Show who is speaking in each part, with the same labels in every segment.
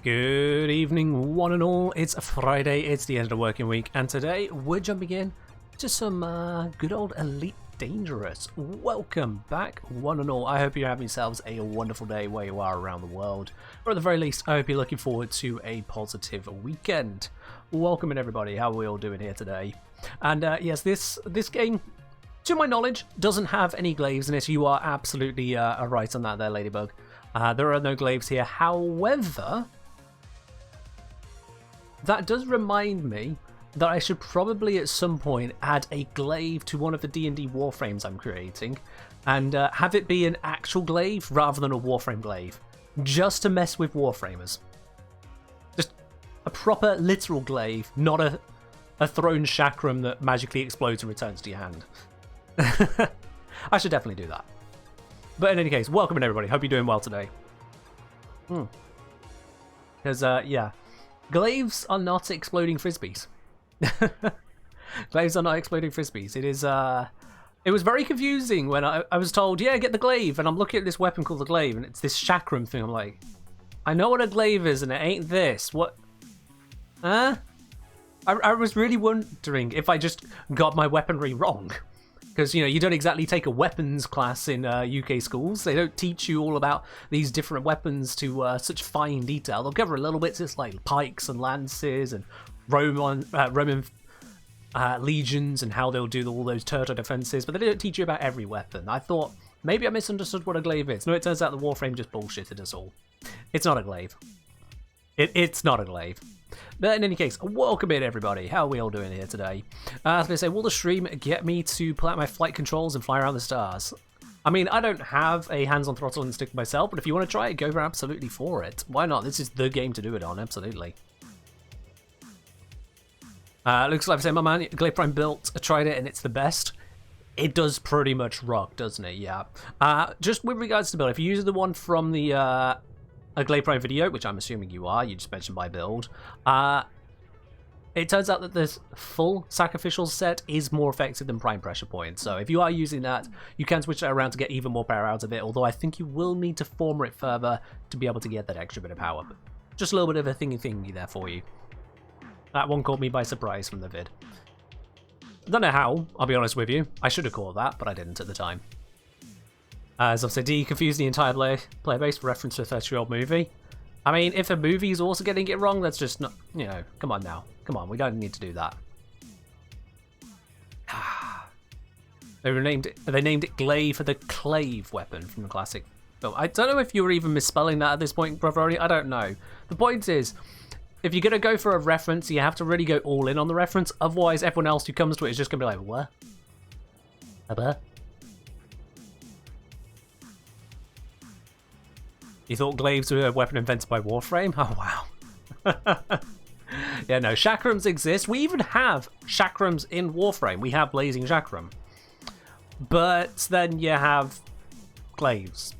Speaker 1: Good evening, one and all. It's a Friday, it's the end of the working week, and today we're jumping in to some good old Elite Dangerous. Welcome back, one and all. I hope you're having yourselves a wonderful day where you are around the world, or at the very least, I hope you're looking forward to a positive weekend. Welcome in, everybody. How are we all doing here today? And yes, this game, to my knowledge, doesn't have any glaives in it. You are absolutely right on that there, Ladybug. There are no glaives here. However, that does remind me that I should probably at some point add a glaive to one of the D&D warframes I'm creating and have it be an actual glaive rather than a warframe glaive, just to mess with warframers. Just a proper literal glaive, not a thrown chakram that magically explodes and returns to your hand. I should definitely do that. But in any case, welcome in, everybody. Hope you're doing well today. Because, yeah, glaives are not exploding frisbees. Glaives are not exploding frisbees. It was very confusing when I was told, yeah, get the glaive, and I'm looking at this weapon called the glaive, and it's this chakram thing. I'm like, I know what a glaive is, and it ain't this. What? Huh? I was really wondering if I just got my weaponry wrong. Because, you know, you don't exactly take a weapons class in UK schools. They don't teach you all about these different weapons to such fine detail. They'll cover a little bit, just like pikes and lances and Roman legions and how they'll do all those turtle defenses, but they don't teach you about every weapon. I thought, maybe I misunderstood what a glaive is. No, it turns out the Warframe just bullshitted us all. It's not a glaive. It's not a glaive. But in any case, welcome in, everybody. How are we all doing here today? I was going to say, will the stream get me to pull out my flight controls and fly around the stars? I mean, I don't have a hands-on throttle and stick myself, but if you want to try it, go absolutely for it. Why not? This is the game to do it on, absolutely. Looks like I say, my man, Glaive Prime built, tried it, and it's the best. It does pretty much rock, doesn't it? Yeah. Just with regards to build, if you use the one from the a Glaive Prime video, which I'm assuming you are, you just mentioned by build, it turns out that this full sacrificial set is more effective than Prime Pressure Point. So if you are using that, you can switch that around to get even more power out of it, although I think you will need to former it further to be able to get that extra bit of power. But just a little bit of a thingy there for you. That one caught me by surprise from the vid. I don't know how, I'll be honest with you. I should have caught that, but I didn't at the time. As I've said, do you confuse the entire player base for reference to a 30-year-old movie? I mean, if a movie is also getting it wrong, that's just not, you know, come on now. Come on, we don't need to do that. They named it Glaive for the Clave weapon from the classic film. I don't know if you were even misspelling that at this point, Brother Odie. I don't know. The point is, if you're going to go for a reference, you have to really go all in on the reference. Otherwise, everyone else who comes to it is just going to be like, what? What? You thought glaives were a weapon invented by Warframe? Oh, wow. Yeah, no, chakrams exist. We even have chakrams in Warframe. We have blazing chakram. But then you have glaives.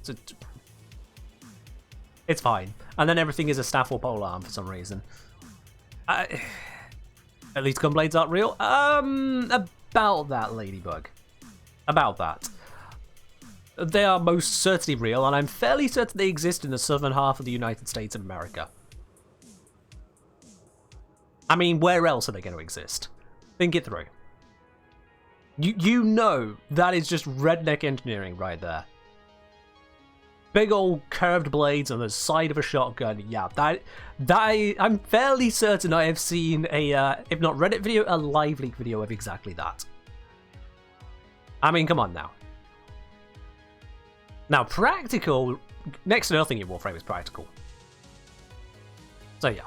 Speaker 1: It's fine. And then everything is a staff or polearm for some reason. At least gunblades aren't real. About that, Ladybug. About that. They are most certainly real, and I'm fairly certain they exist in the southern half of the United States of America. I mean, where else are they going to exist? Think it through. You know that is just redneck engineering right there. Big old curved blades on the side of a shotgun. Yeah, that I'm fairly certain I have seen a, if not Reddit video, a live leak video of exactly that. I mean, come on now. Now, practical, next to nothing in Warframe is practical. So, yeah.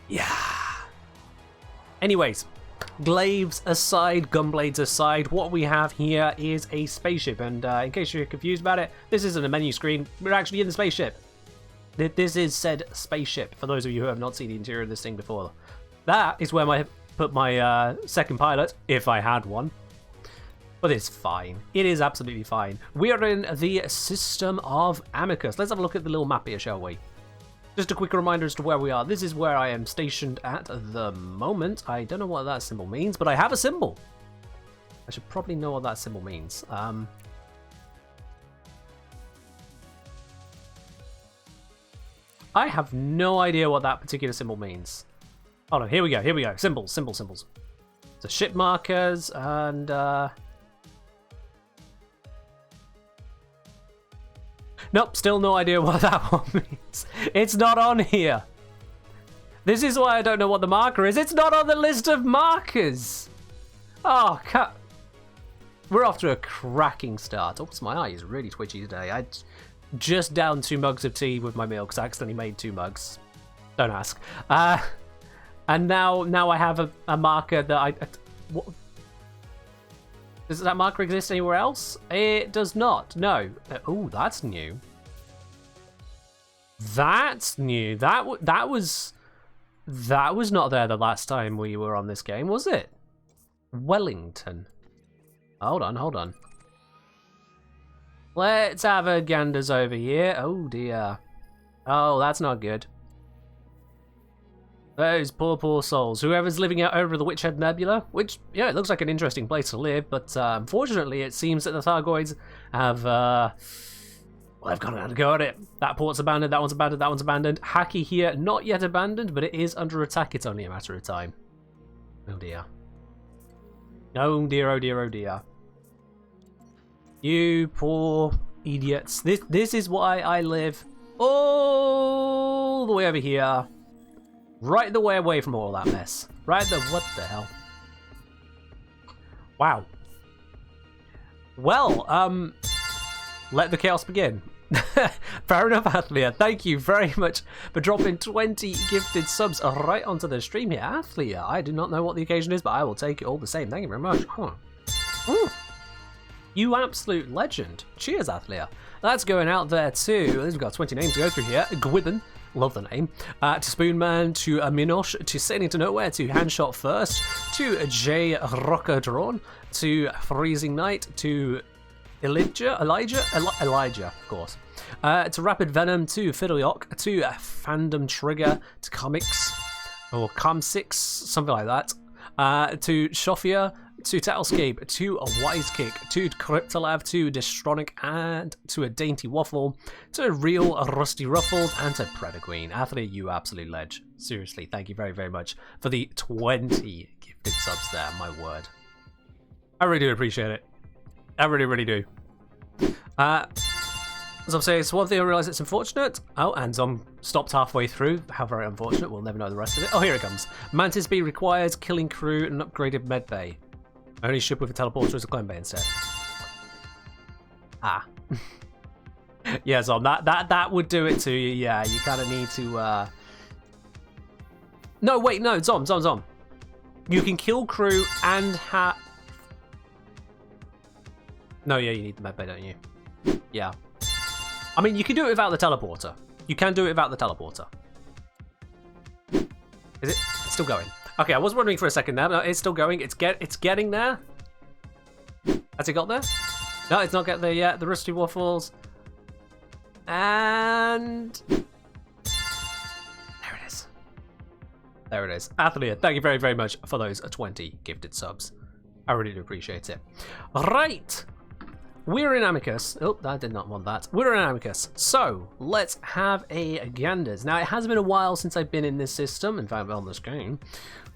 Speaker 1: Yeah. Anyways, glaives aside, gunblades aside, what we have here is a spaceship. And in case you're confused about it, this isn't a menu screen. We're actually in the spaceship. This is said spaceship, for those of you who have not seen the interior of this thing before. That is where I put my second pilot, if I had one. But it's fine. It is absolutely fine. We are in the system of Amicus. Let's have a look at the little map here, shall we? Just a quick reminder as to where we are. This is where I am stationed at the moment. I don't know what that symbol means, but I have a symbol. I should probably know what that symbol means. I have no idea what that particular symbol means. Hold on, here we go, here we go. Symbols, symbols, symbols. So ship markers and... Nope, still no idea what that one means. It's not on here. This is why I don't know what the marker is. It's not on the list of markers. Oh, cut. We're off to a cracking start. Oops, my eye is really twitchy today. I just downed 2 mugs of tea with my meal because I accidentally made 2 mugs. Don't ask. And now I have a marker that what? Does that marker exist anywhere else? It does not. No. Oh, that's new. That's new. That was not there the last time we were on this game, was it? Wellington. Hold on, hold on. Let's have a ganders over here. Oh dear. Oh, that's not good. Those poor, poor souls. Whoever's living out over the Witchhead Nebula, which, yeah, it looks like an interesting place to live, but unfortunately it seems that the Thargoids have, well, they've gone out to go at it. That port's abandoned, that one's abandoned, that one's abandoned. Hacky here, not yet abandoned, but it is under attack. It's only a matter of time. Oh dear. Oh dear, oh dear, oh dear. You poor idiots. This is why I live all the way over here. Right the way away from all that mess. Right the... what the hell? Wow. Well, let the chaos begin. Fair enough, Athlia. Thank you very much for dropping 20 gifted subs right onto the stream here. Athlia, I do not know what the occasion is, but I will take it all the same. Thank you very much. Huh. You absolute legend. Cheers, Athlia. That's going out there too. We've got 20 names to go through here. Gwibben. Love the name. To Spoonman, to Minosh, to Sailing to Nowhere, to Handshot First, to J Rocker Drawn, to Freezing Night, to Elijah, of course. To Rapid Venom, to Fiddleyok, to Fandom Trigger, to Comics, or Com6, something like that. To Shofia, to Tattlescape, to a Wise Kick, to Cryptolab, to Destronic, and to a Dainty Waffle, to Real Rusty Ruffles, and to Predaqueen. Athletes, you absolute ledge. Seriously, thank you very, very much for the 20 gifted subs there, my word. I really do appreciate it. I really, really do. As I'm saying, it's one thing I realise it's unfortunate. Oh, and Zom stopped halfway through. How very unfortunate. We'll never know the rest of it. Oh, here it comes. Mantis B requires killing crew and upgraded med bay. Only ship with a teleporter as a clone bay instead. Ah. Yeah, Zom, that would do it to you. Yeah, you kind of need to... No, wait, no, Zom. You can kill crew and have... No, yeah, you need the med bay, don't you? Yeah. I mean, you can do it without the teleporter. You can do it without the teleporter. Is it? It's still going. Okay, I was wondering for a second there. No, it's still going. It's getting there. Has it got there? No, it's not getting there yet. The Rusty Waffles. And... there it is. There it is. Athlia, thank you very, very much for those 20 gifted subs. I really do appreciate it. Right. We're in Amicus. Oh, I did not want that. We're in Amicus. So, let's have a ganders. Now, it has been a while since I've been in this system, in fact, on this game.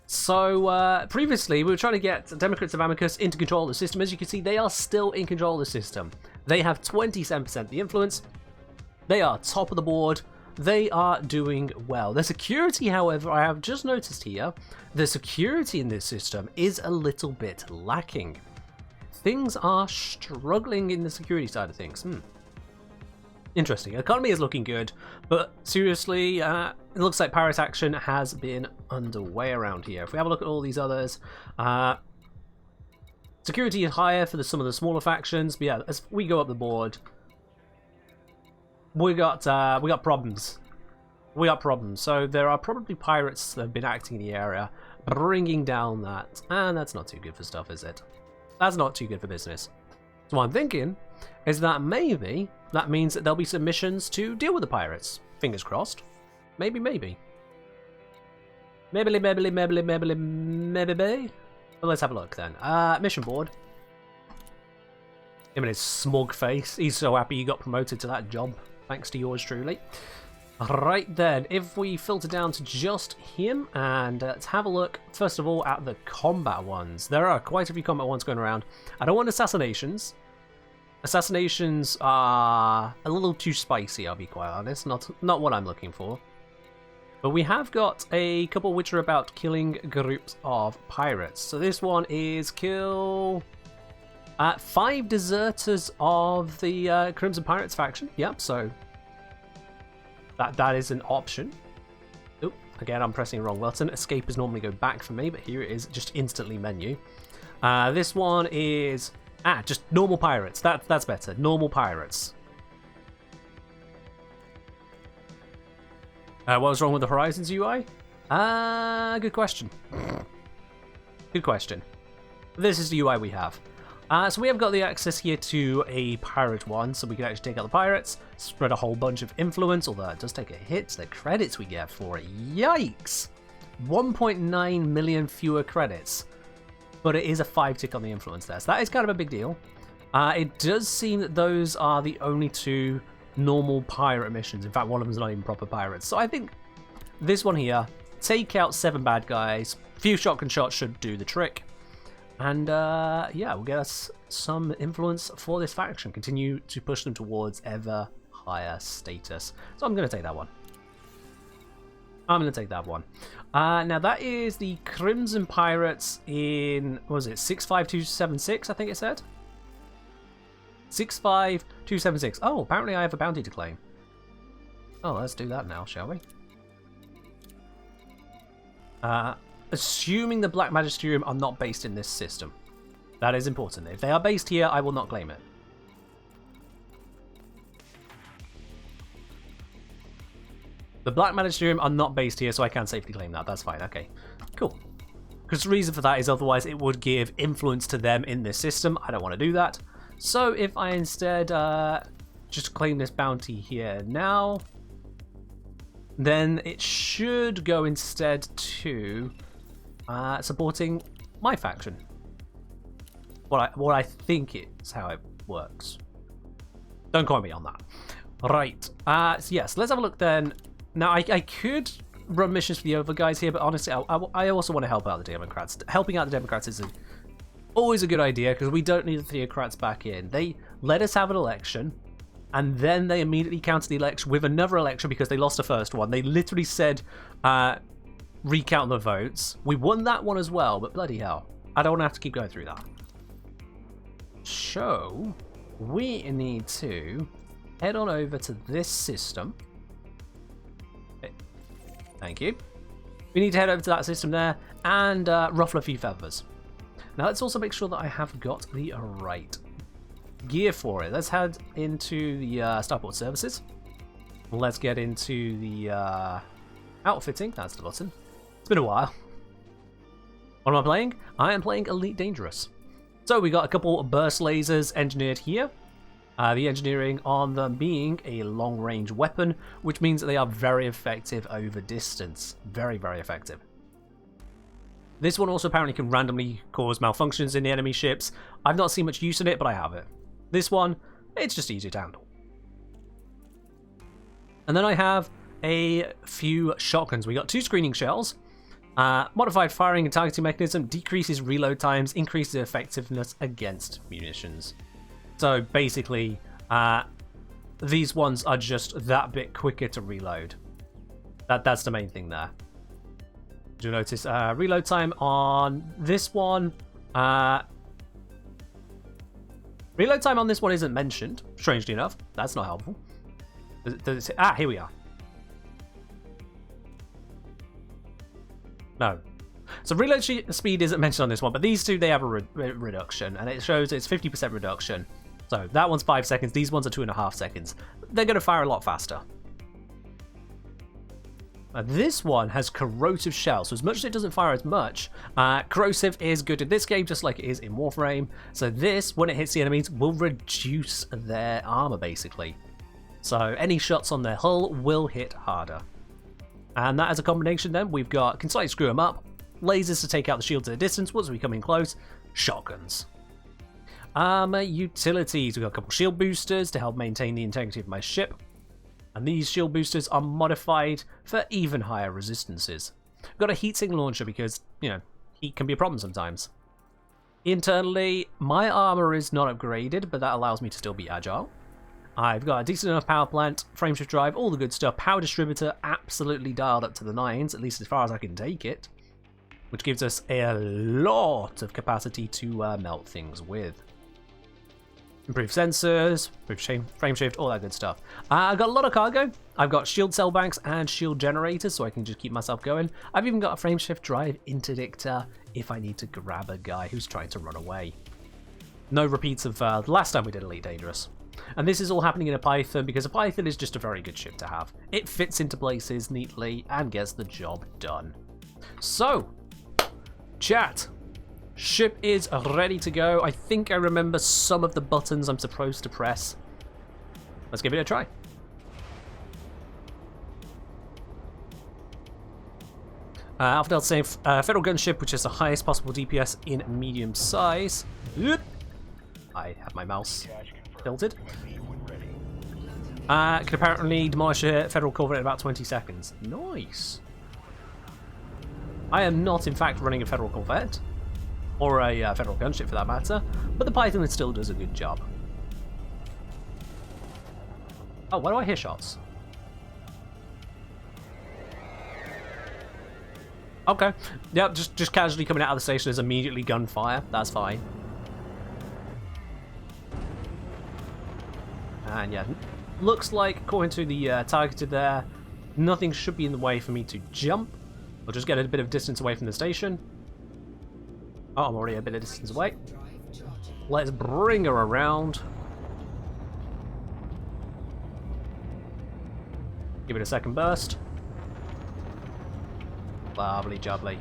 Speaker 1: So, previously, we were trying to get Democrats of Amicus into control of the system. As you can see, they are still in control of the system. They have 27% of the influence. They are top of the board. They are doing well. The security, however, I have just noticed here, the security in this system is a little bit lacking. Things are struggling in the security side of things. Interesting. Economy is looking good, but seriously, it looks like pirate action has been underway around here. If we have a look at all these others, security is higher for some of the smaller factions, but yeah, as we go up the board, we got problems. We got problems. So there are probably pirates that have been acting in the area, bringing down that, and that's not too good for stuff, is it? That's not too good for business. So what I'm thinking is that maybe that means that there'll be some missions to deal with the pirates. Fingers crossed. Maybe. Maybe. But let's have a look then. Mission board. Him and his smug face. He's so happy he got promoted to that job. Thanks to yours truly. Right then, if we filter down to just him, and let's have a look, first of all, at the combat ones. There are quite a few combat ones going around. I don't want assassinations. Assassinations are a little too spicy, I'll be quite honest. Not what I'm looking for. But we have got a couple which are about killing groups of pirates. So this one is kill 5 deserters of the Crimson Pirates faction. Yep, so that is an option. Oop, again, I'm pressing the wrong button. Escape is normally go back for me, but here it is, just instantly menu. This one is just normal pirates. That's better. Normal pirates. What was wrong with the Horizons UI? Good question. Good question. This is the UI we have. So we have got the access here to a pirate one, so we can actually take out the pirates, spread a whole bunch of influence, although it does take a hit to the credits we get for it. Yikes! 1.9 million fewer credits. But it is a 5 tick on the influence there, so that is kind of a big deal. It does seem that those are the only 2 normal pirate missions. In fact, one of them is not even proper pirates. So I think this one here, take out 7 bad guys, few shotgun shots should do the trick. And yeah, we'll get us some influence for this faction. Continue to push them towards ever higher status. So I'm going to take that one. I'm going to take that one. Now that is the Crimson Pirates in, what was it, 65276, I think it said? 65276. Oh, apparently I have a bounty to claim. Oh, let's do that now, shall we? Assuming the Black Magisterium are not based in this system. That is important. If they are based here, I will not claim it. The Black Magisterium are not based here, so I can safely claim that. That's fine. Okay, cool. Because the reason for that is otherwise it would give influence to them in this system. I don't want to do that. So if I instead just claim this bounty here now, then it should go instead to supporting my faction. What I think is how it works. Don't quote me on that. Right. So yes, let's have a look then. Now, I could run missions for the other guys here, but honestly, I also want to help out the Democrats. Helping out the Democrats is always a good idea, because we don't need the Theocrats back in. They let us have an election, and then they immediately counter the election with another election because they lost the first one. They literally said, recount the votes. We won that one as well, but bloody hell. I don't want to have to keep going through that. So, we need to head on over to this system. Thank you. We need to head over to that system there and ruffle a few feathers. Now let's also make sure that I have got the right gear for it. Let's head into the starport services. Let's get into the outfitting. That's the button. It's been a while. What am I playing? I am playing Elite Dangerous. So we got a couple of burst lasers engineered here. The engineering on them being a long-range weapon, which means that they are very effective over distance. Very, very effective. This one also apparently can randomly cause malfunctions in the enemy ships. I've not seen much use in it, but I have it. This one, it's just easier to handle. And then I have a few shotguns. We got 2 screening shells. Modified firing and targeting mechanism decreases reload times, increases effectiveness against munitions. So basically, these ones are just that bit quicker to reload. That's the main thing there. You'll notice reload time on this one. Reload time on this one isn't mentioned, strangely enough. That's not helpful. Does it, here we are. No. So reload speed isn't mentioned on this one, but these two, they have a reduction, and it shows it's 50% reduction. So that one's 5 seconds, these ones are 2.5 seconds. They're going to fire a lot faster. This one has corrosive shell, so as much as it doesn't fire as much, corrosive is good in this game, just like it is in Warframe. So this, when it hits the enemies, will reduce their armor, basically. So any shots on their hull will hit harder. And that as a combination then, we've got, can slightly screw them up, lasers to take out the shields at a distance once we come in close, shotguns. Utilities, we've got a couple shield boosters to help maintain the integrity of my ship. And these shield boosters are modified for even higher resistances. I've got a heatsink launcher because, you know, heat can be a problem sometimes. Internally, my armor is not upgraded, but that allows me to still be agile. I've got a decent enough power plant, frameshift drive, all the good stuff. Power distributor absolutely dialed up to the 9s, at least as far as I can take it. Which gives us a lot of capacity to melt things with. Improved sensors, improved frameshift, all that good stuff. I've got a lot of cargo. I've got shield cell banks and shield generators, so I can just keep myself going. I've even got a frameshift drive interdictor if I need to grab a guy who's trying to run away. No repeats of the last time we did Elite Dangerous. And this is all happening in a Python because a Python is just a very good ship to have. It fits into places neatly and gets the job done. So, chat. Ship is ready to go. I think I remember some of the buttons I'm supposed to press. Let's give it a try. Alpha Delta saying Federal gunship, which is the highest possible DPS in medium size. I have my mouse tilted. Can apparently demolish a Federal corvette in about 20 seconds. Nice. I am not, in fact, running a Federal corvette. Or a Federal gunship for that matter, but the Python still does a good job. Oh, why do I hear shots? Okay, yep, just casually coming out of the station is immediately gunfire. That's fine. And yeah, looks like according to the targeted there, nothing should be in the way for me to jump. I'll just get a bit of distance away from the station. Oh, I'm already a bit of distance away. Let's bring her around. Give it a second burst. Lovely jubbly.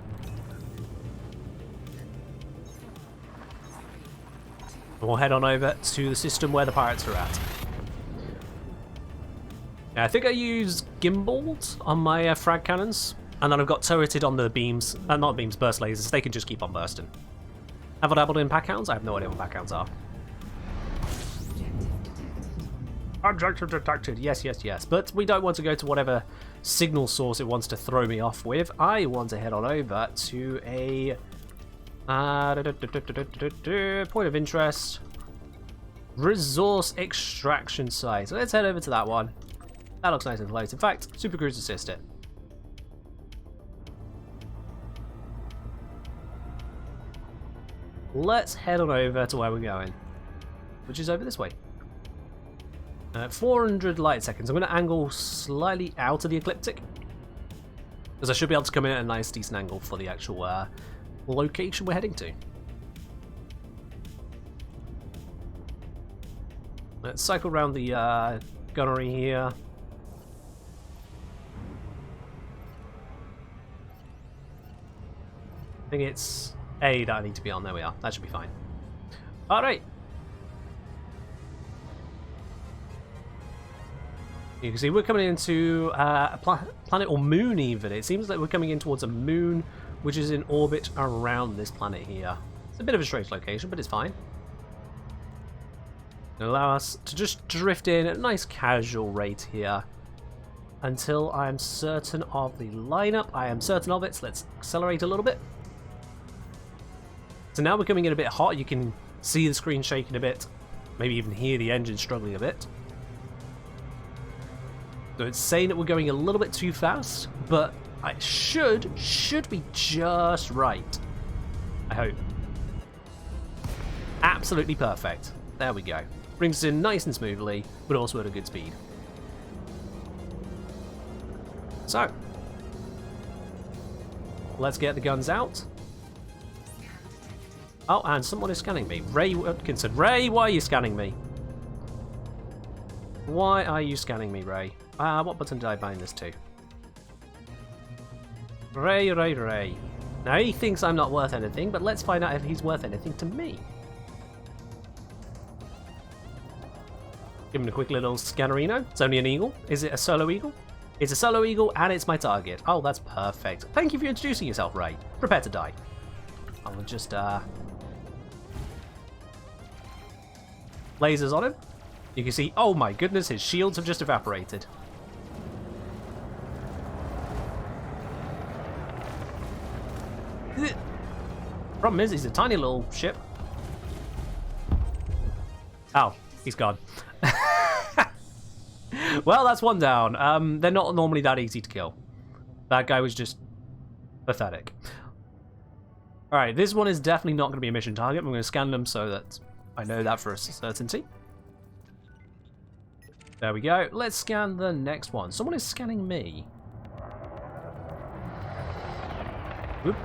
Speaker 1: We'll head on over to the system where the pirates are at. Yeah, I think I use gimbals on my frag cannons. And then I've got turreted on the beams, not beams, burst lasers. They can just keep on bursting. Have I dabbled in pack hounds? I have no idea what pack hounds are. Objective detected. Yes, yes, yes. But we don't want to go to whatever signal source it wants to throw me off with. I want to head on over to a point of interest. Resource extraction site. So let's head over to that one. That looks nice and close. In fact, Supercruise assist it. Let's head on over to where we're going, which is over this way. 400 light seconds. I'm going to angle slightly out of the ecliptic, because I should be able to come in at a nice, decent angle for the actual location we're heading to. Let's cycle around the gunnery here. I think it's A that I need to be on. There we are. That should be fine. Alright. You can see we're coming into a planet or moon even. It seems like we're coming in towards a moon which is in orbit around this planet here. It's a bit of a strange location, but it's fine. It'll allow us to just drift in at a nice casual rate here until I'm certain of the lineup. I am certain of it, so let's accelerate a little bit. So now we're coming in a bit hot. You can see the screen shaking a bit, maybe even hear the engine struggling a bit. So it's saying that we're going a little bit too fast, but I should be just right. I hope. Absolutely perfect. There we go. Brings us in nice and smoothly, but also at a good speed. So, let's get the guns out. Oh, and someone is scanning me. Ray Watkinson. Ray, why are you scanning me? Why are you scanning me, Ray? What button did I bind this to? Ray. Now, he thinks I'm not worth anything, but let's find out if he's worth anything to me. Give him a quick little scannerino. It's only an eagle. Is it a solo eagle? It's a solo eagle, and it's my target. Oh, that's perfect. Thank you for introducing yourself, Ray. Prepare to die. I'll just, lasers on him. You can see, oh my goodness, his shields have just evaporated. Problem is, he's a tiny little ship. Oh, he's gone. Well, that's one down. They're not normally that easy to kill. That guy was just pathetic. Alright, this one is definitely not going to be a mission target. I'm going to scan them so that I know that for a certainty. There we go. Let's scan the next one. Someone is scanning me. Whoop.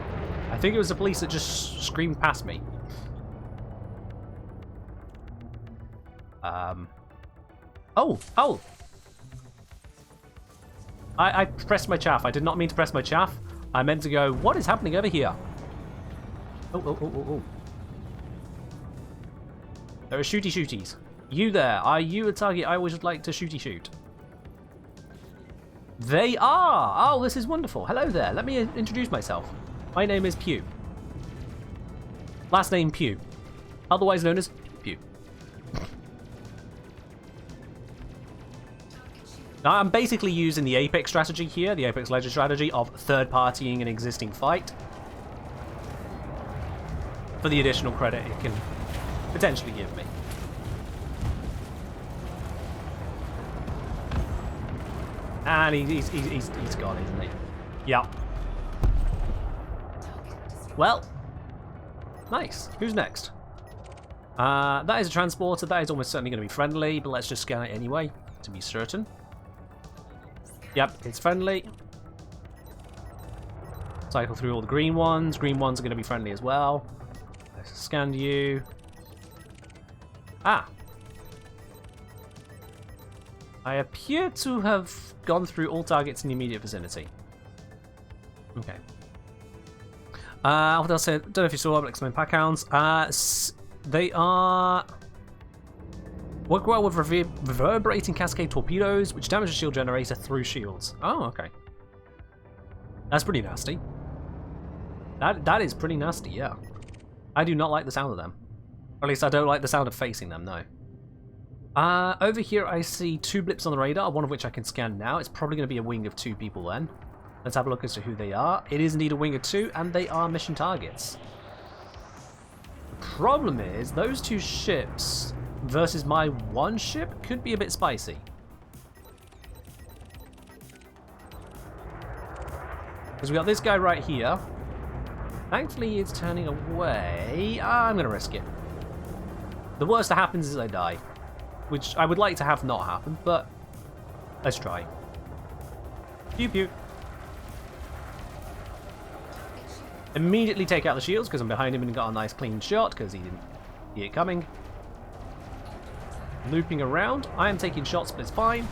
Speaker 1: I think it was the police that just screamed past me. Oh! I pressed my chaff. I did not mean to press my chaff. I meant to go, what is happening over here? Oh. There are shooties. You there. Are you a target I would like to shoot? They are! Oh, this is wonderful. Hello there. Let me introduce myself. My name is Pew. Last name Pew. Otherwise known as Pew. Now, I'm basically using the Apex strategy here, the Apex Legends strategy of third-partying an existing fight for the additional credit it can potentially give me. And he's gone, isn't he? Yep. Well, nice. Who's next? That is a transporter. That is almost certainly going to be friendly, but let's just scan it anyway to be certain. Yep, it's friendly. Cycle through all the green ones. Green ones are going to be friendly as well. Let's scan you. Ah. I appear to have gone through all targets in the immediate vicinity. Okay. What else? I don't know if you saw, but explain pack hounds. They are... work well with reverberating cascade torpedoes, which damage the shield generator through shields. Oh, okay. That's pretty nasty. That is pretty nasty, yeah. I do not like the sound of them. Or at least I don't like the sound of facing them, no. Over here I see 2 blips on the radar, one of which I can scan now. It's probably going to be a wing of 2 people then. Let's have a look as to who they are. It is indeed a wing of 2, and they are mission targets. The problem is, those 2 ships versus my 1 ship could be a bit spicy. Because we got this guy right here. Thankfully, he's turning away. I'm going to risk it. The worst that happens is I die. Which I would like to have not happen, but let's try. Pew pew. Immediately take out the shields because I'm behind him and got a nice clean shot because he didn't see it coming. Looping around. I am taking shots, but it's fine.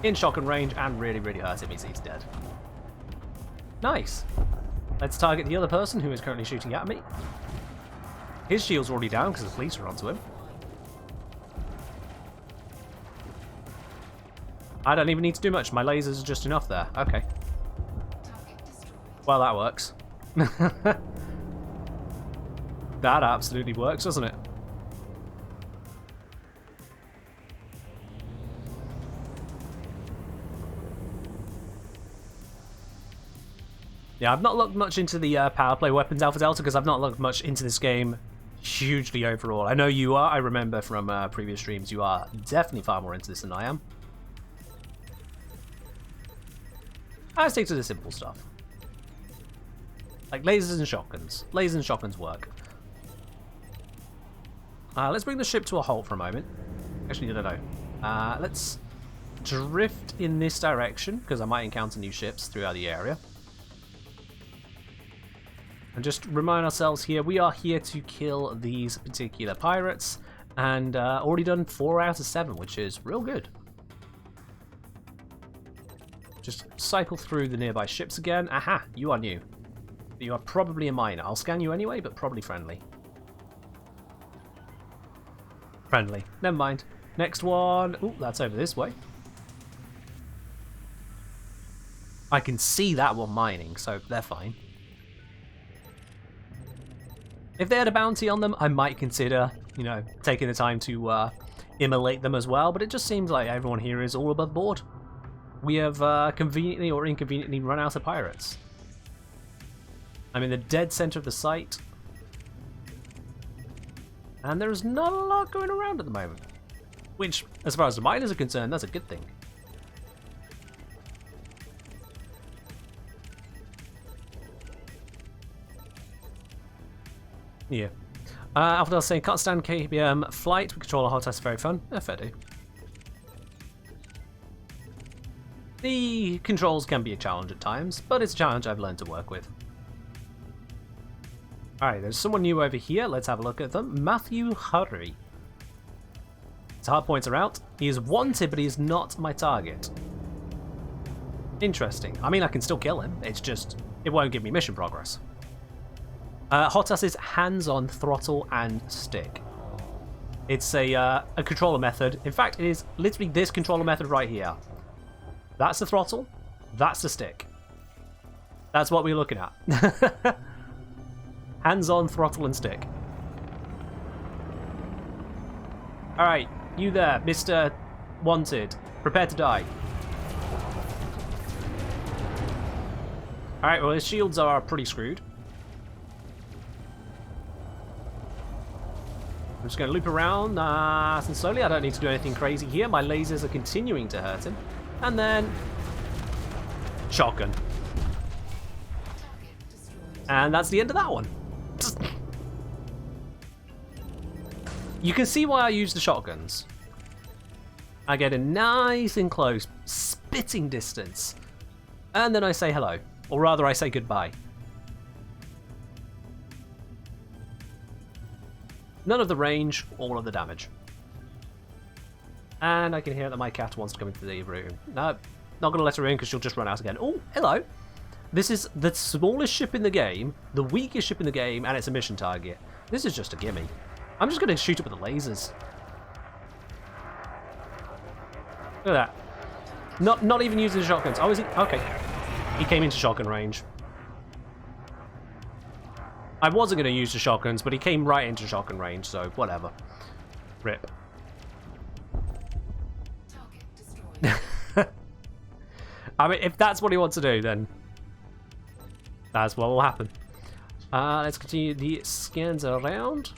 Speaker 1: In shotgun range and really, really hurt him. He's dead. Nice. Let's target the other person who is currently shooting at me. His shield's already down because the police are onto him. I don't even need to do much. My lasers are just enough there. Okay. Well, that works. That absolutely works, doesn't it? Yeah, I've not looked much into the power play weapons Alpha Delta because I've not looked much into this game hugely overall. I know you are. I remember from previous streams you are definitely far more into this than I am. I stick to the simple stuff. Like lasers and shotguns. Lasers and shotguns work. Let's bring the ship to a halt for a moment. Actually, no. Let's drift in this direction because I might encounter new ships throughout the area. And just remind ourselves here, we are here to kill these particular pirates. And already done 4 out of 7, which is real good. Just cycle through the nearby ships again. Aha, you are new. You are probably a miner. I'll scan you anyway, but probably friendly. Friendly. Never mind. Next one. Ooh, that's over this way. I can see that one mining, so they're fine. If they had a bounty on them, I might consider, you know, taking the time to immolate them as well, but it just seems like everyone here is all above board. We have conveniently or inconveniently run out of pirates. I'm in the dead center of the site. And there's not a lot going around at the moment. Which, as far as the miners are concerned, that's a good thing. Yeah. Alpha saying, can't stand KBM flight. We control a hot test, very fun. Fair do. The controls can be a challenge at times, but it's a challenge I've learned to work with. Alright, there's someone new over here. Let's have a look at them. Matthew Hurry. His hard points are out. He is wanted, but he is not my target. Interesting. I mean, I can still kill him. It's just, it won't give me mission progress. Hotas is hands-on, throttle, and stick. It's a controller method. In fact, it is literally this controller method right here. That's the throttle. That's the stick. That's what we're looking at. Hands-on, throttle, and stick. Alright, you there, Mr. Wanted. Prepare to die. Alright, well his shields are pretty screwed. I'm just going to loop around nice and slowly. I don't need to do anything crazy here. My lasers are continuing to hurt him. And then... shotgun. And that's the end of that one. You can see why I use the shotguns. I get in nice and close, spitting distance. And then I say hello. Or rather, I say goodbye. None of the range, all of the damage. And I can hear that my cat wants to come into the room. No, not going to let her in because she'll just run out again. Oh, hello. This is the smallest ship in the game, the weakest ship in the game, and it's a mission target. This is just a gimme. I'm just going to shoot it with the lasers. Look at that. Not even using the shotguns. Oh, is he? Okay. He came into shotgun range. I wasn't going to use the shotguns, but he came right into shotgun range, so whatever. Rip. I mean, if that's what he wants to do, then that's what will happen. Let's continue the scans around.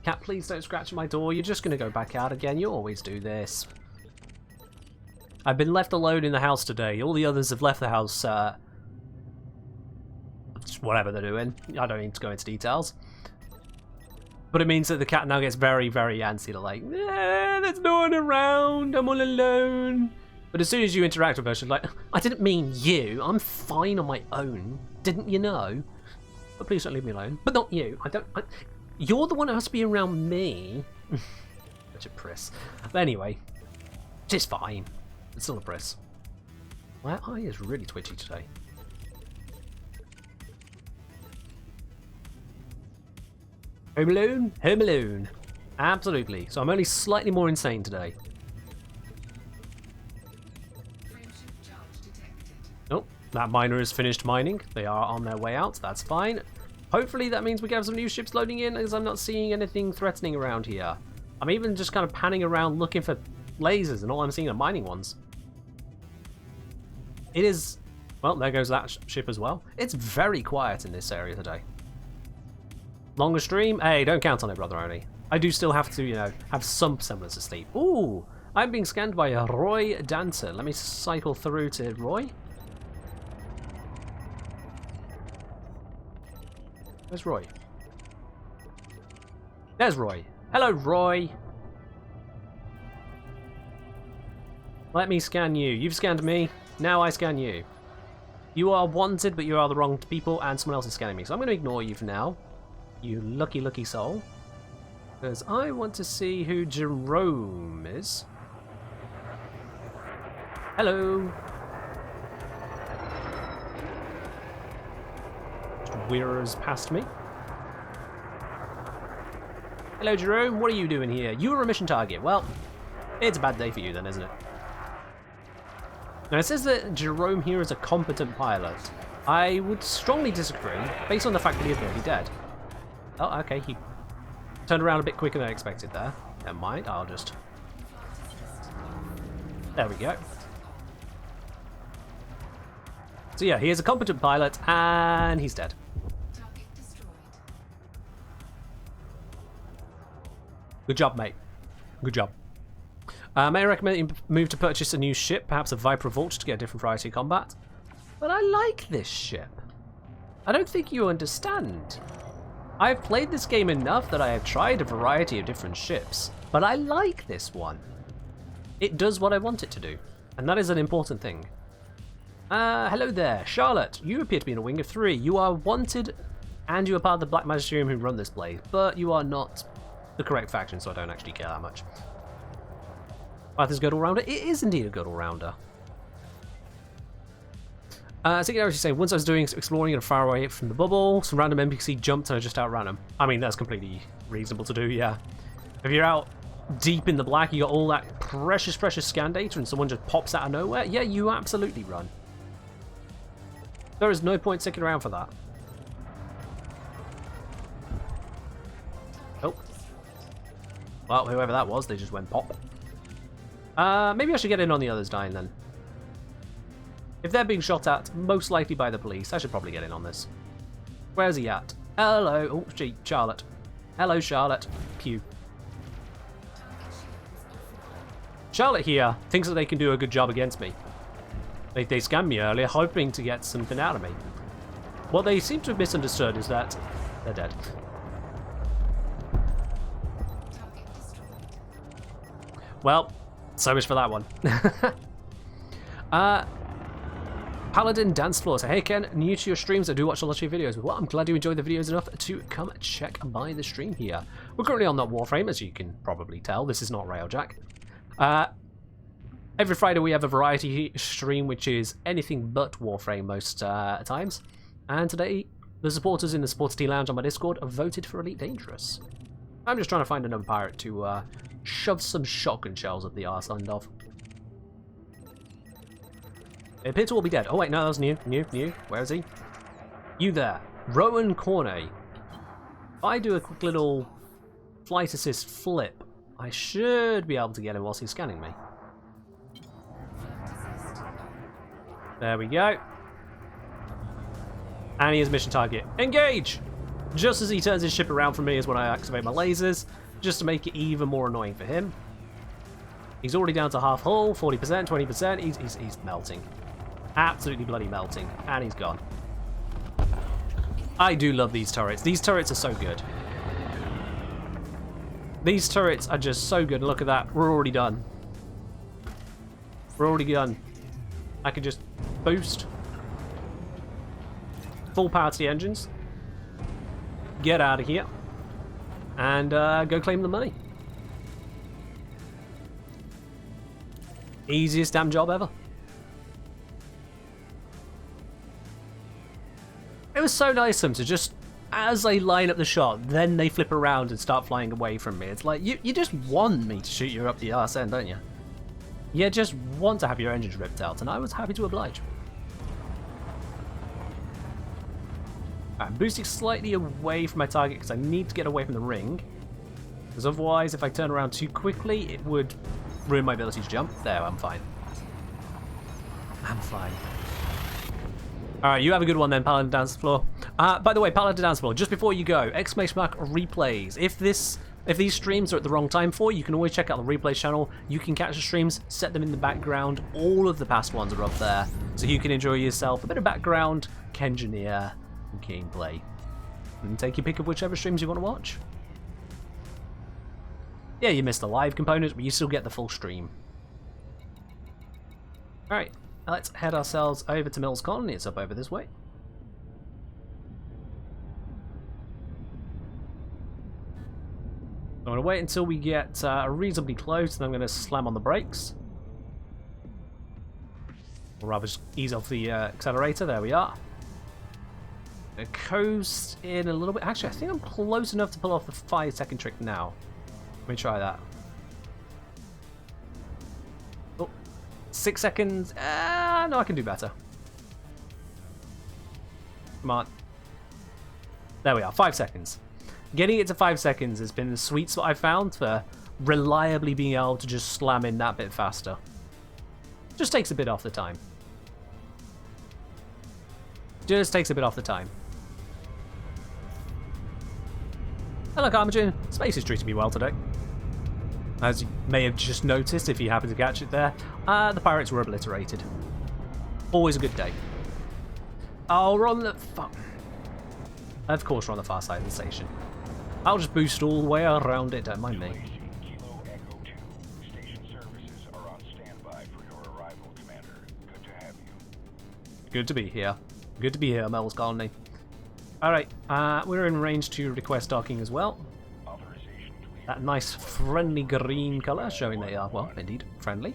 Speaker 1: Cat, please don't scratch my door. You're just going to go back out again. You always do this. I've been left alone in the house today. All the others have left the house, whatever they're doing. I don't need to go into details. But it means that the cat now gets very, very antsy. They're like, there's no one around. I'm all alone. But as soon as you interact with her, she's like, I didn't mean you. I'm fine on my own. Didn't you know? But please don't leave me alone. But not you. You're the one who has to be around me. Such a priss. But anyway, just fine. It's still a priss. My eye is really twitchy today. Home alone? Home alone. Absolutely. So I'm only slightly more insane today. Oh, that miner has finished mining. They are on their way out. That's fine. Hopefully that means we can have some new ships loading in, as I'm not seeing anything threatening around here. I'm even just kind of panning around looking for lasers, and all I'm seeing are mining ones. It is... well, there goes that ship as well. It's very quiet in this area today. Longer stream? Hey, don't count on it, brother Oni. I do still have to, you know, have some semblance of sleep. Ooh! I'm being scanned by a Roy Dancer. Let me cycle through to Roy. Where's Roy? There's Roy. Hello, Roy. Let me scan you. You've scanned me. Now I scan you. You are wanted, but you are the wrong people, and someone else is scanning me. So I'm going to ignore you for now. You lucky, lucky soul. Because I want to see who Jerome is. Hello. Just whirs past me. Hello, Jerome. What are you doing here? You are a mission target. Well, it's a bad day for you then, isn't it? Now, it says that Jerome here is a competent pilot. I would strongly disagree, based on the fact that he is nearly dead. Oh, okay, he turned around a bit quicker than I expected there. Never mind, I'll just... there we go. So yeah, he is a competent pilot, and he's dead. Good job, mate. Good job. May I recommend you move to purchase a new ship, perhaps a Viper Vulture, to get a different variety of combat? But I like this ship. I don't think you understand. I've played this game enough that I have tried a variety of different ships, but I like this one. It does what I want it to do, and that is an important thing. Hello there, Charlotte. You appear to be in a wing of 3. You are wanted, and you are part of the Black Magisterium who run this place, but you are not the correct faction, so I don't actually care that much. Arthur's good all-rounder? It is indeed a good all-rounder. So you can actually say, once I was doing some exploring and far away from the bubble, some random NPC jumped and I just outran him. I mean, that's completely reasonable to do, yeah. If you're out deep in the black, you got all that precious scan data and someone just pops out of nowhere, yeah, you absolutely run. There is no point sticking around for that. Oh. Well, whoever that was, they just went pop. Maybe I should get in on the others dying then. If they're being shot at, most likely by the police, I should probably get in on this. Where's he at? Hello. Oh, gee, Charlotte. Hello, Charlotte. Pew. Charlotte here thinks that they can do a good job against me. They scammed me earlier, hoping to get something out of me. What they seem to have misunderstood is that they're dead. Well, so much for that one. Paladin Dance Floor. So, hey Ken, new to your streams. I do watch a lot of your videos. Well, I'm glad you enjoyed the videos enough to come check by the stream here. We're currently on that Warframe, as you can probably tell. This is not Railjack. Every Friday we have a variety stream, which is anything but Warframe most times. And today, the supporters in the Supporter Tea Lounge on my Discord have voted for Elite Dangerous. I'm just trying to find another pirate to shove some shotgun shells up the arse end of. They appear to all be dead. Oh wait, no, that was new. Where is he? You there. Rowan Cornet. If I do a quick little flight assist flip, I should be able to get him whilst he's scanning me. There we go. And he is mission target. Engage! Just as he turns his ship around from me is when I activate my lasers, just to make it even more annoying for him. He's already down to half hull, 40%, 20%. He's melting. Absolutely bloody melting. And he's gone. I do love these turrets. These turrets are so good. These turrets are just so good. Look at that. We're already done. We're already done. I can just boost. Full power to the engines. Get out of here. And go claim the money. Easiest damn job ever. It was so nice of them to just, as they line up the shot, then they flip around and start flying away from me. It's like, you just want me to shoot you up the arse end, don't you? You just want to have your engines ripped out, and I was happy to oblige. I'm boosting slightly away from my target because I need to get away from the ring. Because otherwise, if I turn around too quickly, it would ruin my ability to jump. There, I'm fine. I'm fine. Alright, you have a good one then, Paladin Dance Floor. By the way, Paladin Dance Floor, just before you go, ! replays. If these streams are at the wrong time for you, you can always check out the replays channel. You can catch the streams, set them in the background. All of the past ones are up there, so you can enjoy yourself a bit of background, Kengineer, and gameplay. And take your pick of whichever streams you want to watch. Yeah, you missed the live component, but you still get the full stream. Alright, let's head ourselves over to Mills Colony. It's up over this way. I'm going to wait until we get reasonably close, and I'm going to slam on the brakes. Or rather, just ease off the accelerator. There we are. Gonna coast in a little bit. Actually, I think I'm close enough to pull off the 5-second trick now. Let me try that. Oh, 6 seconds. No, I can do better. Come on. There we are, 5 seconds. Getting it to 5 seconds has been the sweet spot I've found for reliably being able to just slam in that bit faster. Just takes a bit off the time. Just takes a bit off the time. Hello, Carmagin. Space is treating me well today. As you may have just noticed, if you happen to catch it there, the pirates were obliterated. Always a good day. Oh, we're on the... Fuck. Of course we're on the far side of the station. I'll just boost all the way around it, don't mind me. Good to be here. Good to be here, Mel's Colony. Alright, we're in range to request docking as well. That nice friendly green colour showing they are, well, indeed, friendly.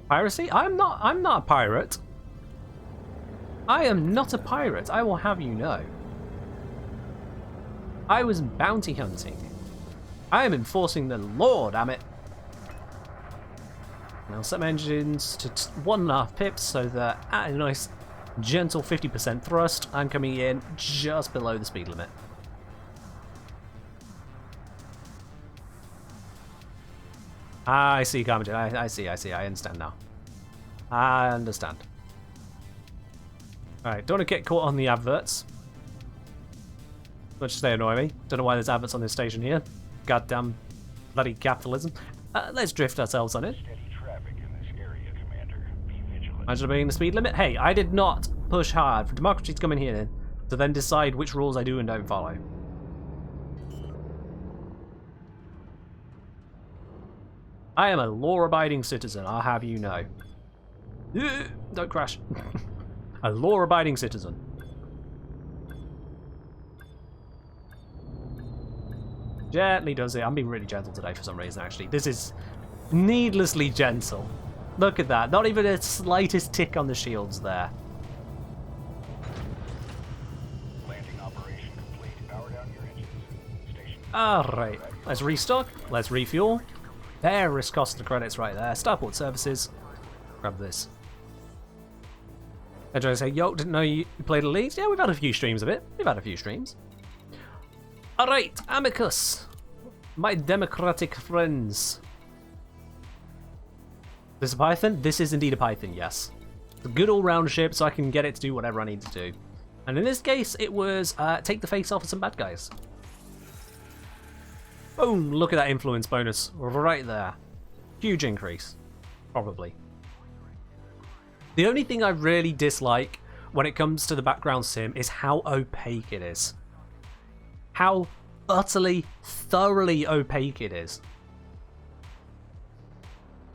Speaker 1: Piracy? I'm not a pirate. I am not a pirate, I will have you know. I was bounty hunting. I am enforcing the law, damn it. Now set my engines to 1.5 pips so that at a nice gentle 50% thrust, I'm coming in just below the speed limit. I see, Carmagin. I see. I understand now. I understand. Alright, don't want to get caught on the adverts. Much as they annoy me. Don't know why there's adverts on this station here. Goddamn bloody capitalism. Let's drift ourselves on it. Imagine obeying the speed limit. Hey, I did not push hard for democracy to come in here to then decide which rules I do and don't follow. I am a law-abiding citizen, I'll have you know. Don't crash. A law-abiding citizen. Gently does it. I'm being really gentle today for some reason, actually. This is needlessly gentle. Look at that. Not even a slightest tick on the shields there. Alright. Let's restock. Let's refuel. There is cost of credits right there. Starport services. Grab this. I'm trying to say, yo, didn't know you played Elite? Yeah, we've had a few streams of it. We've had a few streams. Alright, Amicus. My democratic friends. This is a Python? This is indeed a Python, yes. It's a good all-round ship, so I can get it to do whatever I need to do. And in this case, it was take the face off of some bad guys. Boom! Look at that influence bonus right there. Huge increase. Probably. The only thing I really dislike when it comes to the background sim is how opaque it is. How utterly, thoroughly opaque it is.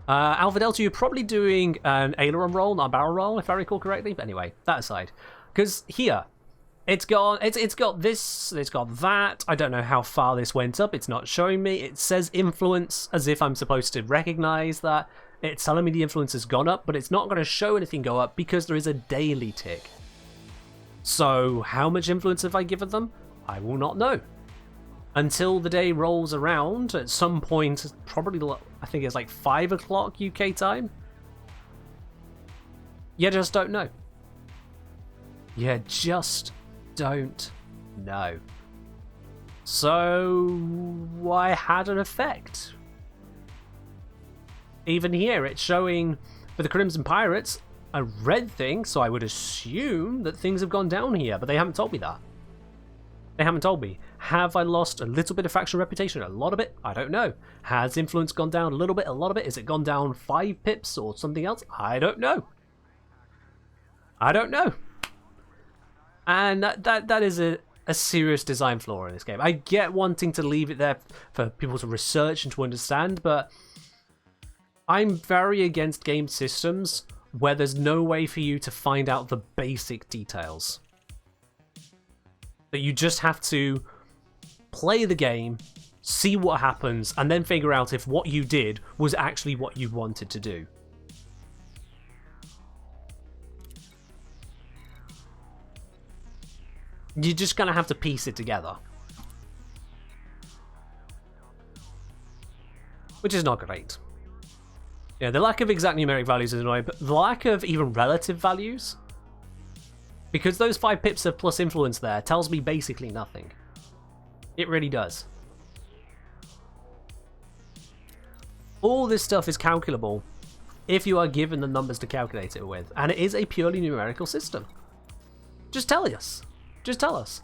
Speaker 1: Alpha Delta, you're probably doing an aileron roll, not a barrel roll, if I recall correctly. But anyway, that aside. Because here, it's got this, it's got that. I don't know how far this went up. It's not showing me. It says influence as if I'm supposed to recognize that. It's telling me the influence has gone up, but it's not going to show anything go up because there is a daily tick. So how much influence have I given them? I will not know. Until the day rolls around at some point, probably, I think it's like 5 o'clock UK time. You just don't know. You just don't know. So I had an effect. Even here, it's showing for the Crimson Pirates a red thing, so I would assume that things have gone down here, but they haven't told me that. They haven't told me. Have I lost a little bit of faction reputation? A lot of it? I don't know. Has influence gone down a little bit? A lot of it? Is it gone down 5 pips or something else? I don't know. I don't know. And that is a serious design flaw in this game. I get wanting to leave it there for people to research and to understand, but I'm very against game systems where there's no way for you to find out the basic details. That you just have to play the game, see what happens, and then figure out if what you did was actually what you wanted to do. You're just going to have to piece it together. Which is not great. Yeah, the lack of exact numeric values is annoying, but the lack of even relative values, because those 5 pips of plus influence there tells me basically nothing. It really does. All this stuff is calculable if you are given the numbers to calculate it with. And it is a purely numerical system. Just tell us. Just tell us.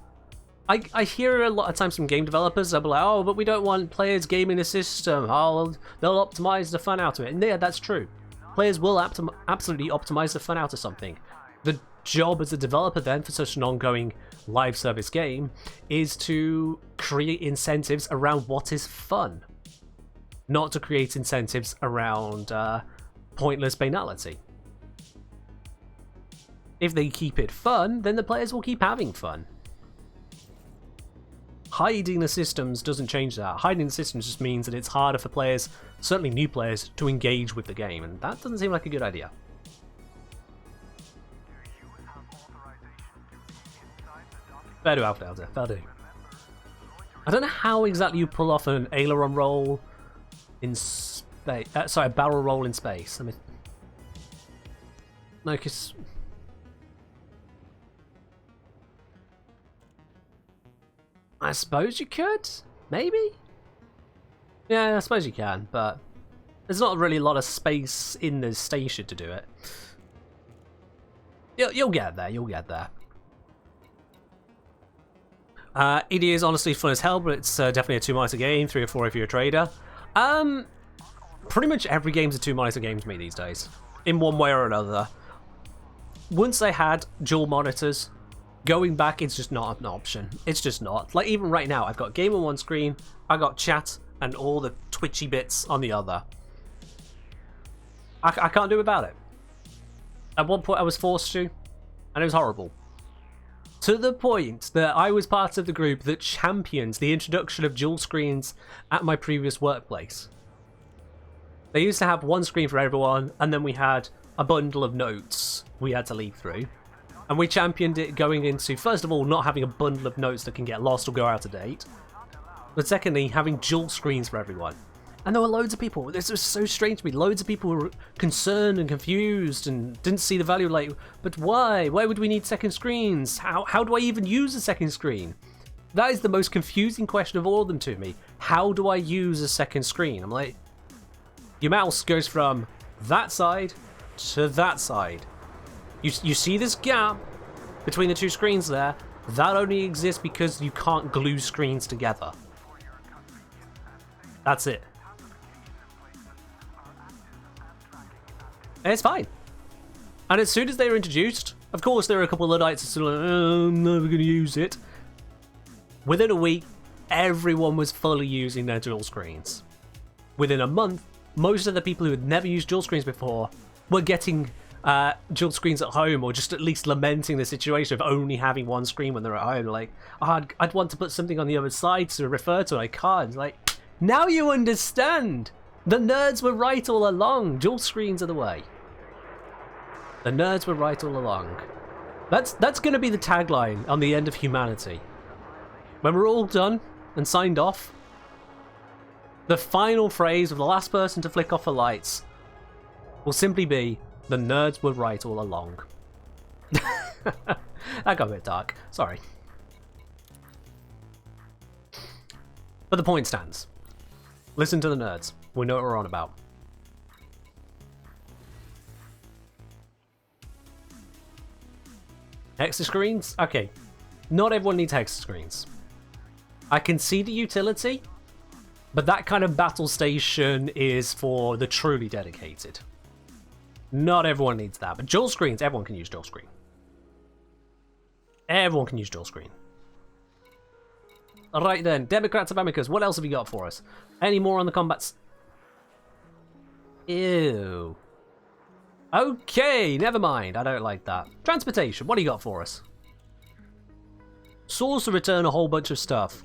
Speaker 1: I hear a lot of times from game developers, they'll be like, oh, but we don't want players gaming the system. Oh, they'll optimize the fun out of it. And yeah, that's true. Players will absolutely optimize the fun out of something. The job as a developer then for such an ongoing live service game is to create incentives around what is fun. Not to create incentives around pointless banality. If they keep it fun, then the players will keep having fun. Hiding the systems doesn't change that. Hiding the systems just means that it's harder for players, certainly new players, to engage with the game, and that doesn't seem like a good idea. Fair do, Alfred, fair do. I don't know how exactly you pull off an aileron roll in space. Sorry, a barrel roll in space. I mean, no, because I suppose you could, maybe. Yeah, I suppose you can, but there's not really a lot of space in the station to do it. You'll get there. You'll get there. It is honestly fun as hell, but it's definitely a 2-monitor game, 3 or 4 if you're a trader. Pretty much every game's a 2-monitor game to me these days, in one way or another. Once I had dual monitors, going back, it's just not an option. It's just not. Like, even right now, I've got game on one screen, I got chat, and all the twitchy bits on the other. I can't do about it. At one point, I was forced to, and it was horrible. To the point that I was part of the group that champions the introduction of dual screens at my previous workplace. They used to have one screen for everyone, and then we had a bundle of notes we had to leaf through. And we championed it going into, first of all, not having a bundle of notes that can get lost or go out of date. But secondly, having dual screens for everyone. And there were loads of people, this was so strange to me, loads of people were concerned and confused and didn't see the value, like, but why? Why would we need second screens? How do I even use a second screen? That is the most confusing question of all of them to me. How do I use a second screen? I'm like, your mouse goes from that side to that side. You see this gap between the two screens there? That only exists because you can't glue screens together. That's it. And it's fine. And as soon as they were introduced, of course there were a couple of Luddites still like, oh, I'm never going to use it. Within a week, everyone was fully using their dual screens. Within a month, most of the people who had never used dual screens before were getting dual screens at home, or just at least lamenting the situation of only having one screen when they're at home. Like, oh, I'd want to put something on the other side to refer to, I can't. Like, now you understand! The nerds were right all along. Dual screens are the way. The nerds were right all along. That's going to be the tagline on the end of humanity. When we're all done and signed off, the final phrase of the last person to flick off the lights will simply be, the nerds were right all along. That got a bit dark. Sorry. But the point stands. Listen to the nerds. We know what we're on about. Hexa screens? Okay. Not everyone needs hexa screens. I can see the utility, but that kind of battle station is for the truly dedicated. Not everyone needs that, but dual screens, everyone can use dual screen. Everyone can use dual screen. Alright then, Democrats of Amicus, what else have you got for us? Any more on the combats? Ew. Okay, never mind, I don't like that. Transportation, what do you got for us? Source to return a whole bunch of stuff.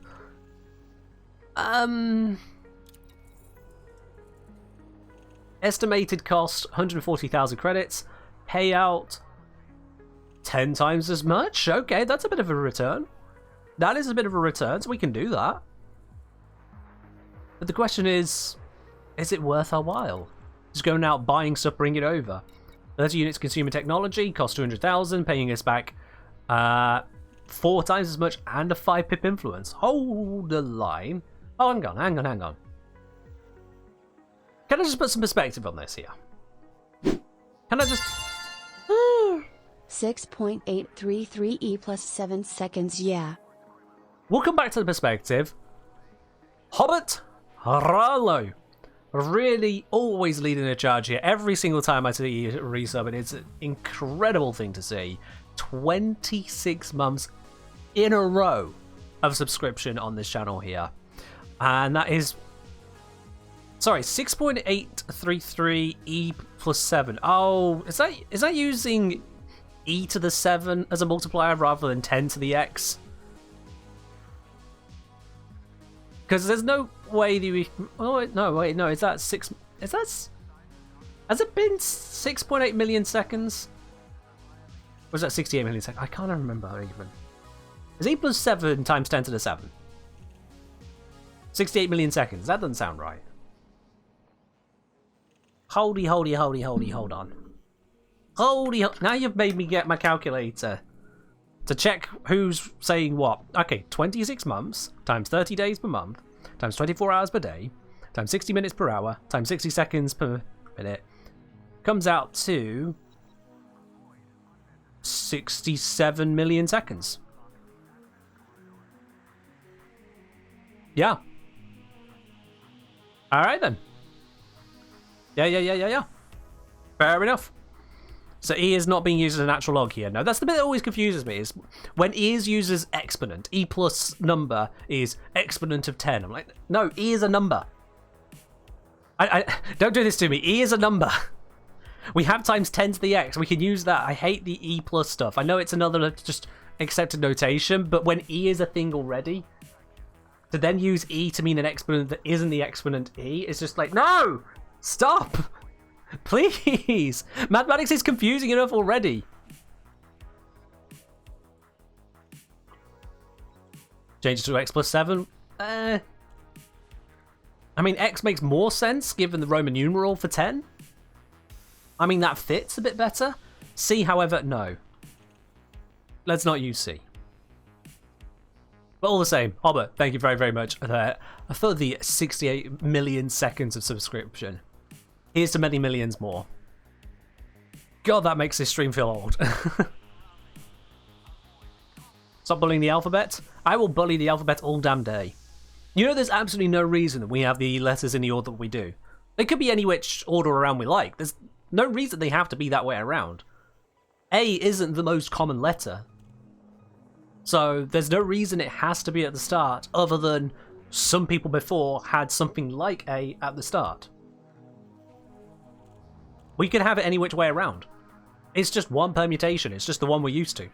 Speaker 1: Estimated cost, 140,000 credits. Payout, 10 times as much. Okay, that's a bit of a return. That is a bit of a return, so we can do that. But the question is it worth our while? Just going out, buying stuff, bring it over. 30 units consumer technology, cost 200,000, paying us back 4 times as much and a 5 pip influence. Hold the line. Oh, hang on. Can I just put some perspective on this here? Can I just...
Speaker 2: 6.833 plus 7 seconds, yeah.
Speaker 1: We'll come back to the perspective. Hobbit Rallo. Really always leading the charge here. Every single time I see a resub, and it's an incredible thing to see. 26 months in a row of subscription on this channel here. And that is... Sorry, 6.833 E plus 7. Oh, is that using E to the 7 as a multiplier rather than 10 to the X? Because there's no way that we... Oh, no, wait, no, is that 6... Is that... Has it been 6.8 million seconds? Or is that 68 million seconds? I can't remember even. Is E plus 7 times 10 to the 7? 68 million seconds. That doesn't sound right. Hold on. Now you've made me get my calculator to check who's saying what. Okay, 26 months times 30 days per month times 24 hours per day times 60 minutes per hour times 60 seconds per minute comes out to 67 million seconds. Yeah. Alright then. Yeah. Fair enough. So E is not being used as a natural log here. No, that's the bit that always confuses me, is when E is used as exponent, E plus number is exponent of 10. I'm like, no, E is a number. I don't do this to me. E is a number. We have times 10 to the X. We can use that. I hate the E plus stuff. I know it's another just accepted notation, but when E is a thing already, to then use E to mean an exponent that isn't the exponent E, it's just like, no! Stop! Please! Mathematics is confusing enough already. Change it to X plus 7? I mean, X makes more sense given the Roman numeral for 10. I mean, that fits a bit better. C, however, no. Let's not use C. But all the same, Hobbit, thank you very, very much for the 68 million seconds of subscription. Here's to many millions more. God, that makes this stream feel old. Stop bullying the alphabet. I will bully the alphabet all damn day. You know, there's absolutely no reason that we have the letters in the order that we do. They could be any which order around we like. There's no reason they have to be that way around. A isn't the most common letter. So there's no reason it has to be at the start, other than some people before had something like A at the start. We could have it any which way around. It's just one permutation. It's just the one we're used to.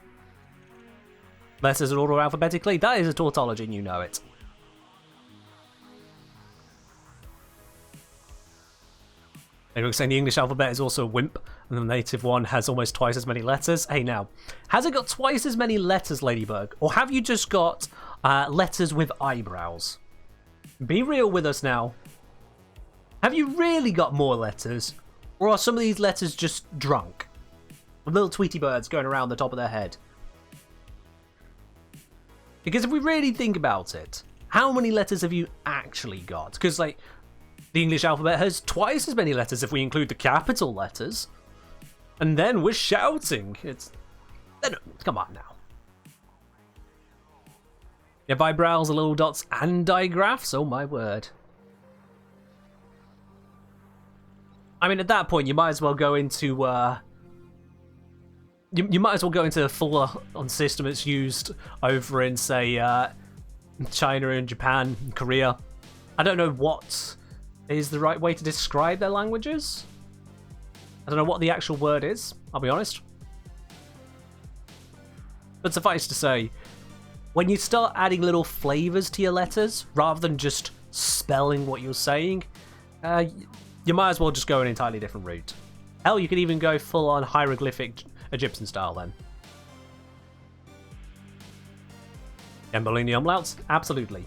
Speaker 1: Letters in order alphabetically. That is a tautology and you know it. They were saying the English alphabet is also a wimp, and the native one has almost twice as many letters. Hey now, has it got twice as many letters, Ladybug? Or have you just got letters with eyebrows? Be real with us now. Have you really got more letters? Or are some of these letters just drunk? With little Tweety birds going around the top of their head? Because if we really think about it, how many letters have you actually got? Because, like, the English alphabet has twice as many letters if we include the capital letters. And then we're shouting. Come on now. You have eyebrows, little dots, and digraphs? Oh my word. I mean, at that point, you might as well go into... You might as well go into a full-on system that's used over in, say, China and Japan and Korea. I don't know what is the right way to describe their languages. I don't know what the actual word is, I'll be honest. But suffice to say, when you start adding little flavors to your letters, rather than just spelling what you're saying, you might as well just go an entirely different route. Hell, you could even go full-on hieroglyphic Egyptian style then. Gambling the umlauts? Absolutely.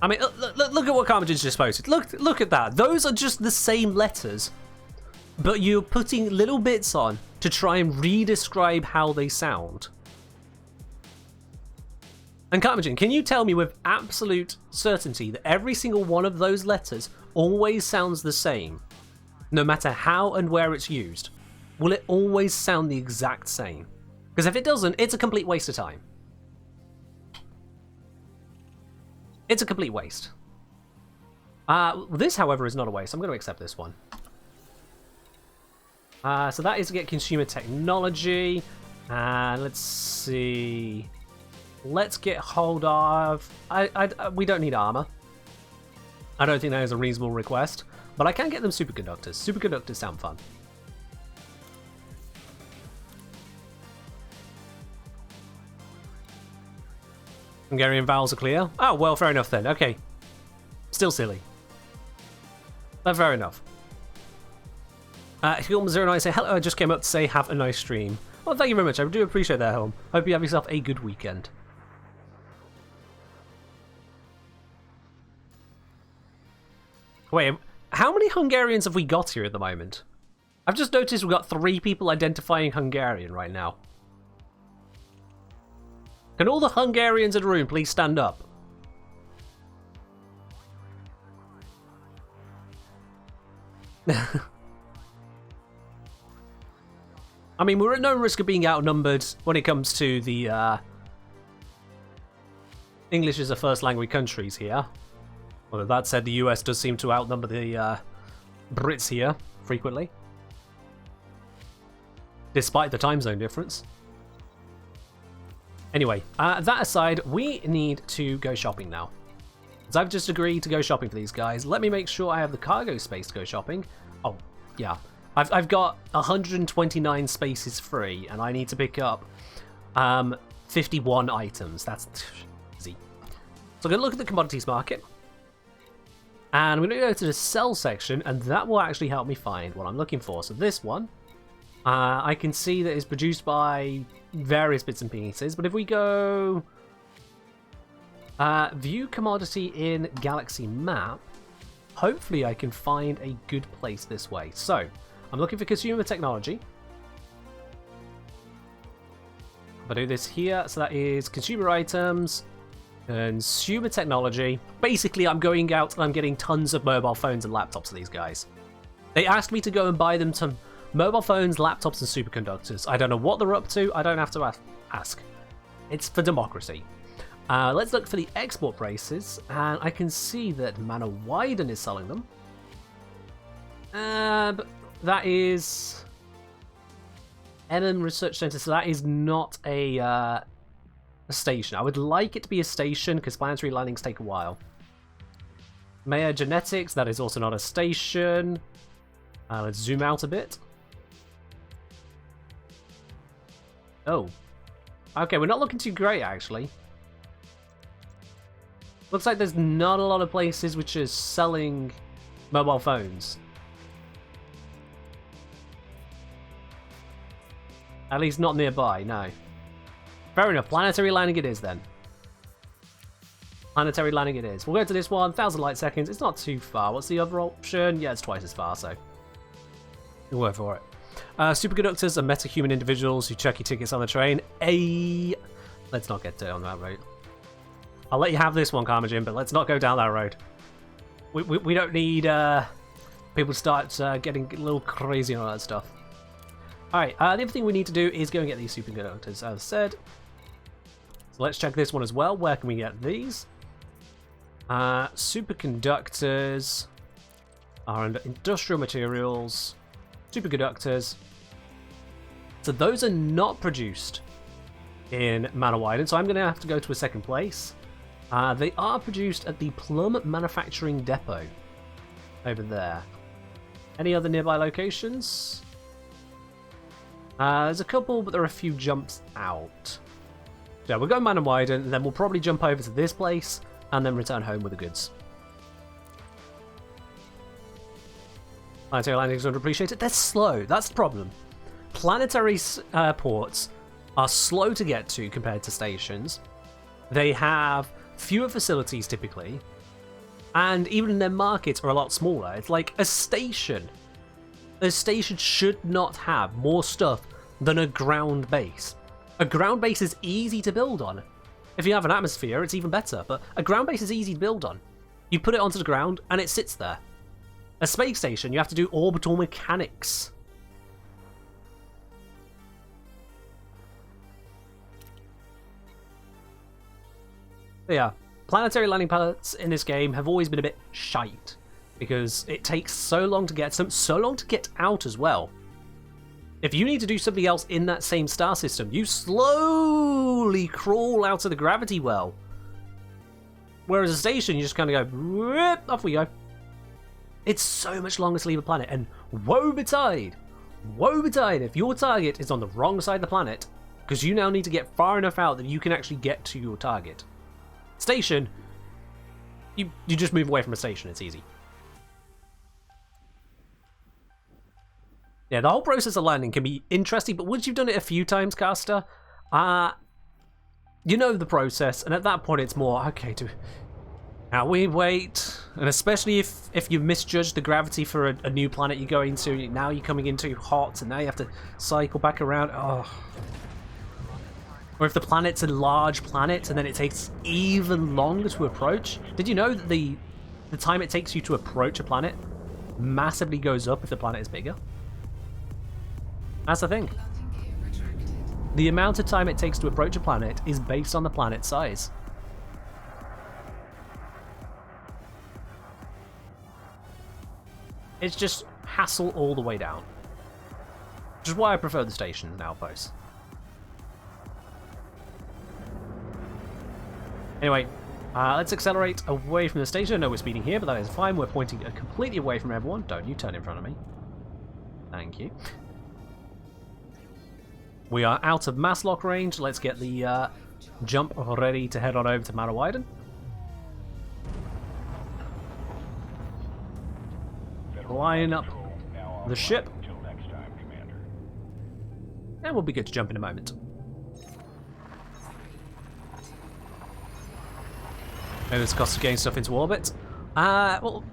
Speaker 1: I mean, look at what Carmageddon's just posted. Look at that. Those are just the same letters, but you're putting little bits on to try and re-describe how they sound. And Carmogen, can you tell me with absolute certainty that every single one of those letters always sounds the same, no matter how and where it's used? Will it always sound the exact same? Because if it doesn't, it's a complete waste of time. It's a complete waste. This, however, is not a waste. I'm going to accept this one. So that is to get consumer technology. Let's see. Let's get hold of... we don't need armor. I don't think that is a reasonable request. But I can get them superconductors. Superconductors sound fun. Hungarian vowels are clear. Oh, well, fair enough then. Okay. Still silly. But fair enough. Hilm09 say, hello, I just came up to say have a nice stream. Well, thank you very much. I do appreciate that, Helm. Hope you have yourself a good weekend. Wait, how many Hungarians have we got here at the moment? I've just noticed we've got 3 people identifying Hungarian right now. Can all the Hungarians in the room please stand up? I mean, we're at no risk of being outnumbered when it comes to the English as a first language countries here. Well, that said, the US does seem to outnumber the Brits here frequently, despite the time zone difference. Anyway, that aside, we need to go shopping now. So I've just agreed to go shopping for these guys. Let me make sure I have the cargo space to go shopping. Oh, yeah. I've got 129 spaces free, and I need to pick up 51 items. That's easy. So I'm going to look at the commodities market. And I'm going to go to the sell section, and that will actually help me find what I'm looking for. So this one, I can see that it's produced by various bits and pieces. But if we go view commodity in Galaxy Map, hopefully I can find a good place this way. So I'm looking for consumer technology. If I do this here, so that is consumer items, consumer technology. Basically, I'm going out and I'm getting tons of mobile phones and laptops for these guys. They asked me to go and buy them some mobile phones, laptops, and superconductors. I don't know what they're up to. I don't have to ask. It's for democracy. Let's look for the export prices, and I can see that Manawiden is selling them. But that is Research Center, so that is not a station. I would like it to be a station because planetary landings take a while. Maya Genetics, that is also not a station. Let's zoom out a bit. Oh. Okay, we're not looking too great, actually. Looks like there's not a lot of places which are selling mobile phones. At least not nearby, no. Fair enough, planetary landing it is then. Planetary landing it is. We'll go to this one, 1,000 light seconds. It's not too far. What's the other option? Yeah, it's twice as far, so we'll work for it. Superconductors are metahuman individuals who check your tickets on the train. Let's not get on that road. I'll let you have this one, Carmogen, but let's not go down that road. We don't need people to start getting a little crazy on all that stuff. Alright, the other thing we need to do is go and get these superconductors, as I said. So let's check this one as well. Where can we get these? Superconductors are under industrial materials. Superconductors. So those are not produced in Manawiden, so I'm going to have to go to a second place. They are produced at the Plum Manufacturing Depot over there. Any other nearby locations? There's a couple, but there are a few jumps out. So we'll go Manawiden, and then we'll probably jump over to this place and then return home with the goods. Planetary landings are underappreciated. They're slow. That's the problem. Planetary ports are slow to get to compared to stations. They have fewer facilities typically, and even their markets are a lot smaller. It's like a station. A station should not have more stuff than a ground base. A ground base is easy to build on. If you have an atmosphere, it's even better, but a ground base is easy to build on. You put it onto the ground, and it sits there. A space station, you have to do orbital mechanics. But yeah, planetary landing pads in this game have always been a bit shite, because it takes so long to get some, so long to get out as well. If you need to do something else in that same star system, you slowly crawl out of the gravity well. Whereas a station, you just kind of go, whoop, off we go. It's so much longer to leave a planet, and woe betide if your target is on the wrong side of the planet, because you now need to get far enough out that you can actually get to your target. Station, you just move away from a station, it's easy. Yeah, the whole process of landing can be interesting, but once you've done it a few times, caster, you know the process, and at that point it's more, okay, now we wait, and especially if you misjudge the gravity for a new planet you're going to, now you're coming in too hot, and now you have to cycle back around, oh. Or if the planet's a large planet, and then it takes even longer to approach. Did you know that the time it takes you to approach a planet massively goes up if the planet is bigger? That's the thing. The amount of time it takes to approach a planet is based on the planet's size. It's just hassle all the way down. Which is why I prefer the stations and outposts. Anyway, let's accelerate away from the station. I know we're speeding here, but that is fine. We're pointing completely away from everyone. Don't you turn in front of me. Thank you. We are out of mass lock range. Let's get the jump ready to head on over to Marawyden. Line up the ship. And we'll be good to jump in a moment. Maybe there's cost of getting stuff into orbit. Well,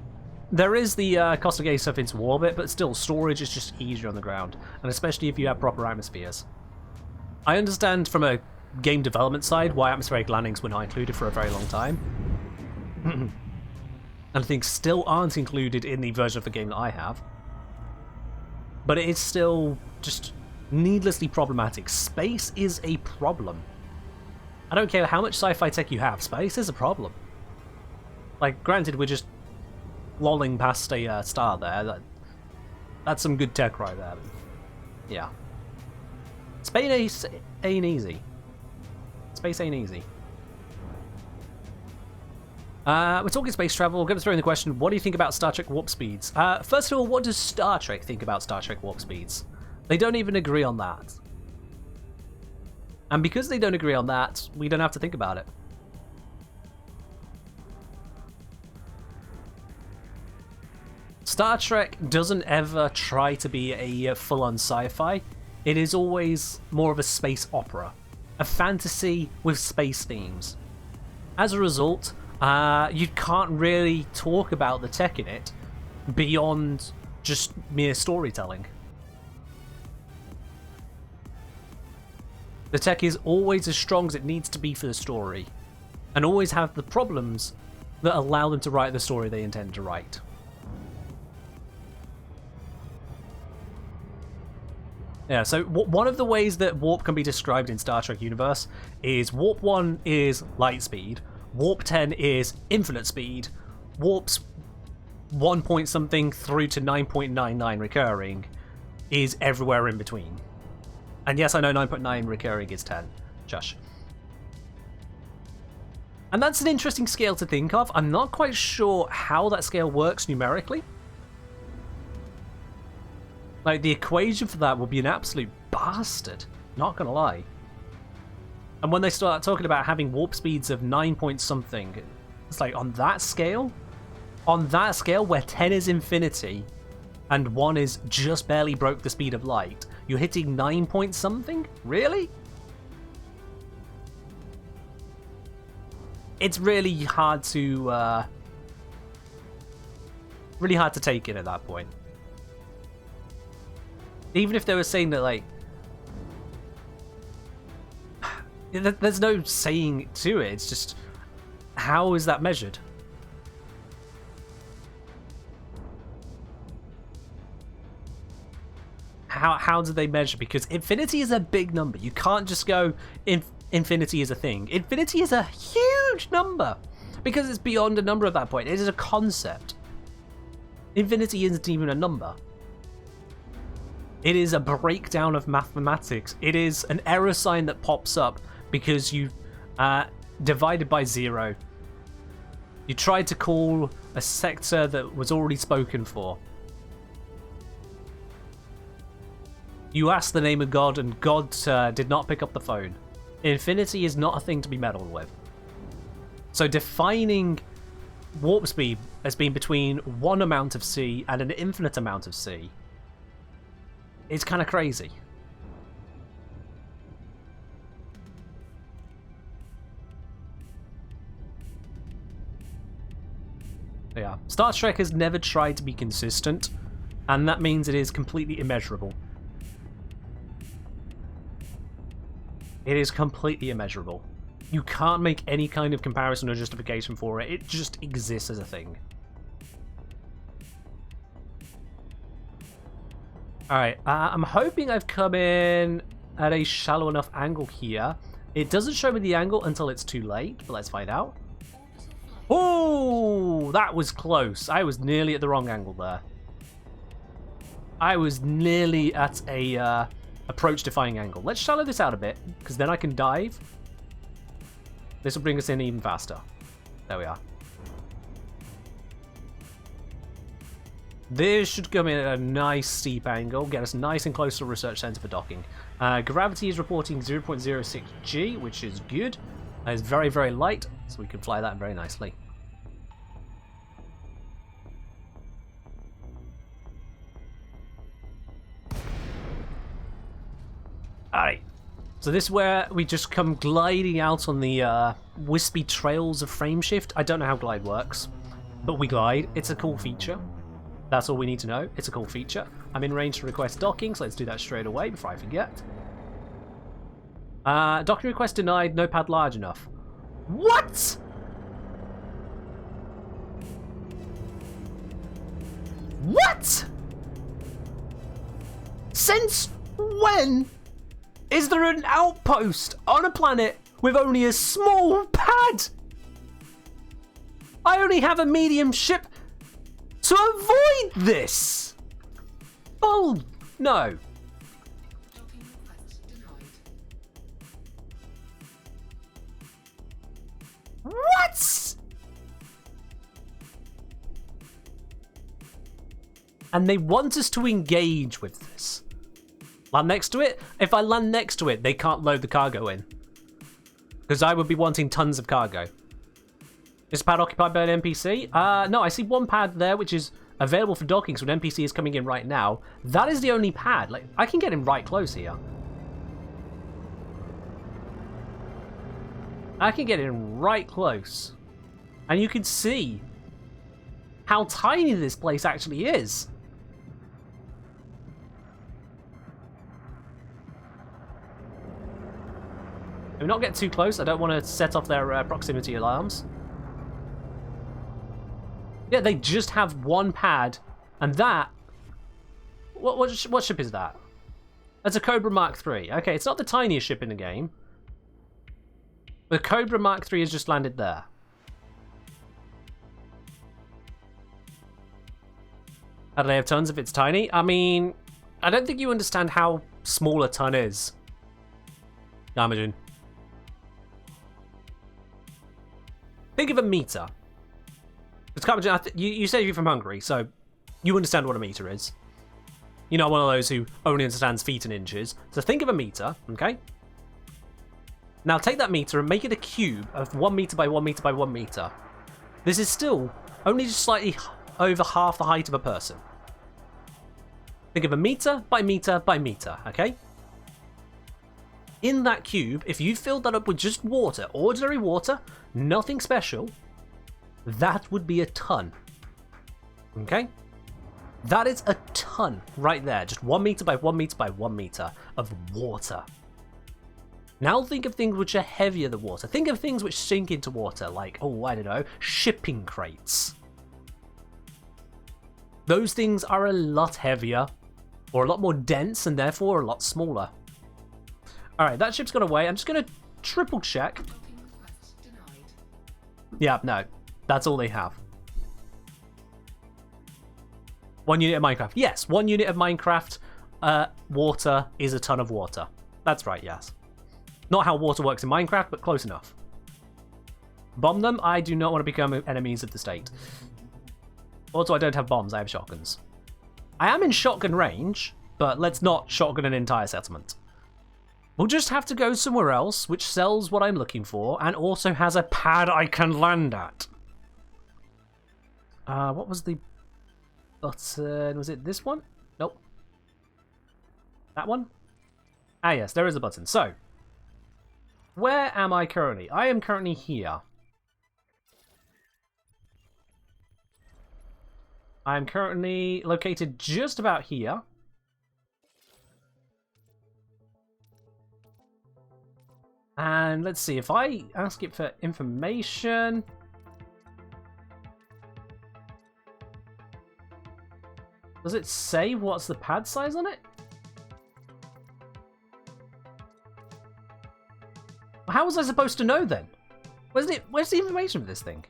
Speaker 1: there is the cost of getting stuff into orbit, but still, storage is just easier on the ground, and especially if you have proper atmospheres. I understand from a game development side why atmospheric landings were not included for a very long time. And I think still aren't included in the version of the game that I have. But it is still just needlessly problematic. Space is a problem. I don't care how much sci-fi tech you have, space is a problem. Like, granted, we're just lolling past a star there. That's some good tech right there. But yeah. Space ain't easy. Space ain't easy. We're talking space travel. We're going to throw in the question, what do you think about Star Trek warp speeds? First of all, what does Star Trek think about Star Trek warp speeds? They don't even agree on that. And because they don't agree on that, we don't have to think about it. Star Trek doesn't ever try to be a full-on sci-fi. It is always more of a space opera. A fantasy with space themes. As a result, you can't really talk about the tech in it beyond just mere storytelling. The tech is always as strong as it needs to be for the story, and always have the problems that allow them to write the story they intend to write. Yeah, so one of the ways that warp can be described in Star Trek universe is warp 1 is light speed, warp 10 is infinite speed, warps 1 point something through to 9.99 recurring is everywhere in between. And yes, I know 9.9 recurring is 10. Shush. And that's an interesting scale to think of. I'm not quite sure how that scale works numerically. Like, the equation for that will be an absolute bastard. Not gonna lie. And when they start talking about having warp speeds of 9 point something, it's like, on that scale? On that scale where 10 is infinity and 1 is just barely broke the speed of light, you're hitting 9 point something? Really? It's really hard to take in at that point. Even if they were saying that, like, There's no saying to it. It's just, how is that measured? How do they measure? Because infinity is a big number. You can't just go, infinity is a thing. Infinity is a huge number because it's beyond a number at that point. It is a concept. Infinity isn't even a number. It is a breakdown of mathematics. It is an error sign that pops up because you divided by 0. You tried to call a sector that was already spoken for. You asked the name of God and God did not pick up the phone. Infinity is not a thing to be meddled with. So defining warp speed as being between one amount of c and an infinite amount of c is kind of crazy. Yeah, Star Trek has never tried to be consistent, and that means it is completely immeasurable. It is completely immeasurable. You can't make any kind of comparison or justification for it. It just exists as a thing. Alright, I'm hoping I've come in at a shallow enough angle here. It doesn't show me the angle until it's too late, but let's find out. Oh, that was close. I was nearly at the wrong angle there. I was nearly at a approach defying angle. Let's shallow this out a bit, because then I can dive. This will bring us in even faster. There we are. This should come in at a nice steep angle, get us nice and close to the research center for docking. Gravity is reporting 0.06 G, which is good. It's very, very light, so we can fly that very nicely. Alright, so this is where we just come gliding out on the wispy trails of frameshift. I don't know how glide works, but we glide. It's a cool feature. That's all we need to know. It's a cool feature. I'm in range to request docking, so let's do that straight away before I forget. Docking request denied, no pad large enough. What? What? Since when is there an outpost on a planet with only a small pad? I only have a medium ship to avoid this. Oh, no. What? And they want us to engage with this. Land next to it? If I land next to it, they can't load the cargo in. Because I would be wanting tons of cargo. Is pad occupied by an NPC? No, I see one pad there, which is available for docking, so an NPC is coming in right now. That is the only pad. Like, I can get him right close here. I can get in right close. And you can see how tiny this place actually is. Do not get too close. I don't want to set off their proximity alarms. Yeah, they just have one pad, and that... What ship is that? That's a Cobra Mark III. Okay, it's not the tiniest ship in the game. The Cobra Mark III has just landed there. How do they have tons if it's tiny? I mean, I don't think you understand how small a ton is. Imagine. Think of a meter. You said you're from Hungary, so you understand what a meter is. You're not one of those who only understands feet and inches. So think of a meter, okay? Now take that meter and make it a cube of 1 meter by 1 meter by 1 meter. This is still only just slightly over half the height of a person. Think of a meter by meter by meter, okay? In that cube, if you filled that up with just water, ordinary water, nothing special, that would be a ton. Okay? That is a ton right there. Just 1 meter by 1 meter by 1 meter of water. Now think of things which are heavier than water. Think of things which sink into water, like, oh, I don't know, shipping crates. Those things are a lot heavier, or a lot more dense, and therefore a lot smaller. Alright, that ship's got away. I'm just going to triple check. Yeah, no. That's all they have. 1 unit of Minecraft. Yes, 1 unit of Minecraft. Water is a ton of water. That's right, yes. Not how water works in Minecraft, but close enough. Bomb them? I do not want to become enemies of the state. Also, I don't have bombs, I have shotguns. I am in shotgun range, but let's not shotgun an entire settlement. We'll just have to go somewhere else, which sells what I'm looking for, and also has a pad I can land at. What was the button? Was it this one? Nope. That one? Ah, yes, there is a button. So, where am I currently? I am currently here. I am currently located just about here. And let's see, if I ask it for information... Does it say what's the pad size on it? How was I supposed to know then? Where's the information for this thing?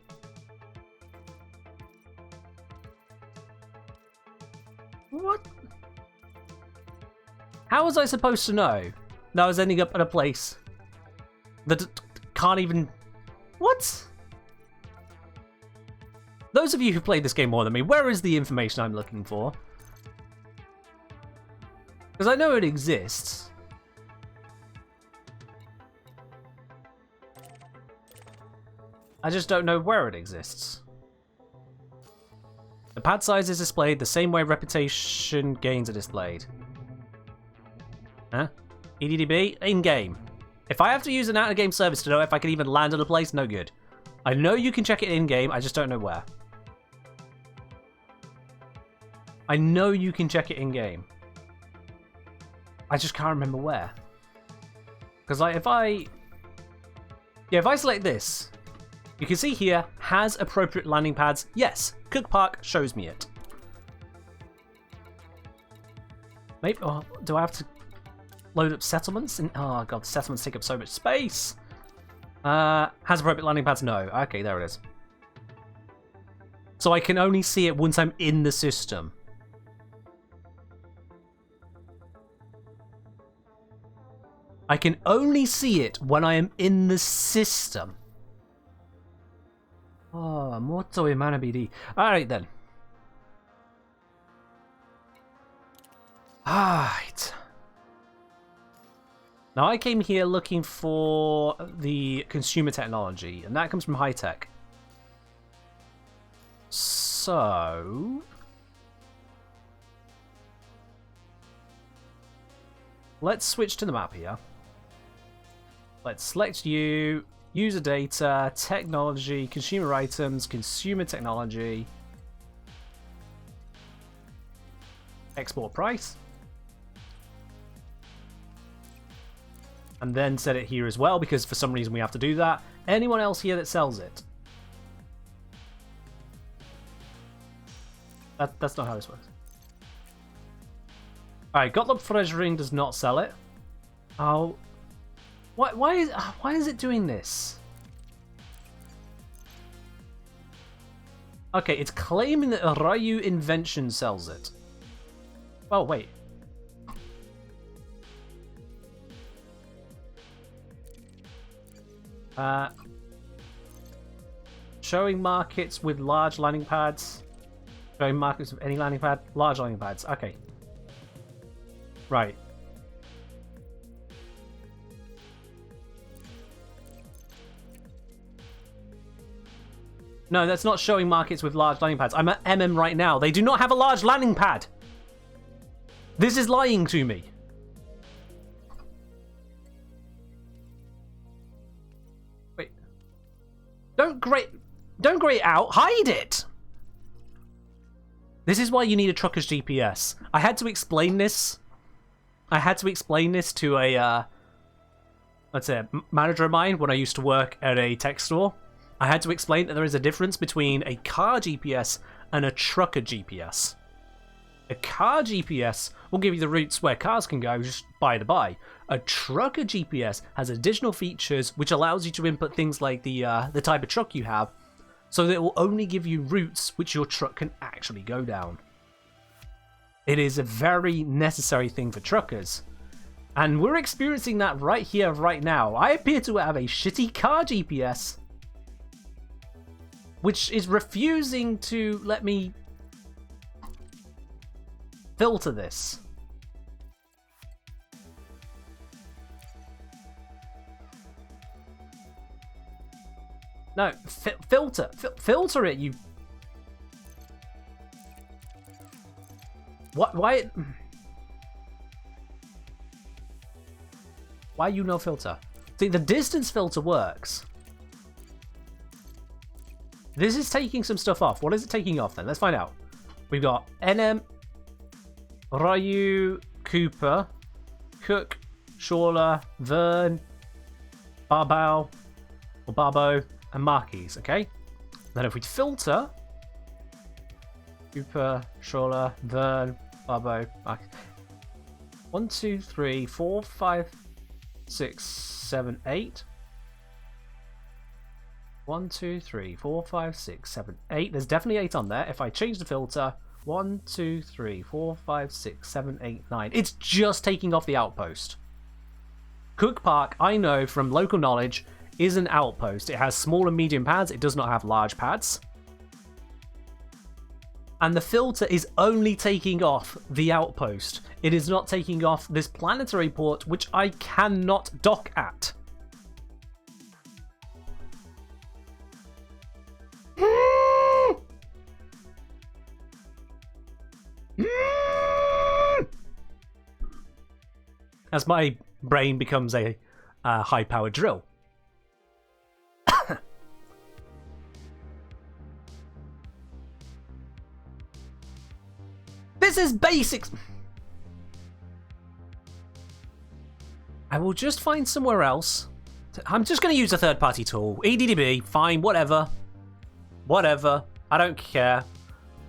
Speaker 1: What? How was I supposed to know that I was ending up at a place that can't even... What? Those of you who played this game more than me, where is the information I'm looking for? Because I know it exists. I just don't know where it exists. The pad size is displayed the same way reputation gains are displayed. Huh? EDDB? In-game. If I have to use an out-of-game service to know if I can even land on a place, no good. I know you can check it in-game, I just don't know where. I know you can check it in-game. I just can't remember where. Because like, if I select this, you can see here, has appropriate landing pads. Yes, Cook Park shows me it. Maybe, oh, do I have to load up settlements? Oh god, settlements take up so much space. Has appropriate landing pads? No. Okay, there it is. So I can only see it once I'm in the system. I can only see it when I am in the system. Oh, molto imanabili. Alright then. Alright. Now I came here looking for the consumer technology, and that comes from high tech. So... let's switch to the map here. Let's select you, user data, technology, consumer items, consumer technology, export price, and then set it here as well, because for some reason we have to do that. Anyone else here that sells it? That's not how this works. Alright, Gottlob Freshring does not sell it. Oh. Why is it doing this? Okay, it's claiming that Ryu Invention sells it. Oh, wait. Showing markets with large landing pads. Showing markets with any landing pad. Large landing pads. Okay. Right. No, that's not showing markets with large landing pads. I'm at MM right now. They do not have a large landing pad. This is lying to me. Wait. Don't grey it out. Hide it. This is why you need a trucker's GPS. I had to explain this. I had to explain this to let's say, manager of mine when I used to work at a tech store, I had to explain that there is a difference between a car GPS and a trucker GPS. A car GPS will give you the routes where cars can go, just by the by. A trucker GPS has additional features which allows you to input things like the type of truck you have, so that it will only give you routes which your truck can actually go down. It is a very necessary thing for truckers. And we're experiencing that right here, right now. I appear to have a shitty car GPS, which is refusing to let me filter this. No, filter it, you... What? Why you no filter? See, the distance filter works. This is taking some stuff off. What is it taking off then? Let's find out. We've got NM, Ryu, Cooper, Cook, Shawler, Vern, Barbao, or Barbo, and Marquis, okay? Then if we filter, Cooper, Shawler, Vern, Barbo, Marquis. 1, 2, 3, 4, 5, 6, 7, 8. 1, 2, 3, 4, 5, 6, 7, 8. There's definitely 8 on there. If I change the filter, 1, 2, 3, 4, 5, 6, 7, 8, 9. It's just taking off the outpost. Cook Park, I know from local knowledge, is an outpost. It has small and medium pads. It does not have large pads. And the filter is only taking off the outpost. It is not taking off this planetary port, which I cannot dock at. As my brain becomes a high-powered drill. This is basics. I will just find somewhere else. I'm just going to use a third-party tool. EDDB, fine, whatever. Whatever. I don't care.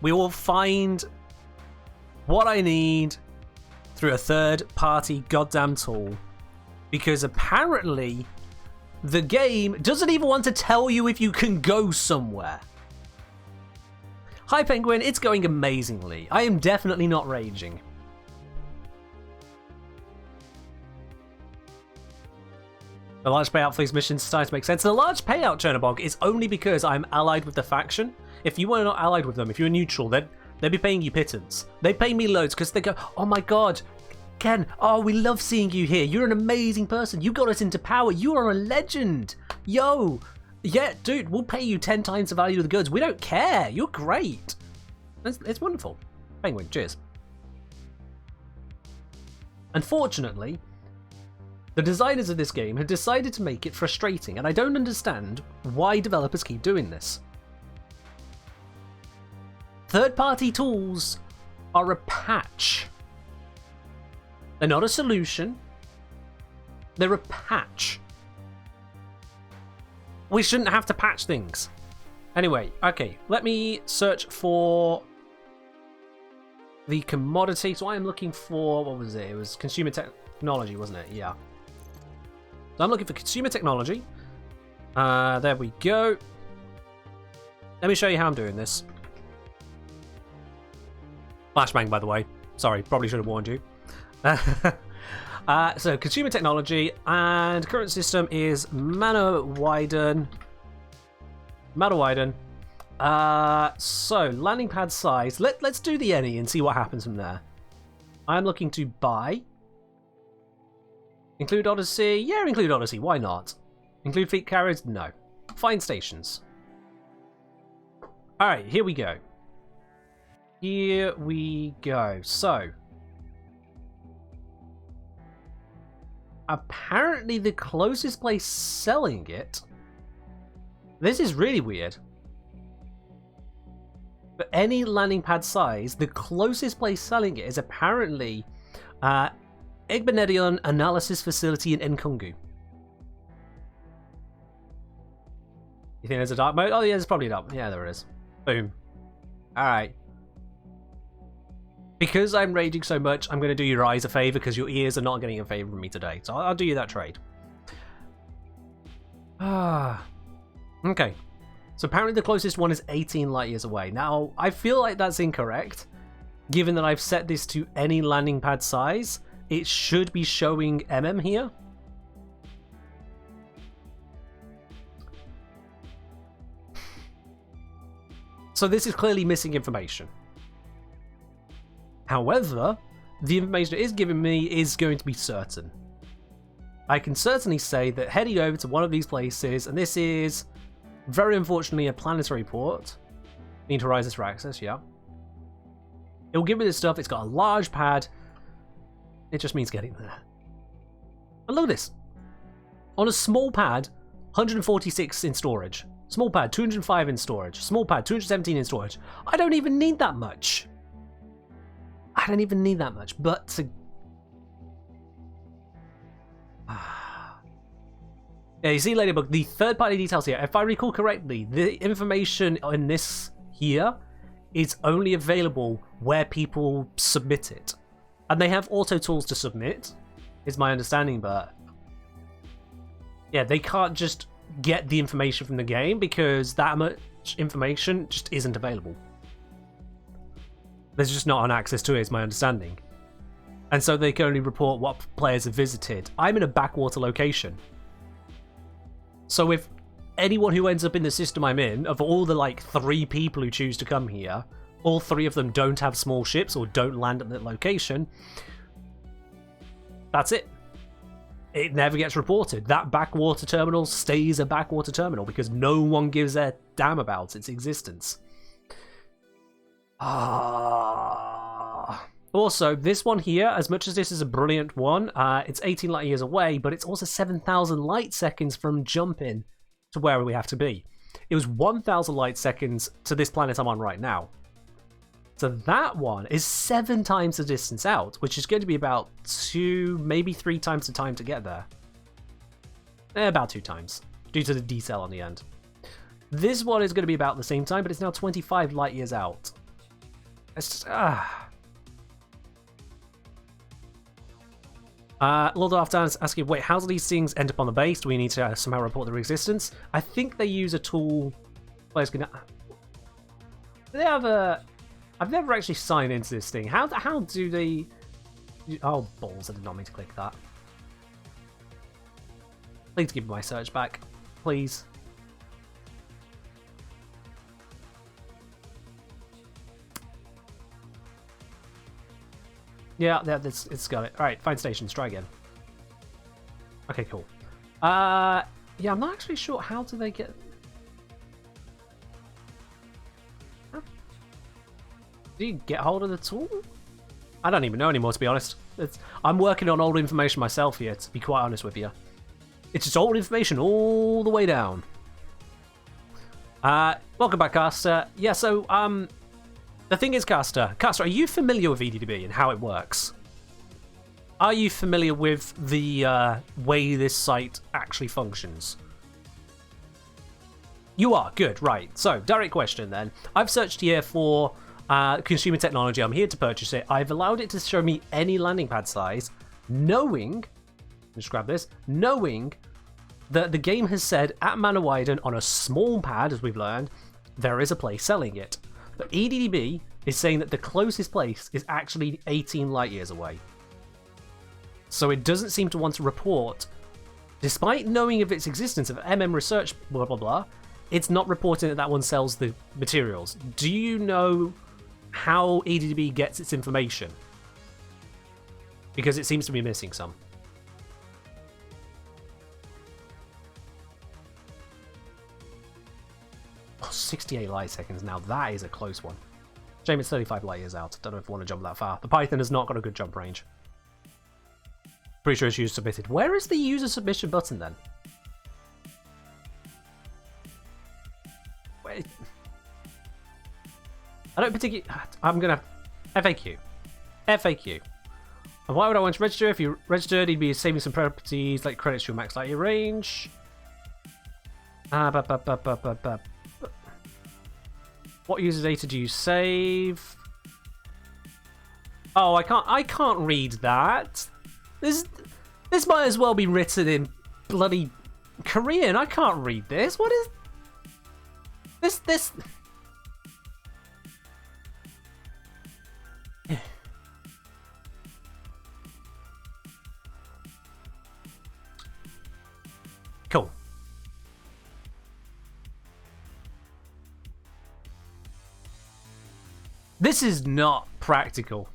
Speaker 1: We will find what I need through a third-party goddamn tool. Because apparently, the game doesn't even want to tell you if you can go somewhere. Hi Penguin, it's going amazingly. I am definitely not raging. The large payout for these missions starting to make sense. The large payout, Chernobog, is only because I'm allied with the faction. If you were not allied with them, if you're neutral, they'd be paying you pittance. They pay me loads because they go, oh my god, Ken, oh, we love seeing you here. You're an amazing person. You got us into power. You are a legend. Yo. Yeah, dude, we'll pay you 10 times the value of the goods. We don't care. You're great. It's wonderful. Penguin, cheers. Unfortunately, the designers of this game have decided to make it frustrating, and I don't understand why developers keep doing this. Third-party tools are a patch. They're not a solution. They're a patch. We shouldn't have to patch things. Anyway, okay, let me search for the commodity. So I am looking for, what was it? It was consumer technology, wasn't it? Yeah. So I'm looking for consumer technology. There we go. Let me show you how I'm doing this. Flashbang, by the way. Sorry, probably should have warned you. So consumer technology and current system is Manawiden. So landing pad size. Let's do the any and see what happens from there. I'm looking to buy. Include Odyssey? Yeah, include Odyssey. Why not? Include fleet carriers? No. Find stations. All right, here we go. Here we go. So. Apparently the closest place selling it... This is really weird. For any landing pad size, the closest place selling it is apparently Igbenedion Analysis Facility in Nkungu. You think there's a dark mode? Oh yeah, there's probably a dark. Yeah, there is. Boom. Alright. Because I'm raging so much, I'm going to do your eyes a favor because your ears are not getting a favor from me today. So I'll do you that trade. Ah. Okay. So apparently the closest one is 18 light years away. Now, I feel like that's incorrect. Given that I've set this to any landing pad size, it should be showing mm here. So this is clearly missing information. However, the information it is giving me is going to be certain. I can certainly say that heading over to one of these places, and this is, very unfortunately, a planetary port. Need horizons for access, yeah. It will give me this stuff, it's got a large pad. It just means getting there. And look at this. On a small pad, 146 in storage. Small pad, 205 in storage. Small pad, 217 in storage. I don't even need that much. I don't even need that much, but to... Yeah, you see, Ladybug, the third-party details here, if I recall correctly, the information in this here is only available where people submit it. And they have auto tools to submit, is my understanding, but... Yeah, they can't just get the information from the game because that much information just isn't available. There's just not an access to it, is my understanding. And so they can only report what players have visited. I'm in a backwater location. So if anyone who ends up in the system I'm in, of all the like 3 people who choose to come here, all 3 of them don't have small ships or don't land at that location, that's it. It never gets reported. That backwater terminal stays a backwater terminal because no one gives a damn about its existence. Also, this one here, as much as this is a brilliant one, it's 18 light years away, but it's also 7,000 light seconds from jumping to where we have to be. It was 1,000 light seconds to this planet I'm on right now. So that one is 7 times the distance out, which is going to be about 2, maybe 3 times the time to get there. About 2 times, due to the detail on the end. This one is going to be about the same time, but it's now 25 light years out. It's just, Lord Afghan is asking, wait, how do these things end up on the base? Do we need to somehow report their existence? I think they use a tool. Players can. They have a. I've never actually signed into this thing. How do they? Oh balls! I did not mean to click that. Please give me my search back, please. Yeah, it's got it. Alright, find stations, try again. Okay, cool. Yeah, I'm not actually sure how do they get... Huh? Do you get hold of the tool? I don't even know anymore, to be honest. I'm working on old information myself here, to be quite honest with you. It's just old information all the way down. Welcome back, Caster. Yeah, so, the thing is, Caster, are you familiar with EDDB and how it works? Are you familiar with the way this site actually functions? You are, good, right. So, direct question then. I've searched here for consumer technology. I'm here to purchase it. I've allowed it to show me any landing pad size, knowing, just grab this, knowing that the game has said at Manawiden on a small pad, as we've learned, there is a place selling it. But EDDB is saying that the closest place is actually 18 light years away. So it doesn't seem to want to report, despite knowing of its existence of MM research, blah blah blah, it's not reporting that that one sells the materials. Do you know how EDDB gets its information? Because it seems to be missing some. Oh, 68 light seconds now. That is a close one. Shame it's 35 light years out. Don't know if I want to jump that far. The Python has not got a good jump range. Pretty sure it's user submitted. Where is the user submission button then? Wait. I don't particularly... I'm gonna... FAQ. FAQ. And why would I want to register? If you registered, you'd be saving some properties like credits to your max light year range. What user data do you save? Oh, I can't read that. This might as well be written in bloody Korean. I can't read this. What is this? Cool. This is not practical.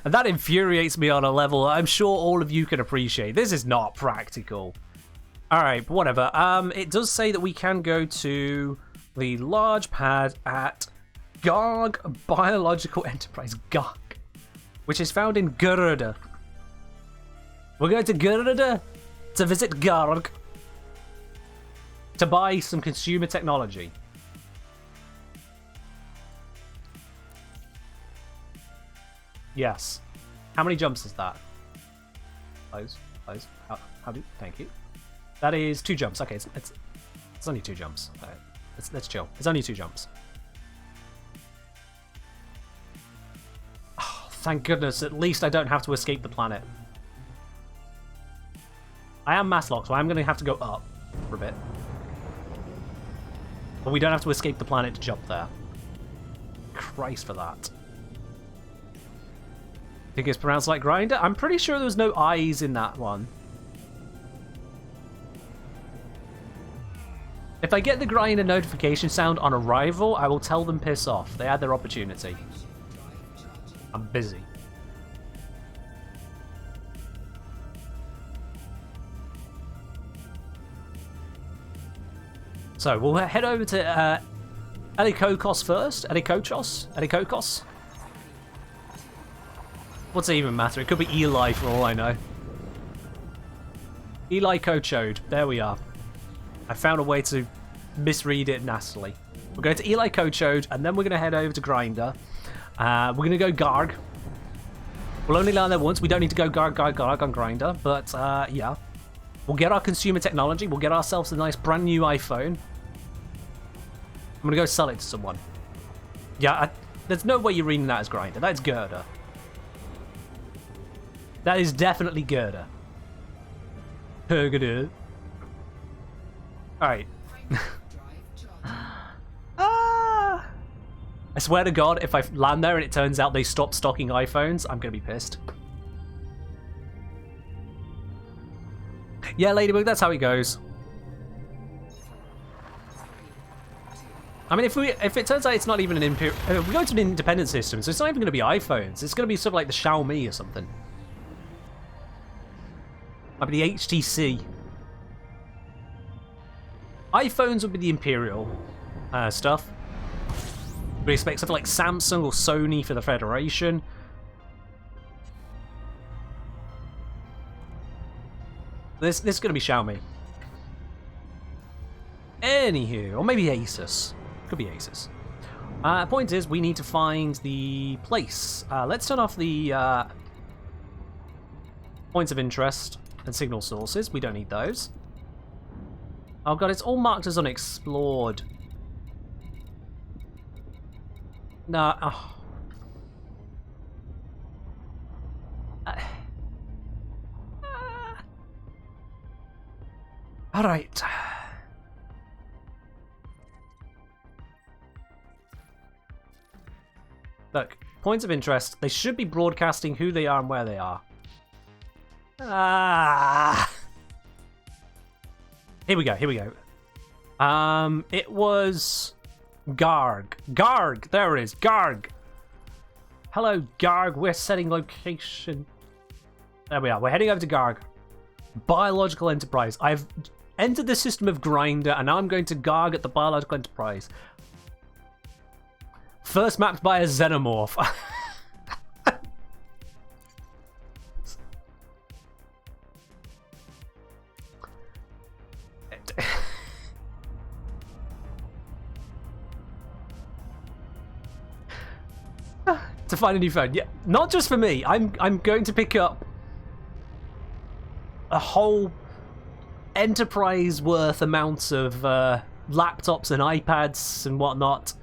Speaker 1: And that infuriates me on a level I'm sure all of you can appreciate. This is not practical. Alright, but whatever. It does say that we can go to the large pad at Garg Biological Enterprise. Garg. Which is found in Gerda. We're going to Gerda to visit Garg to buy some consumer technology. Yes. How many jumps is that? Close. How do? Thank you. That is 2 jumps. Okay, it's only 2 jumps. Right. Let's chill. It's only 2 jumps. Oh, thank goodness. At least I don't have to escape the planet. I am mass locked, so I'm going to have to go up for a bit. But we don't have to escape the planet to jump there. Christ for that. I think it's pronounced like grinder. I'm pretty sure there was no I's in that one. If I get the grinder notification sound on arrival, I will tell them piss off. They had their opportunity. I'm busy. So we'll head over to Elikokos first. Elikokos. What's it even matter? It could be Eli for all I know. Eli Kochode. There we are. I found a way to misread it nastily. We're going to Eli Kochode, and then we're going to head over to Grinder. We're going to go Garg. We'll only land there once. We don't need to go Garg on Grinder, but yeah. We'll get our consumer technology. We'll get ourselves a nice brand new iPhone. I'm going to go sell it to someone. Yeah, there's no way you're reading that as Grinder. That's Gerda. That is definitely Gerda. Gerda. Alright. I swear to God, if I land there and it turns out they stop stocking iPhones, I'm going to be pissed. Yeah, Ladybug, that's how it goes. I mean, if it turns out it's not even an imperial... we're going to an independent system, so it's not even going to be iPhones. It's going to be sort of like the Xiaomi or something. Might be the HTC. iPhones would be the Imperial stuff. We expect something like Samsung or Sony for the Federation. This is going to be Xiaomi. Anywho, or maybe Asus. Could be Asus. Point is, we need to find the place. Let's turn off the points of interest and signal sources. We don't need those. Oh god, it's all marked as unexplored. No. Oh. All right. Look, points of interest. They should be broadcasting who they are and where they are. Here we go. It was Garg. Garg! There it is. Garg! Hello, Garg. We're setting location. There we are. We're heading over to Garg. Biological Enterprise. I've entered the system of Grinder, and now I'm going to Garg at the Biological Enterprise. First mapped by a xenomorph. To find a new phone. Yeah, not just for me. I'm going to pick up a whole enterprise worth amounts of laptops and iPads and whatnot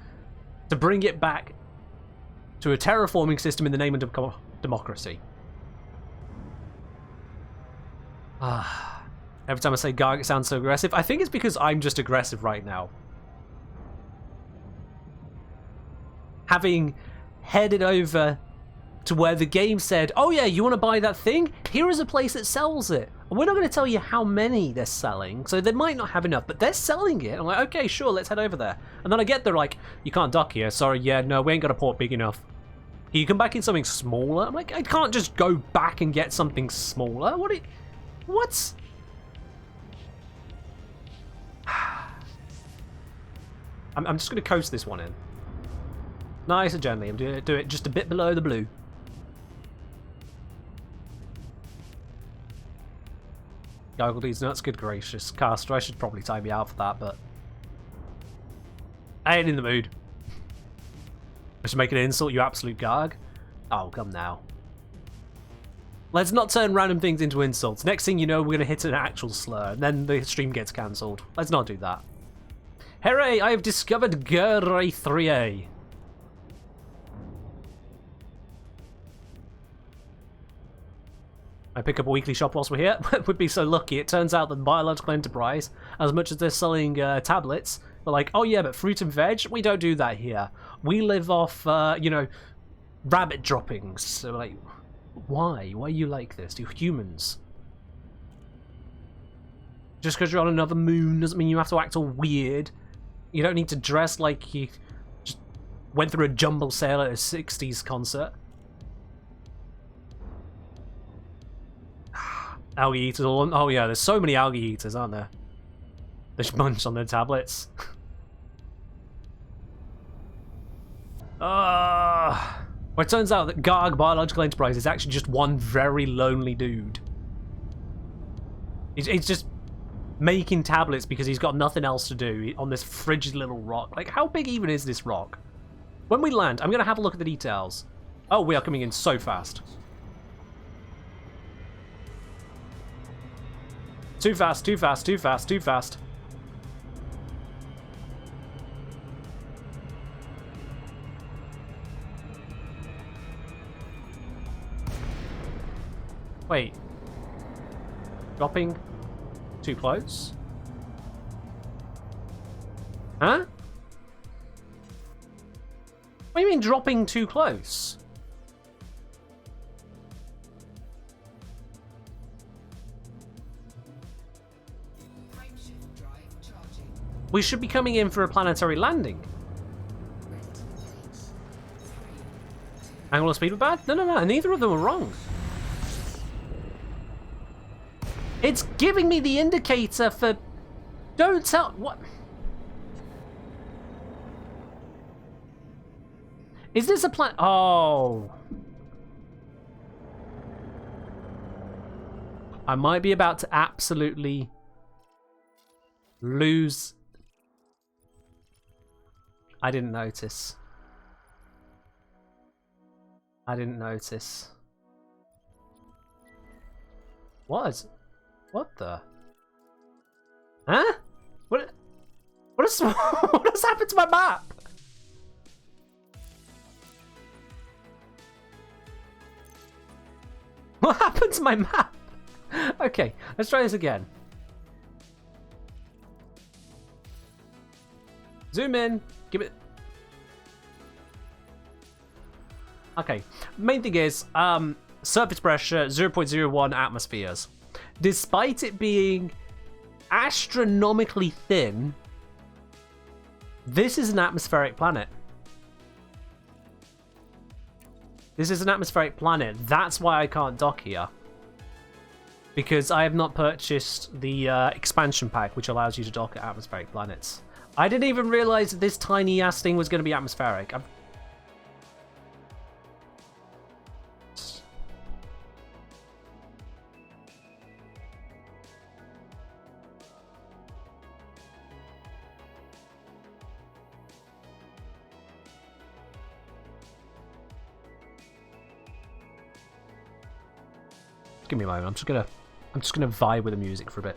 Speaker 1: to bring it back to a terraforming system in the name of democracy. Every time I say Garg, it sounds so aggressive. I think it's because I'm just aggressive right now. Having headed over to where the game said, oh yeah, you want to buy that thing? Here is a place that sells it. And we're not going to tell you how many they're selling, so they might not have enough, but they're selling it. I'm like, okay, sure, let's head over there. And then I get there like, you can't dock here. Sorry, yeah, no, we ain't got a port big enough. Can you come back in something smaller? I'm like, I can't just go back and get something smaller. What? I'm just going to coast this one in. Nice and gently. I'm going to do it just a bit below the blue. Goggle these nuts, good gracious. Caster, I should probably time you out for that, but I ain't in the mood. I should make an insult, you absolute garg. Oh, come now. Let's not turn random things into insults. Next thing you know, we're going to hit an actual slur, and then the stream gets cancelled. Let's not do that. Hooray, I have discovered Gurray 3A. I pick up a weekly shop whilst we're here. Would be so lucky. It turns out that the Biological Enterprise, as much as they're selling tablets, they're like, oh yeah, but fruit and veg, we don't do that here. We live off, you know, rabbit droppings. So like, why? Why are you like this? Do humans? Just because you're on another moon doesn't mean you have to act all weird. You don't need to dress like you just went through a jumble sale at a 60s concert. Algae eaters all on. Oh yeah, there's so many algae eaters, aren't there? They just munch on their tablets. Well, it turns out that Garg Biological Enterprise is actually just one very lonely dude. He's just making tablets because he's got nothing else to do on this frigid little rock. Like, how big even is this rock? When we land, I'm going to have a look at the details. Oh, we are coming in so fast. Too fast, too fast, too fast, too fast. Wait. Dropping too close? Huh? What do you mean dropping too close? We should be coming in for a planetary landing. Angular speed were bad? No, neither of them were wrong. It's giving me the indicator for... Don't tell... What? Is this a plan... Oh. I might be about to absolutely lose... I didn't notice. I didn't notice. What the? Huh? What has happened to my map? What happened to my map? Okay, let's try this again. Zoom in. Give it. Okay. Main thing is, surface pressure 0.01 atmospheres. Despite it being astronomically thin, this is an atmospheric planet. This is an atmospheric planet. That's why I can't dock here. Because I have not purchased the expansion pack, which allows you to dock at atmospheric planets. I didn't even realize that this tiny ass thing was going to be atmospheric. Give me a moment. I'm just gonna vibe with the music for a bit.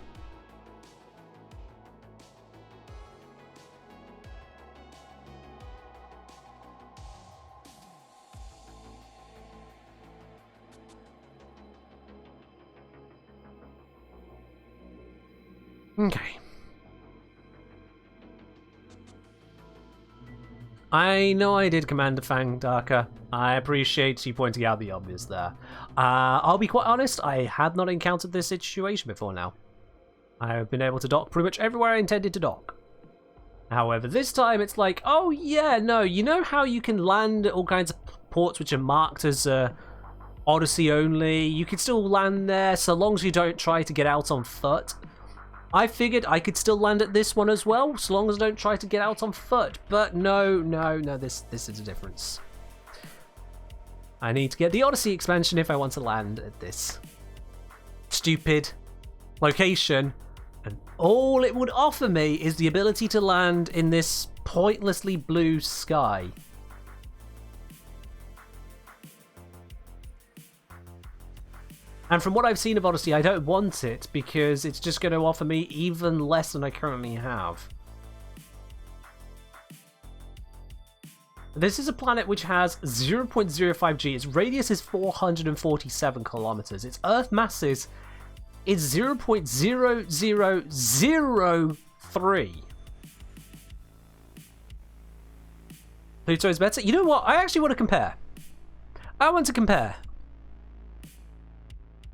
Speaker 1: Okay. I know I did Commander Fang Darker. I appreciate you pointing out the obvious there. I'll be quite honest, I had not encountered this situation before now. I have been able to dock pretty much everywhere I intended to dock. However, this time it's like, oh yeah, no, you know how you can land at all kinds of ports which are marked as Odyssey only? You can still land there so long as you don't try to get out on foot. I figured I could still land at this one as well, so long as I don't try to get out on foot. But no, this is a difference. I need to get the Odyssey expansion if I want to land at this stupid location. And all it would offer me is the ability to land in this pointlessly blue sky. And from what I've seen of Odyssey, I don't want it because it's just going to offer me even less than I currently have. This is a planet which has 0.05 G. Its radius is 447 kilometers. Its Earth masses is 0.0003. Pluto is better. You know what? I actually want to compare.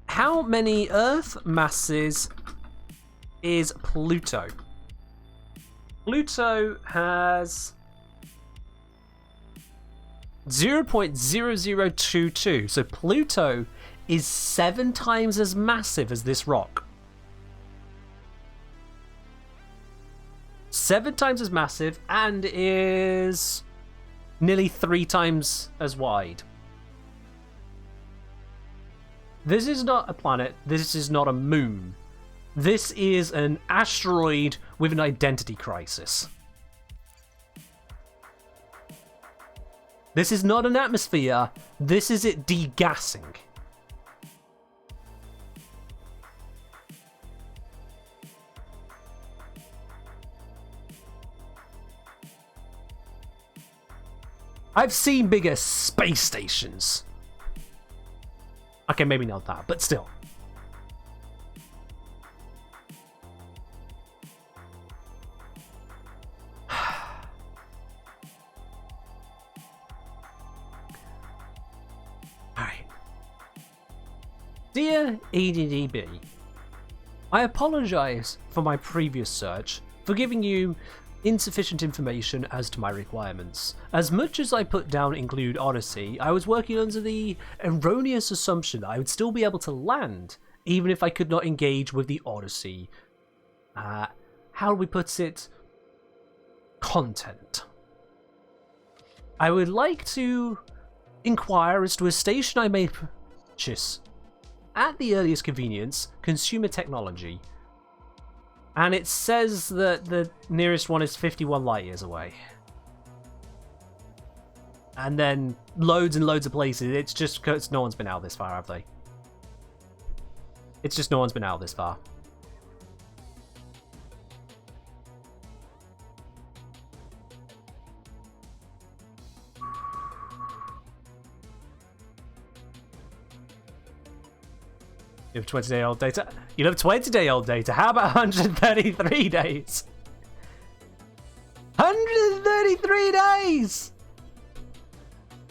Speaker 1: How many Earth masses is Pluto? Pluto has 0.0022. So Pluto is 7 times as massive as this rock. 7 times as massive and is nearly 3 times as wide. This is not a planet, this is not a moon. This is an asteroid with an identity crisis. This is not an atmosphere, this is it degassing. I've seen bigger space stations. Okay, maybe not that, but still. Alright. Dear EDDB, I apologize for my previous search for giving you insufficient information as to my requirements. As much as I put down include Odyssey, I was working under the erroneous assumption that I would still be able to land, even if I could not engage with the Odyssey. How do we put it? Content. I would like to inquire as to a station I may purchase at the earliest convenience, consumer technology. And it says that the nearest one is 51 light years away. And then loads and loads of places. It's just because no one's been out this far, have they? It's just no one's been out this far. You have 20-day-old data. You have 20-day-old data. How about 133 days? 133 days!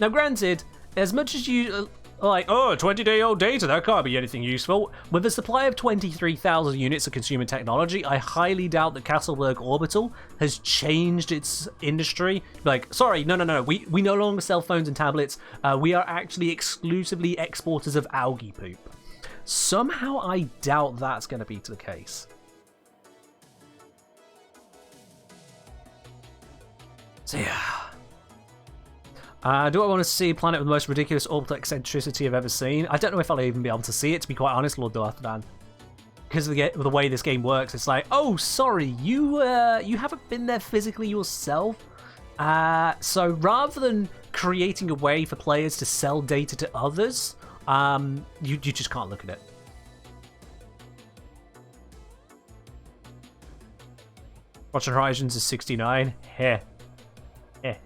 Speaker 1: Now, granted, as much as you are like, oh, 20-day-old data, that can't be anything useful. With a supply of 23,000 units of consumer technology, I highly doubt that Castleberg Orbital has changed its industry. Like, sorry, no. We no longer sell phones and tablets. We are actually exclusively exporters of algae poop. Somehow I doubt that's going to be the case. So yeah. Do I want to see a planet with the most ridiculous orbital eccentricity I've ever seen? I don't know if I'll even be able to see it, to be quite honest, Lord Darthan. Because of the way this game works, it's like, oh, sorry, you haven't been there physically yourself. So rather than creating a way for players to sell data to others, you just can't look at it. Watching Horizons is 69. Heh. Can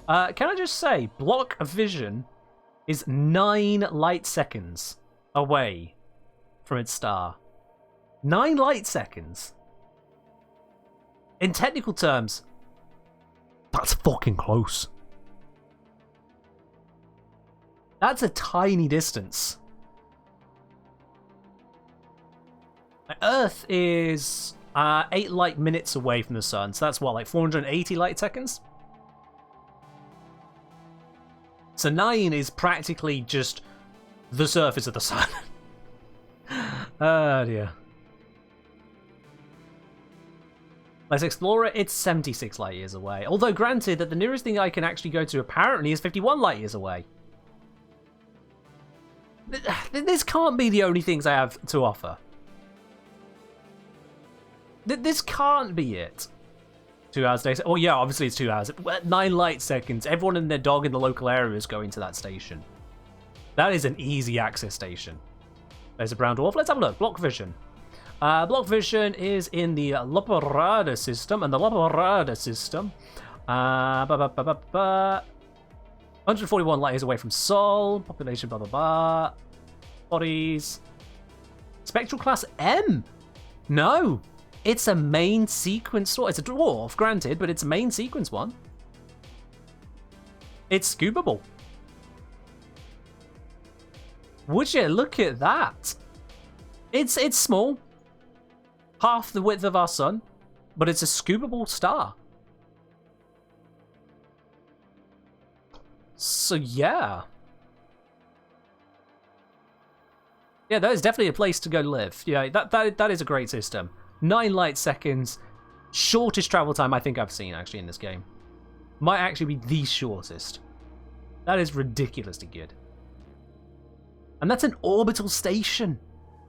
Speaker 1: I just say, block of vision is 9 light seconds away from its star. 9 light seconds. In technical terms, that's fucking close. That's a tiny distance. Earth is 8 light minutes away from the sun, so that's what, like 480 light seconds? So 9 is practically just the surface of the sun. Oh dear. Let's explore it. It's 76 light years away. Although granted that the nearest thing I can actually go to apparently is 51 light years away. This can't be the only things I have to offer. This can't be it. 2 hours day. Oh yeah, obviously it's 2 hours. 9 light seconds. Everyone and their dog in the local area is going to that station. That is an easy access station. There's a brown dwarf. Let's have a look. Block vision. Block vision is in the La Parada system, and the La Parada system, 141 light years away from Sol. Population, blah blah blah. Bodies. Spectral class M. No. It's a main sequence store. It's a dwarf, granted, but it's a main sequence one. It's scoopable. Would you look at that? It's small. Half the width of our sun, but it's a scoopable star. So yeah. Yeah, that is definitely a place to go live. Yeah, that is a great system. 9 light seconds, shortest travel time I think I've seen actually in this game. Might actually be the shortest. That is ridiculously good. And that's an orbital station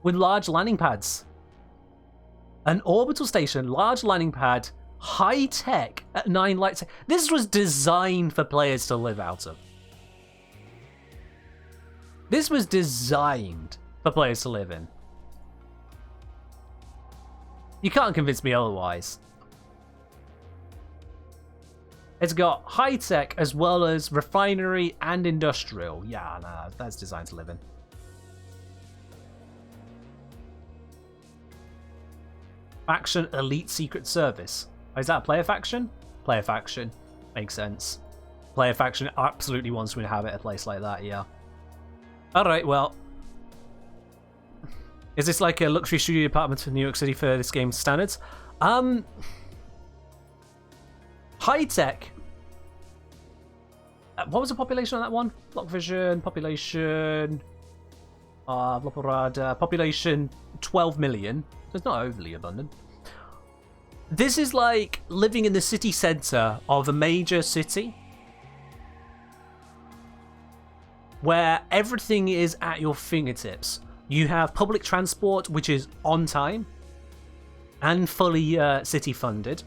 Speaker 1: with large landing pads. An orbital station, large landing pad, high tech at 9 light seconds. This was designed for players to live out of. This was designed for players to live in. You can't convince me otherwise. It's got high tech as well as refinery and industrial. Yeah, no, that's designed to live in. Faction Elite Secret Service. Oh, is that a player faction? Player faction. Makes sense. Player faction absolutely wants to inhabit a place like that, yeah. Alright, well. Is this like a luxury studio apartment in New York City for this game's standards? High tech. What was the population on that one? Block vision, population. Population 12 million. So it's not overly abundant. This is like living in the city centre of a major city where everything is at your fingertips. You have public transport, which is on time and fully city funded.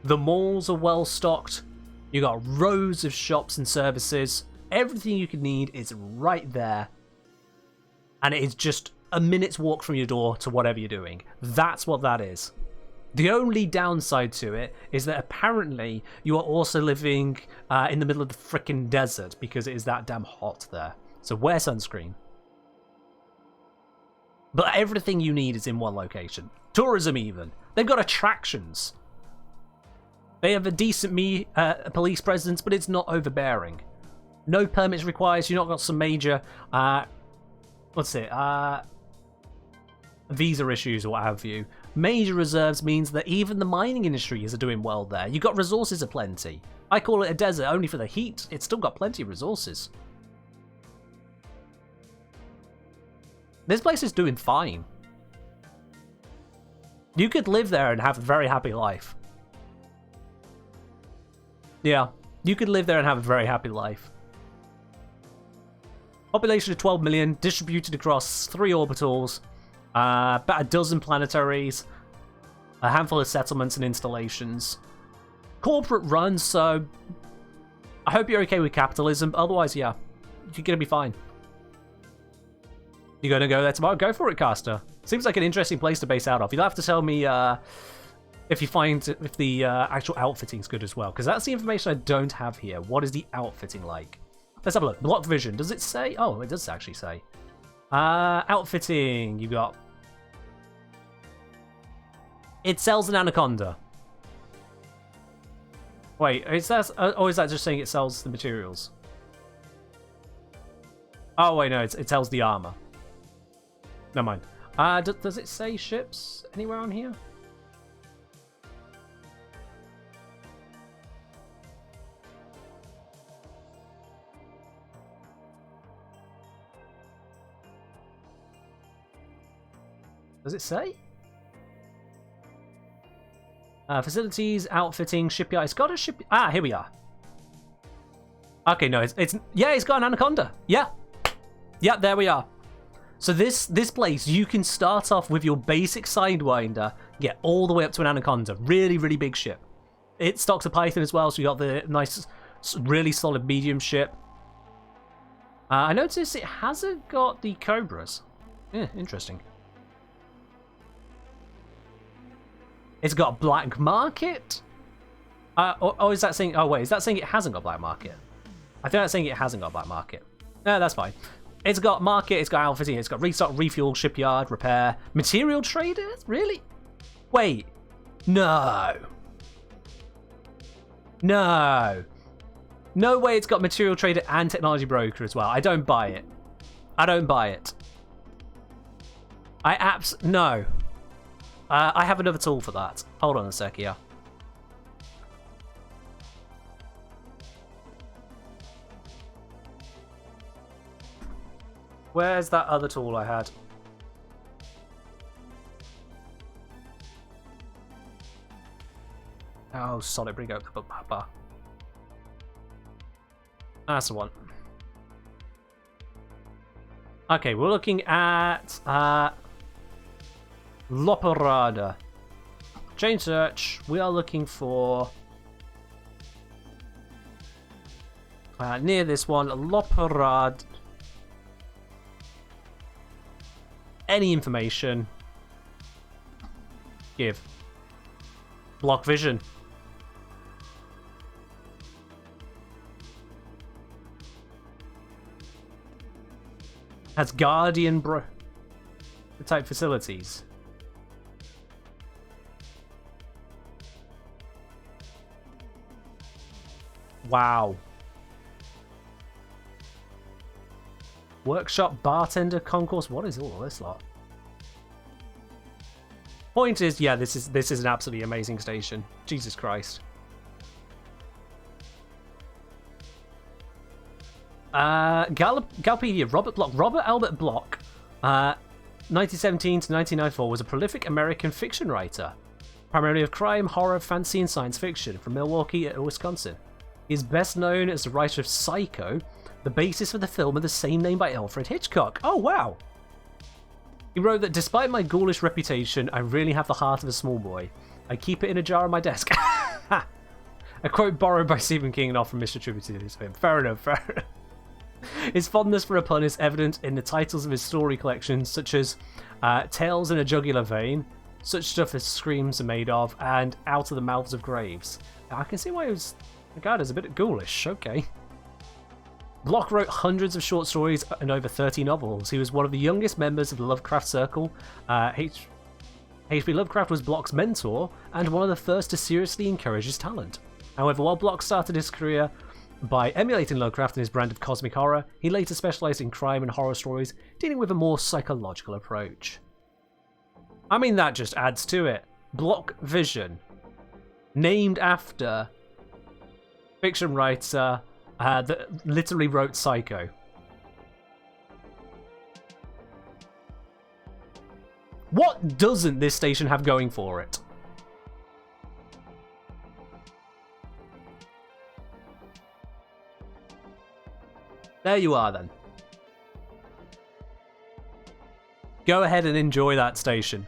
Speaker 1: The malls are well stocked. You got rows of shops and services. Everything you could need is right there. And it is just a minute's walk from your door to whatever you're doing. That's what that is. The only downside to it is that apparently you are also living in the middle of the frickin' desert because it is that damn hot there. So wear sunscreen. But everything you need is in one location. Tourism even. They've got attractions. They have a decent police presence, but it's not overbearing. No permits required. So you've not got some major visa issues or what have you. Major reserves means that even the mining industry is doing well there. You've got resources aplenty. I call it a desert only for the heat. It's still got plenty of resources. This place is doing fine. You could live there and have a very happy life. Yeah, you could live there and have a very happy life. Population of 12 million, distributed across 3 orbitals, about a dozen planetaries, a handful of settlements and installations. Corporate run, so I hope you're okay with capitalism. Otherwise, yeah, you're gonna be fine. You gonna go there tomorrow? Go for it, Caster. Seems like an interesting place to base out of. You'll have to tell me if the actual outfitting's good as well, because that's the information I don't have here. What is the outfitting like? Let's have a look. Block vision. Does it say? Oh, it does actually say. Outfitting. You got. It sells an anaconda. Wait, is that, or is that just saying it sells the materials? Oh wait, no, it sells the armor. Never mind. Does it say ships anywhere on here? Does it say? Facilities, outfitting, shipyard. It's got a ship. Ah, here we are. Okay, no, yeah, it's got an anaconda. Yeah, there we are. So this place, you can start off with your basic Sidewinder, get all the way up to an anaconda. Really, really big ship. It stocks a Python as well, so you got the nice, really solid medium ship. I noticed it hasn't got the Cobras. Yeah, interesting. It's got black market. Oh, is that saying? Oh wait, is that saying it hasn't got black market? I think that's saying it hasn't got black market. No, that's fine. It's got market. It's got outfitting. It's got restock, refuel, shipyard, repair, material traders. Really? Wait, no, no way. It's got material trader and technology broker as well. I don't buy it. No. I have another tool for that. Hold on a sec here. Where's that other tool I had? Oh, solid. Bring up the book bar. That's the one. Okay, we're looking at Loparada. Chain search. We are looking for near this one, Loparad. Any information. Give. Block vision. Has Guardian type facilities. Wow. Workshop, bartender, concourse. What is all of this lot? Point is, yeah, this is an absolutely amazing station. Jesus Christ. Galpedia, Robert Albert Block, 1917 to 1994, was a prolific American fiction writer, primarily of crime, horror, fantasy, and science fiction, from Milwaukee, Wisconsin. He is best known as the writer of Psycho, the basis for the film of the same name by Alfred Hitchcock. Oh, wow! He wrote that despite my ghoulish reputation, I really have the heart of a small boy. I keep it in a jar on my desk. A quote borrowed by Stephen King and often misattributed to him. Fair enough. His fondness for a pun is evident in the titles of his story collections, such as Tales in a Jugular Vein, Such Stuff as Screams Are Made Of, and Out of the Mouths of Graves. I can see why he was regarded as a bit ghoulish. Okay. Block wrote hundreds of short stories and over 30 novels. He was one of the youngest members of the Lovecraft Circle. H.P. Lovecraft was Block's mentor and one of the first to seriously encourage his talent. However, while Block started his career by emulating Lovecraft and his brand of cosmic horror, he later specialized in crime and horror stories, dealing with a more psychological approach. I mean, that just adds to it. Block Vision, named after fiction writer that literally wrote Psycho. What doesn't this station have going for it? There you are then. Go ahead and enjoy that station.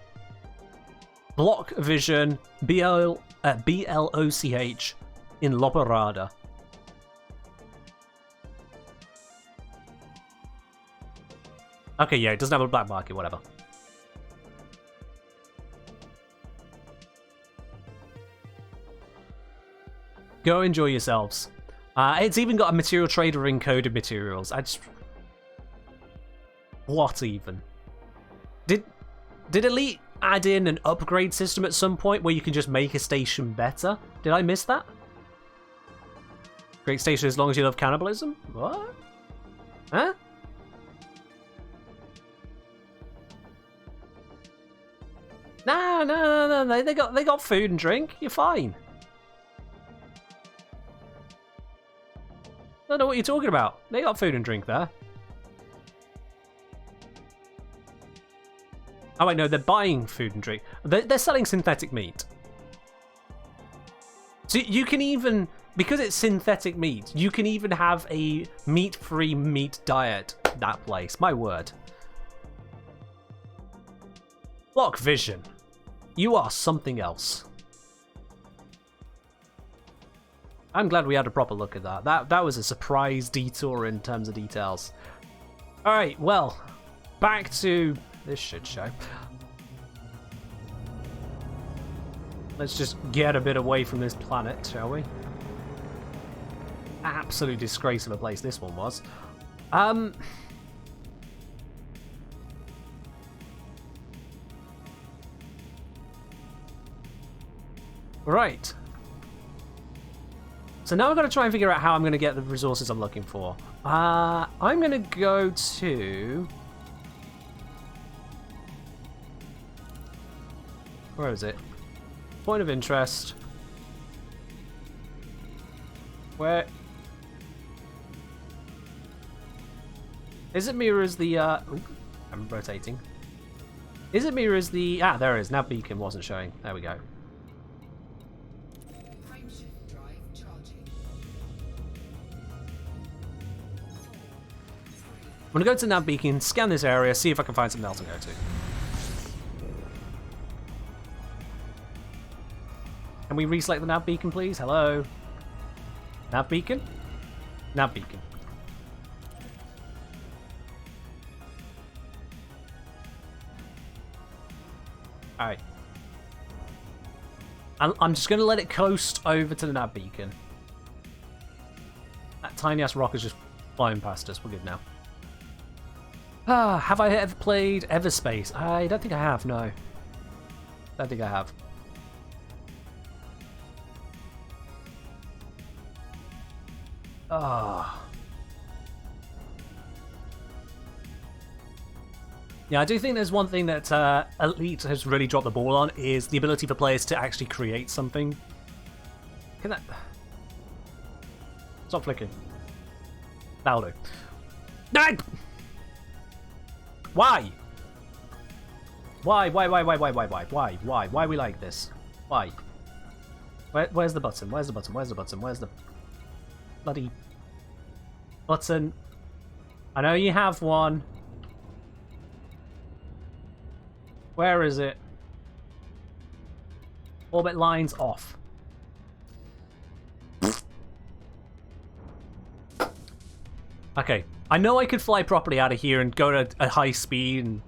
Speaker 1: Block Vision, BLOCH in Loparada. Okay, yeah, it doesn't have a black market, whatever. Go enjoy yourselves. It's even got a material trader encoded materials. What even? Did Elite add in an upgrade system at some point where you can just make a station better? Did I miss that? Great station as long as you love cannibalism? What? Huh? No. They got food and drink. You're fine. I don't know what you're talking about. They got food and drink there. Oh wait, no, they're buying food and drink. They're selling synthetic meat. So you can even, because it's synthetic meat, you can even have a meat-free meat diet at that place. My word. Lock Vision. You are something else. I'm glad we had a proper look at that. That was a surprise detour in terms of details. Alright, well, back to this shit show. Let's just get a bit away from this planet, shall we? Absolute disgrace of a place this one was. Right. So now I've got to try and figure out how I'm going to get the resources I'm looking for. I'm going to go to... Where is it? Point of interest. Where... Is it mirrors the... Ooh, I'm rotating. Is it mirrors the... Ah, there it is. Nav beacon wasn't showing. There we go. I'm going to go to Nav Beacon, scan this area, see if I can find something else to go to. Can we reselect the Nav Beacon, please? Hello? Nav Beacon? Nav Beacon. Alright. I'm just going to let it coast over to the Nav Beacon. That tiny-ass rock is just flying past us. We're good now. Have I ever played Everspace? I don't think I have, no. Don't think I have. Yeah, I do think there's one thing that Elite has really dropped the ball on, is the ability for players to actually create something. Can that... Stop flicking. That'll do. No! Why? Why are we like this? Why? Where's the button? Where's the button? Where's the button? Where's the bloody button? I know you have one. Where is it? Orbit lines off. Okay. I know I could fly properly out of here and go to a high speed and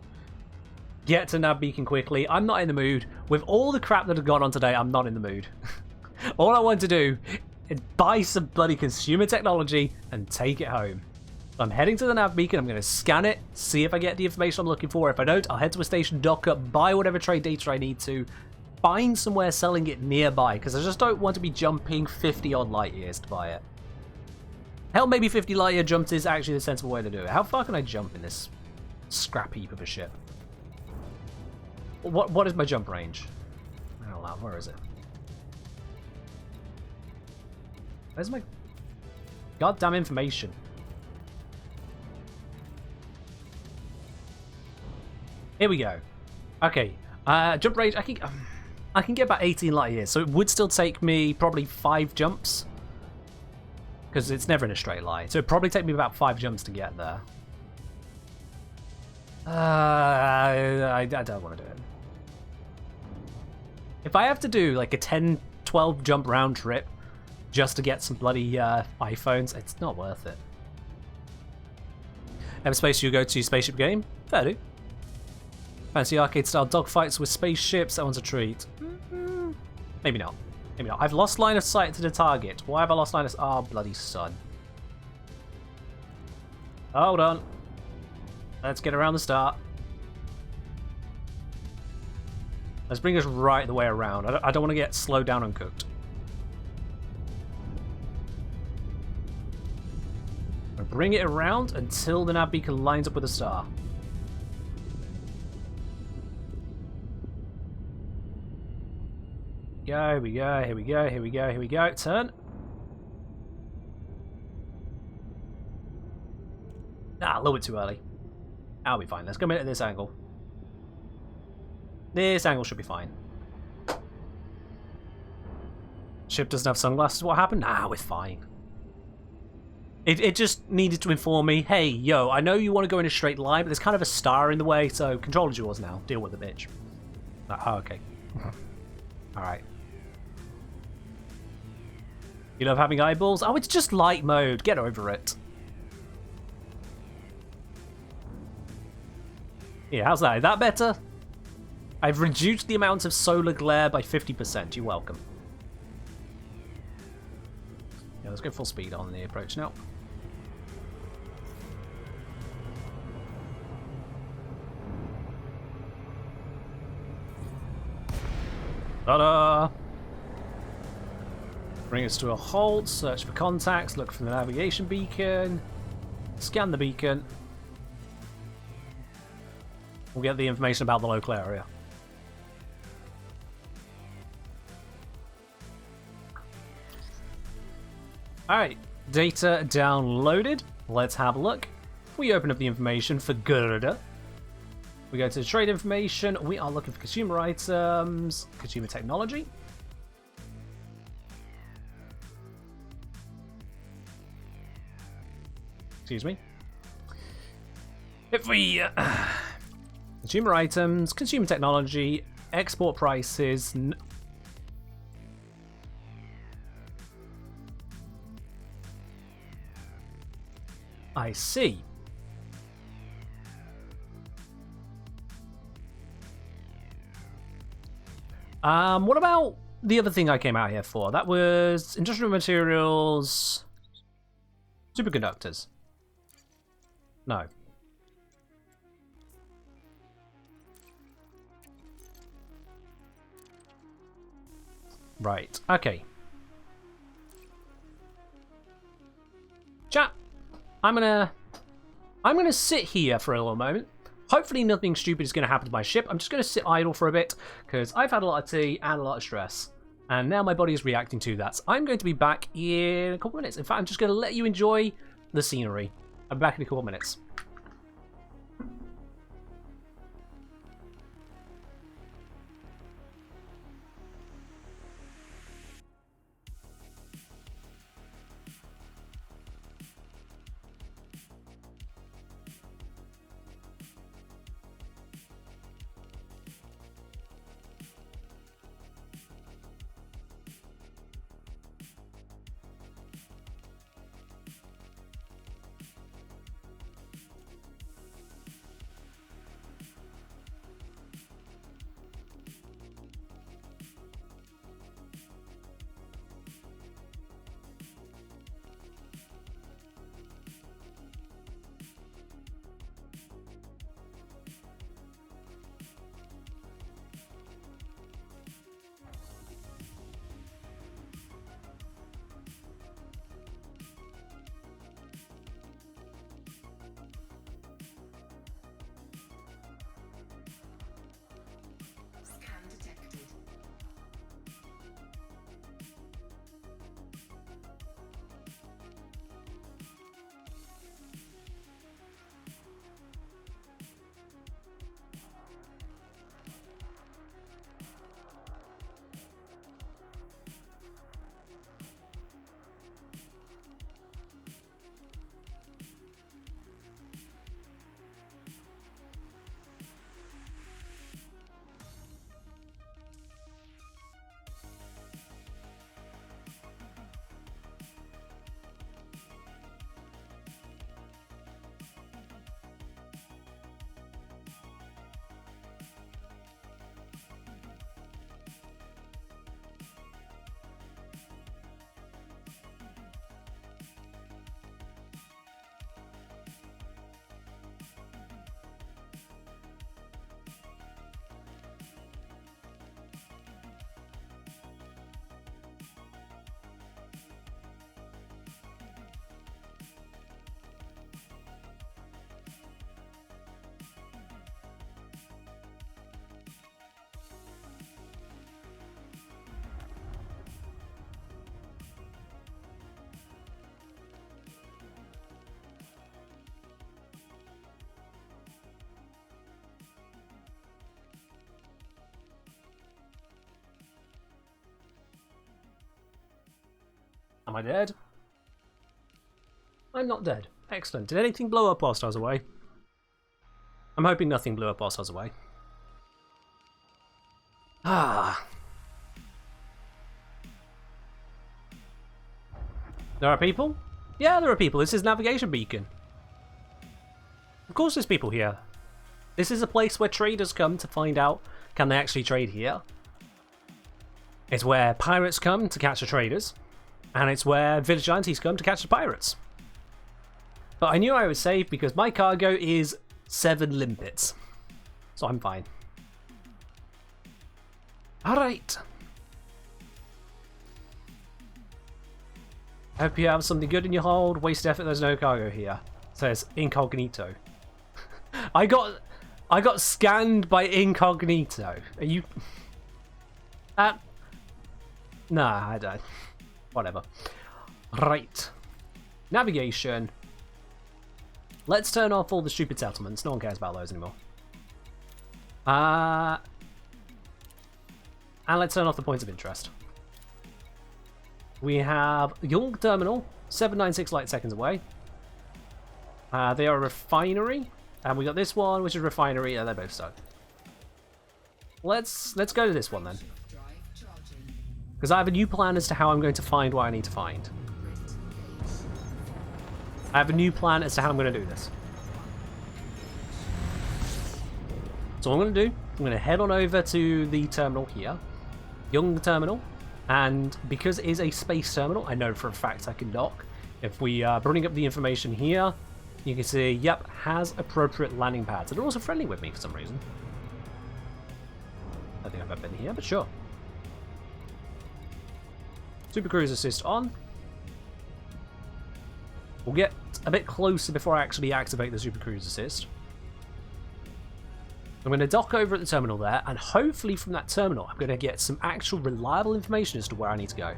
Speaker 1: get to Nav Beacon quickly. I'm not in the mood. With all the crap that I've got on today, I'm not in the mood. All I want to do is buy some bloody consumer technology and take it home. So I'm heading to the Nav Beacon. I'm going to scan it, see if I get the information I'm looking for. If I don't, I'll head to a station, dock up, buy whatever trade data I need to, find somewhere selling it nearby, because I just don't want to be jumping 50 odd light years to buy it. Hell, maybe 50 light year jumps is actually the sensible way to do it. How far can I jump in this scrap heap of a ship? What is my jump range? I don't know, where is it? Where's my goddamn information? Here we go. Okay, jump range. I can get about 18 light years, so it would still take me probably 5 jumps. Because it's never in a straight line. So it'd probably take me about 5 jumps to get there. I don't want to do it. If I have to do like a 10-12 jump round trip just to get some bloody iPhones, it's not worth it. Ever space you go to spaceship game? Fair do. Fancy arcade style dogfights with spaceships? That one's a treat. Maybe not. Maybe not. I've lost line of sight to the target. Why have I lost line of sight? Oh, bloody sun. Hold on. Let's get around the start. Let's bring us right the way around. I don't want to get slowed down and cooked. Bring it around until the nav beacon lines up with the star. Here we go, here we go, here we go, here we go. Turn. Ah, a little bit too early. I'll be fine. Let's come in at this angle. This angle should be fine. Ship doesn't have sunglasses. What happened? Nah, we're fine. It just needed to inform me, hey, yo, I know you want to go in a straight line, but there's kind of a star in the way, so controller's yours now. Deal with the bitch. Oh, okay. Alright. You love having eyeballs? Oh, it's just light mode. Get over it. Yeah, how's that? Is that better? I've reduced the amount of solar glare by 50%. You're welcome. Yeah, let's go full speed on the approach now. Ta-da! Bring us to a halt, search for contacts, look for the navigation beacon, scan the beacon. We'll get the information about the local area. Alright, data downloaded. Let's have a look. We open up the information for Gerda. We go to the trade information. We are looking for consumer items, consumer technology. Excuse me. If we... consumer items, consumer technology, export prices... I see. What about the other thing I came out here for? That was industrial materials, superconductors. No. Right. Okay. Chat. I'm gonna sit here for a little moment. Hopefully nothing stupid is going to happen to my ship. I'm just going to sit idle for a bit, because I've had a lot of tea and a lot of stress. And now my body is reacting to that. So I'm going to be back in a couple of minutes. In fact, I'm just going to let you enjoy the scenery. I'll be back in a couple of minutes. Am I dead? I'm not dead. Excellent. Did anything blow up whilst I was away? I'm hoping nothing blew up whilst I was away. Ah. There are people? Yeah, there are people. This is navigation beacon. Of course there's people here. This is a place where traders come to find out, can they actually trade here? It's where pirates come to catch the traders. And it's where vigilantes come to catch the pirates. But I knew I was safe because my cargo is 7 limpets. So I'm fine. Alright. Hope you have something good in your hold. Waste effort, there's no cargo here. Says incognito. I got scanned by incognito. Are you... Nah, I don't. Whatever. Right. Navigation. Let's turn off all the stupid settlements. No one cares about those anymore. And let's turn off the points of interest. We have Young Terminal, 796 light seconds away. They are a refinery. And we got this one, which is refinery. They're both so. Let's go to this one then. Because I have a new plan as to how I'm going to find what I need to find. I have a new plan as to how I'm going to do this. So what I'm going to do, I'm going to head on over to the terminal here. Young Terminal. And because it is a space terminal, I know for a fact I can dock. If we bring up the information here, you can see, yep, has appropriate landing pads. They're also friendly with me for some reason. I don't think I've ever been here, but sure. Super Cruise Assist on. We'll get a bit closer before I actually activate the Super Cruise Assist. I'm going to dock over at the terminal there, and hopefully from that terminal I'm going to get some actual reliable information as to where I need to go.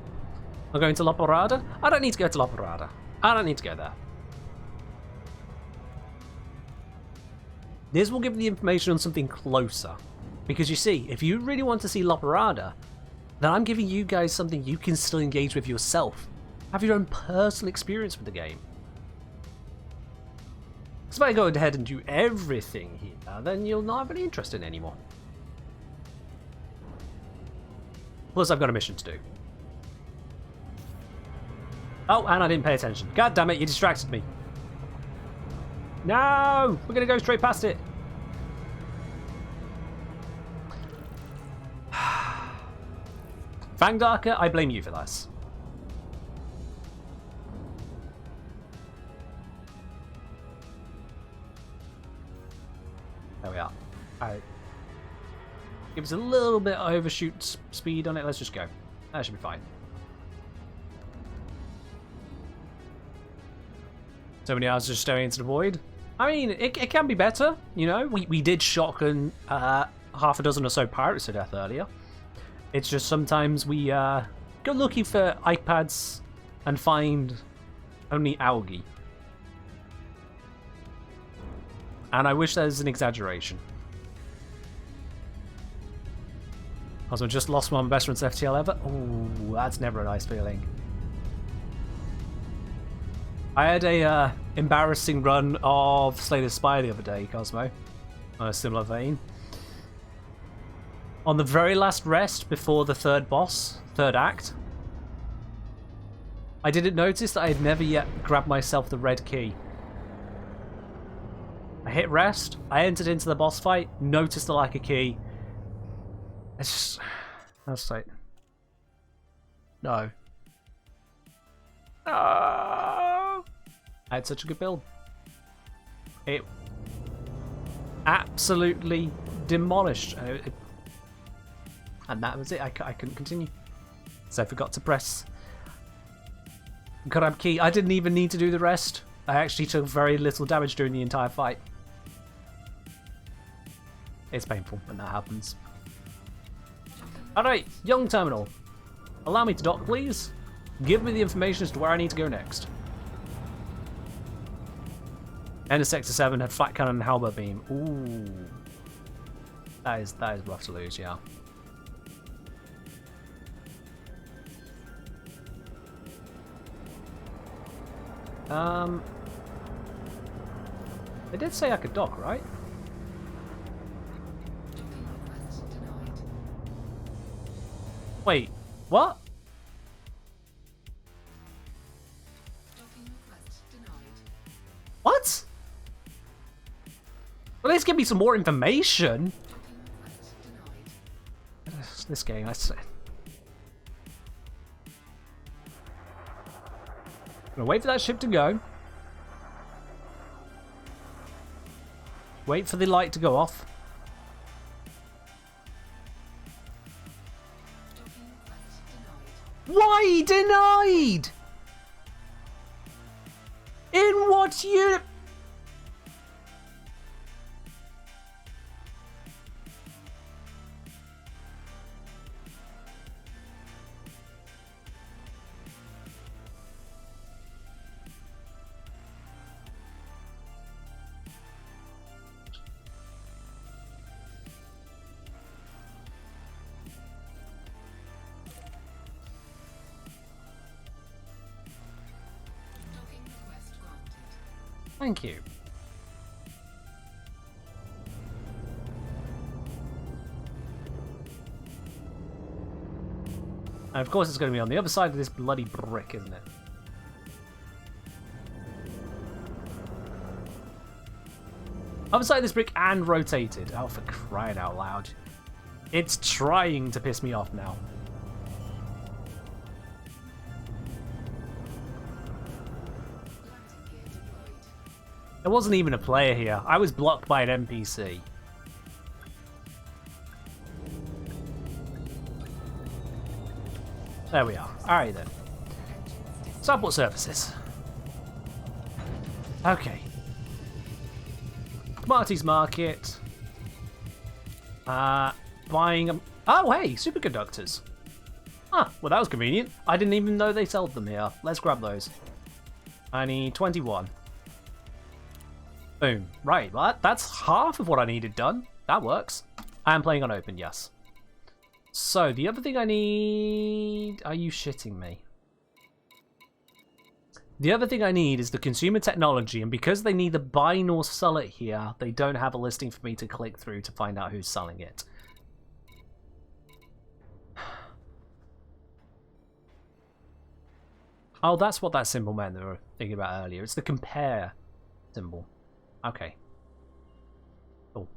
Speaker 1: I'm going to La Parada? I don't need to go to La Parada. I don't need to go there. This will give me the information on something closer. Because you see, if you really want to see La Parada, then I'm giving you guys something you can still engage with yourself. Have your own personal experience with the game. Because if I go ahead and do everything here, then you'll not have any interest in it anymore. Plus, I've got a mission to do. Oh, and I didn't pay attention. God damn it, you distracted me. No! We're going to go straight past it. Fangdarker, I blame you for this. There we are. Alright. Give us a little bit of overshoot speed on it. Let's just go. That should be fine. So many hours just staring into the void. I mean, it can be better, you know. We did shotgun half a dozen or so pirates to death earlier. It's just sometimes we go looking for iPads and find only algae. And I wish there's an exaggeration. Also, just lost one of my best friend's FTL ever. Ooh, that's never a nice feeling. I had a embarrassing run of Slay the Spire the other day, Cosmo, on a similar vein. On the very last rest before the third act, I didn't notice that I had never yet grabbed myself the red key. I hit rest, I entered into the boss fight, noticed the lack of key. It's just... That's like... No. No! I had such a good build. It absolutely demolished. And that was it. I couldn't continue. So I forgot to press grab key. I didn't even need to do the rest. I actually took very little damage during the entire fight. It's painful when that happens. Alright, Young Terminal. Allow me to dock, please. Give me the information as to where I need to go next. End of Sector 7 had Flat Cannon and Halberd Beam. Ooh. That is rough to lose, yeah. They did say I could dock, right? Wait, what? What? Well, let's give me some more information. This game, I say. I'm gonna wait for that ship to go. Wait for the light to go off. Why denied? In what unit? Thank you. And of course it's going to be on the other side of this bloody brick, isn't it? Other side of this brick and rotated. Oh, for crying out loud. It's trying to piss me off now. There wasn't even a player here. I was blocked by an NPC. There we are. Alright then. Support services. Okay. Commodities market. Buying them. Oh, hey, superconductors. Huh, well that was convenient. I didn't even know they sold them here. Let's grab those. I need 21. Boom. Right, well, that's half of what I needed done. That works. I am playing on open, yes. So, the other thing I need... Are you shitting me? The other thing I need is the consumer technology, and because they neither buy nor sell it here, they don't have a listing for me to click through to find out who's selling it. Oh, that's what that symbol meant they were thinking about earlier. It's the compare symbol. Okay. Cool.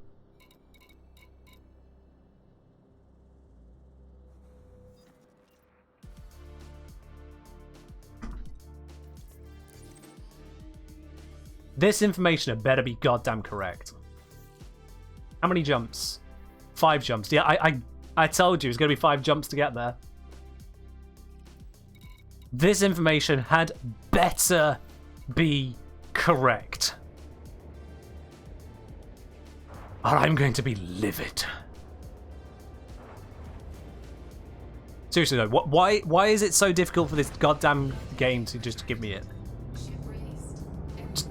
Speaker 1: This information had better be goddamn correct. How many jumps? 5 jumps. Yeah, I told you it was going to be 5 jumps to get there. This information had better be correct. Or I'm going to be livid. Seriously though, why is it so difficult for this goddamn game to just give me it?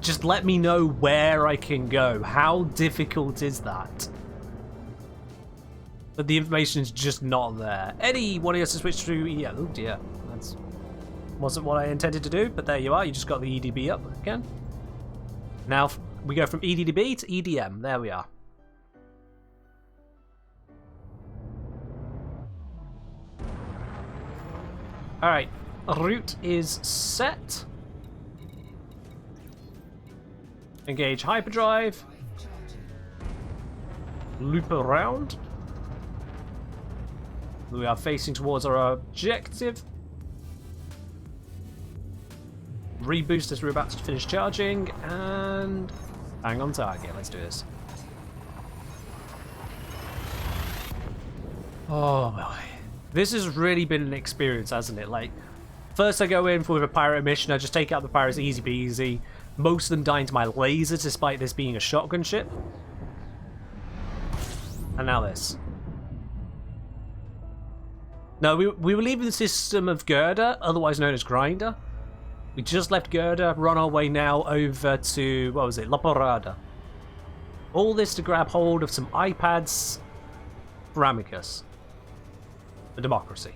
Speaker 1: Just let me know where I can go. How difficult is that? But the information is just not there. Eddie wanting us to switch to... Yeah, oh dear. That wasn't what I intended to do, but there you are. You just got the EDB up again. Now we go from EDB to EDM. There we are. Alright, route is set. Engage hyperdrive. Loop around. We are facing towards our objective. Reboost as we're about to finish charging, and bang on target. Let's do this. Oh boy. This has really been an experience, hasn't it? Like, first I go in with a pirate mission, I just take out the pirates easy peasy. Most of them dying to my laser despite this being a shotgun ship. And now this. No, we were leaving the system of Girder, otherwise known as Grinder. We just left Girder, we're on our way now over to, what was it, La Parada. All this to grab hold of some iPads for Amicus. The democracy.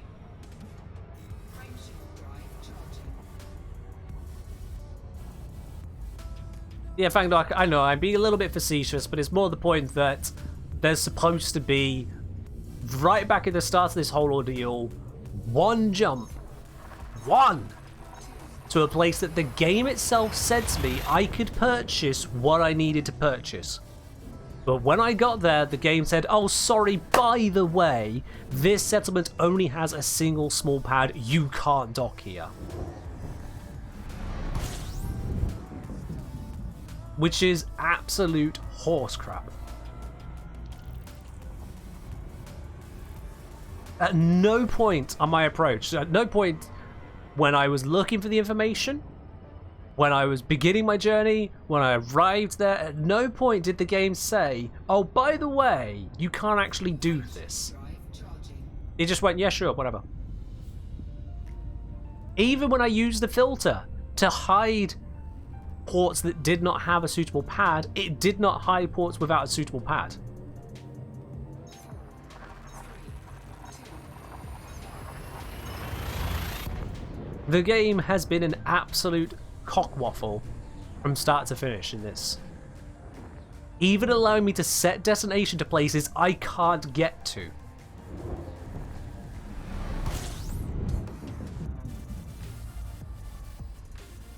Speaker 1: Yeah, Fangdark, I know, I'm being a little bit facetious, but it's more the point that there's supposed to be, right back at the start of this whole ordeal, one jump, to a place that the game itself said to me I could purchase what I needed to purchase. But when I got there, the game said, oh, sorry, by the way, this settlement only has a single small pad, you can't dock here. Which is absolute horse crap. At no point on my approach, at no point when I was looking for the information, when I was beginning my journey, when I arrived there, at no point did the game say, oh, by the way, you can't actually do this. It just went, yeah, sure, whatever. Even when I used the filter to hide ports that did not have a suitable pad, it did not hide ports without a suitable pad. The game has been an absolute cockwaffle from start to finish in this. Even allowing me to set destination to places I can't get to.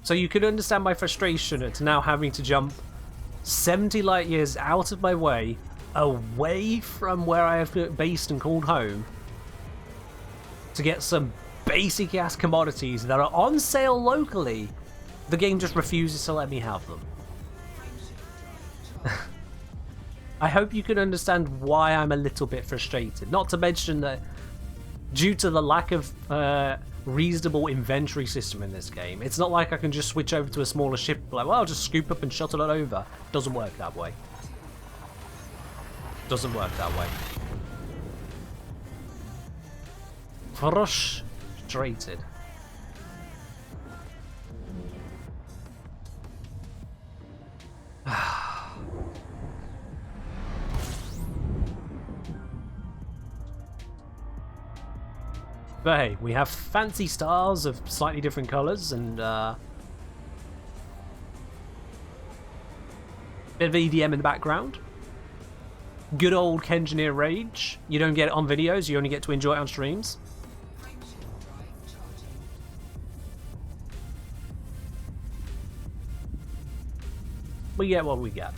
Speaker 1: So you can understand my frustration at now having to jump 70 light years out of my way, away from where I have based and called home, to get some basic ass commodities that are on sale locally. The game just refuses to let me have them. I hope you can understand why I'm a little bit frustrated. Not to mention that due to the lack of reasonable inventory system in this game, it's not like I can just switch over to a smaller ship like, well, I'll just scoop up and shuttle it over. Doesn't work that way. Doesn't work that way. Frustrated. But hey, we have fancy stars of slightly different colours and bit of EDM in the background. Good old Kengineer Rage. You don't get it on videos, you only get to enjoy it on streams. We get what we get.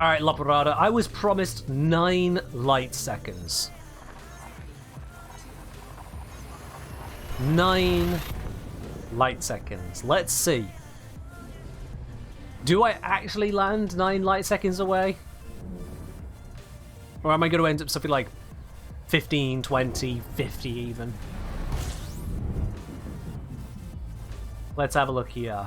Speaker 1: Alright, Laparada, I was promised 9 light seconds. 9 light seconds. Let's see. Do I actually land 9 light seconds away? Or am I going to end up something like 15, 20, 50 even? Let's have a look here.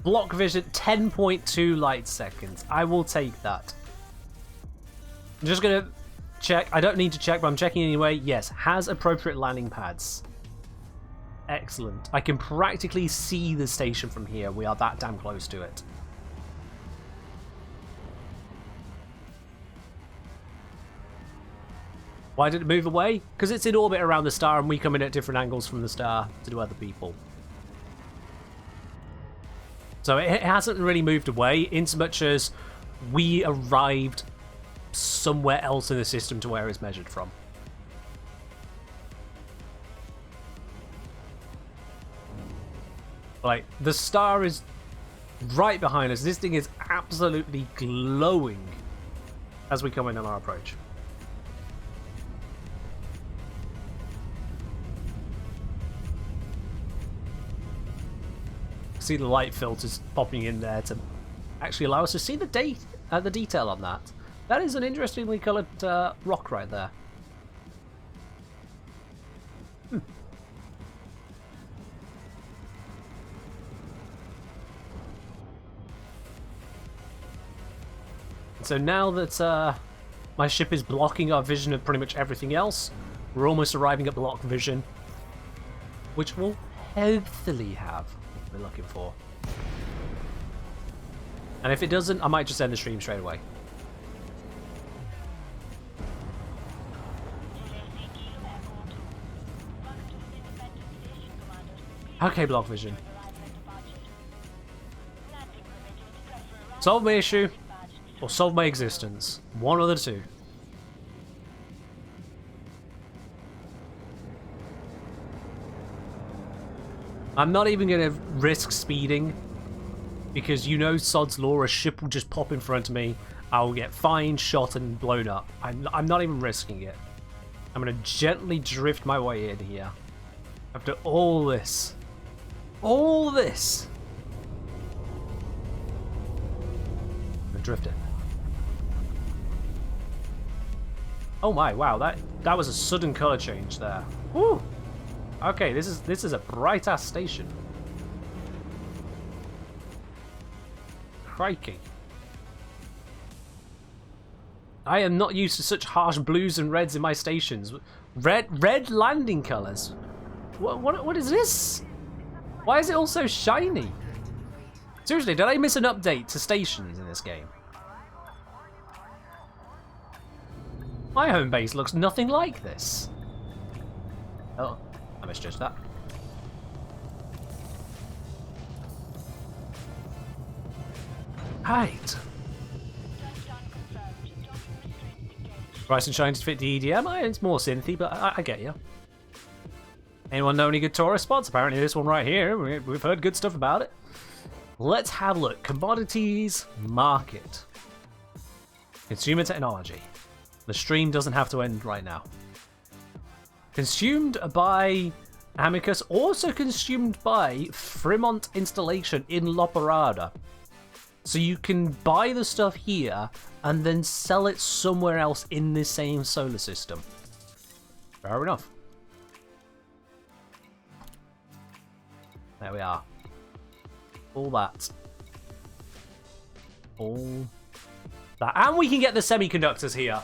Speaker 1: Block vision, 10.2 light seconds. I will take that. I'm just going to check. I don't need to check, but I'm checking anyway. Yes, has appropriate landing pads. Excellent. I can practically see the station from here. We are that damn close to it. Why did it move away? Because it's in orbit around the star and we come in at different angles from the star to do other people. So it hasn't really moved away in so much as we arrived somewhere else in the system to where it's measured from. Like, the star is right behind us. This thing is absolutely glowing as we come in on our approach. See the light filters popping in there to actually allow us to see the detail on that. That is an interestingly coloured rock right there. So now that my ship is blocking our vision of pretty much everything else, we're almost arriving at block vision, which we'll hopefully have what we're looking for. And if it doesn't, I might just end the stream straight away. Okay, block vision. Solve my issue, or solve my existence. One of the two. I'm not even going to risk speeding, because you know Sod's Law, a ship will just pop in front of me, I'll get fined, shot, and blown up. I'm not even risking it. I'm going to gently drift my way in here. After all this. All this! I'm going to drift it. Oh my, wow, that was a sudden colour change there. Woo! Okay, this is a bright ass station. Crikey. I am not used to such harsh blues and reds in my stations. Red landing colours. What is this? Why is it all so shiny? Seriously, did I miss an update to stations in this game? My home base looks nothing like this. Oh. I misjudged that. Right. Bright and shiny to fit the EDM. It's more synthy, but I get you. Anyone know any good tourist spots? Apparently this one right here. We've heard good stuff about it. Let's have a look. Commodities market. Consumer technology. The stream doesn't have to end right now. Consumed by Amicus, also consumed by Fremont installation in La Parada. So you can buy the stuff here and then sell it somewhere else in the same solar system. Fair enough. There we are. All that. All that. And we can get the semiconductors here.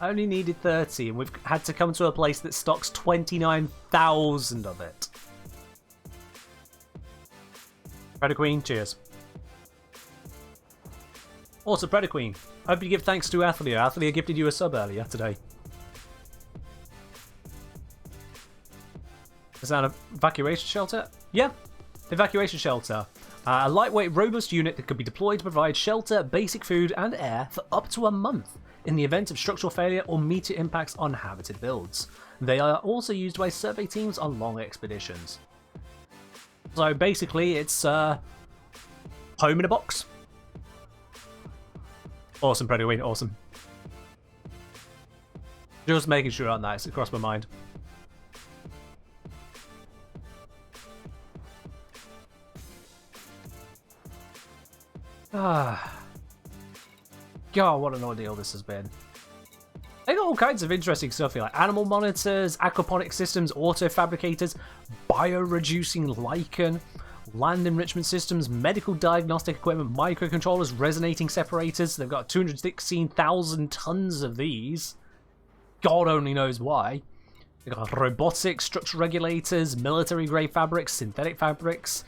Speaker 1: I only needed 30, and we've had to come to a place that stocks 29,000 of it. Predator Queen, cheers. Also, Predator Queen, I hope you give thanks to Athalia. Athalia gifted you a sub earlier today. Is that an evacuation shelter? Yeah, evacuation shelter. A lightweight, robust unit that could be deployed to provide shelter, basic food, and air for up to a month in the event of structural failure or meteor impacts on habited builds. They are also used by survey teams on long expeditions. So basically, it's home in a box. Awesome, Predator Queen, awesome. Just making sure on that, it's across my mind. God, what an ordeal this has been. They got all kinds of interesting stuff here, like animal monitors, aquaponic systems, auto fabricators, bioreducing lichen, land enrichment systems, medical diagnostic equipment, microcontrollers, resonating separators. They've got 216,000 tons of these. God only knows why. They've got robotics, structural regulators, military-grade fabrics, synthetic fabrics,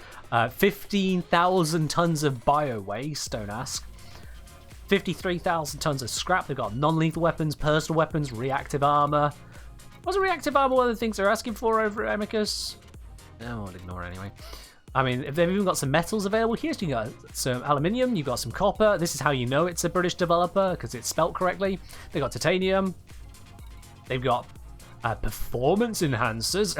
Speaker 1: 15,000 tons of bio-waste, don't ask. 53,000 tons of scrap. They've got non-lethal weapons, personal weapons, reactive armor. Wasn't reactive armor one of the things they're asking for over at Amicus? No, I'll ignore it anyway. I mean, if they've even got some metals available here, so you got some aluminium, you've got some copper. This is how you know it's a British developer, because it's spelt correctly. They've got titanium. They've got performance enhancers,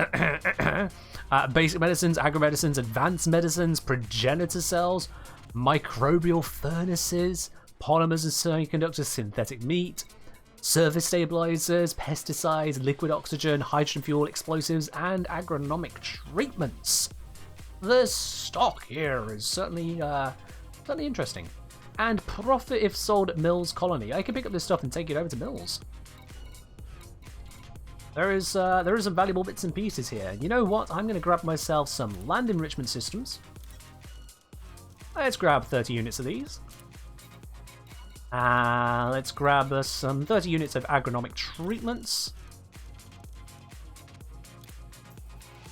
Speaker 1: basic medicines, agro-medicines, advanced medicines, progenitor cells, microbial furnaces, polymers and semiconductors, synthetic meat, surface stabilizers, pesticides, liquid oxygen, hydrogen fuel, explosives, and agronomic treatments. The stock here is certainly interesting. And profit if sold at Mills Colony. I can pick up this stuff and take it over to Mills. There is some valuable bits and pieces here. You know what? I'm going to grab myself some land enrichment systems. Let's grab 30 units of these. Let's grab us some 30 units of agronomic treatments.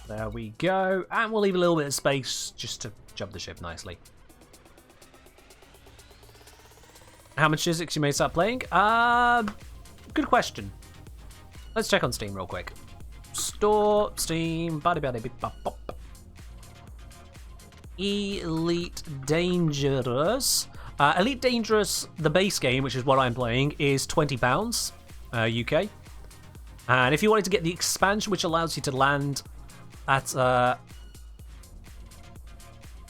Speaker 1: There we go. And we'll leave a little bit of space just to jump the ship nicely. How much physics you may start playing? Good question. Let's check on Steam real quick. Store, Steam, Elite Dangerous. Elite Dangerous, the base game, which is what I'm playing, is £20 UK. And if you wanted to get the expansion, which allows you to land at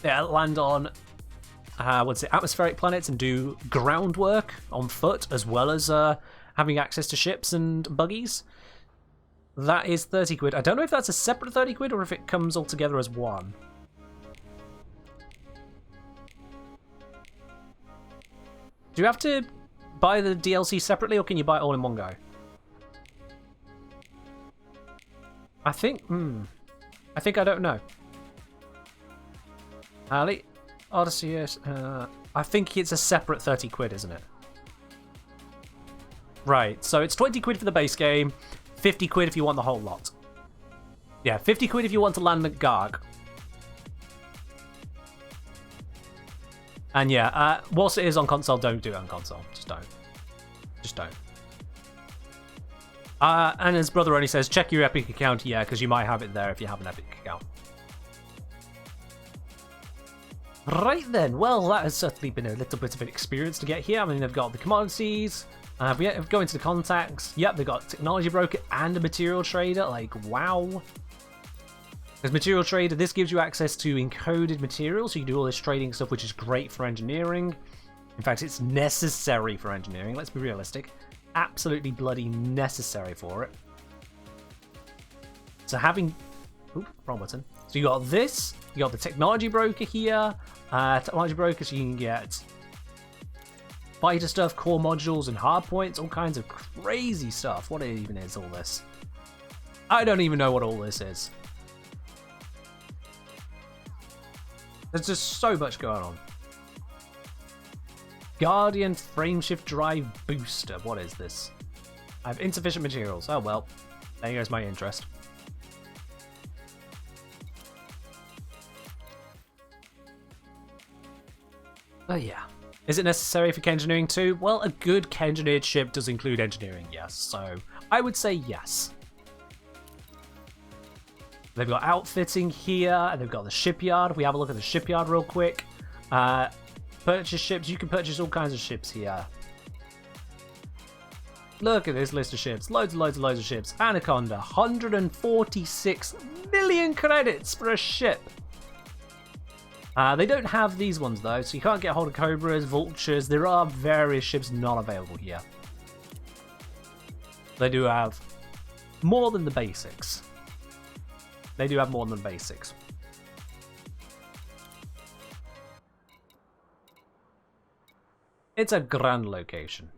Speaker 1: land on atmospheric planets and do groundwork on foot, as well as having access to ships and buggies, that is 30 quid. I don't know if that's a separate 30 quid or if it comes all together as one. Do you have to buy the DLC separately, or can you buy it all in one go? I think I don't know. Odyssey, I think it's a separate 30 quid, isn't it? Right, so it's 20 quid for the base game, 50 quid if you want the whole lot. Yeah, 50 quid if you want to land at Garg. And yeah, whilst it is on console, don't do it on console. Just don't. Just don't. And his brother only says, check your Epic account, yeah, because you might have it there if you have an Epic account. Right then, well, that has certainly been a little bit of an experience to get here. I mean, they've got the commodities, we go into the contacts. Yep, they've got technology broker and a material trader. Like, wow. There's material trader. This gives you access to encoded materials, so you can do all this trading stuff, which is great for engineering. In fact, it's necessary for engineering. Let's be realistic. Absolutely bloody necessary for it. So having... Oop, wrong button. So you got this. You got the technology broker here. Technology broker, so you can get fighter stuff, core modules, and hard points. All kinds of crazy stuff. What even is all this? I don't even know what all this is. There's just so much going on. Guardian frameshift drive booster. What is this? I have insufficient materials. Oh well. There goes my interest. Oh yeah. Is it necessary for engineering too? Well, a good engineered ship does include engineering, yes. So I would say yes. They've got outfitting here, and they've got the shipyard. If we have a look at the shipyard real quick. Purchase ships. You can purchase all kinds of ships here. Look at this list of ships. Loads and loads and loads of ships. Anaconda, 146 million credits for a ship. They don't have these ones though, so you can't get hold of Cobras, Vultures. There are various ships not available here. They do have more than the basics. They do have more than basics. It's a grand location.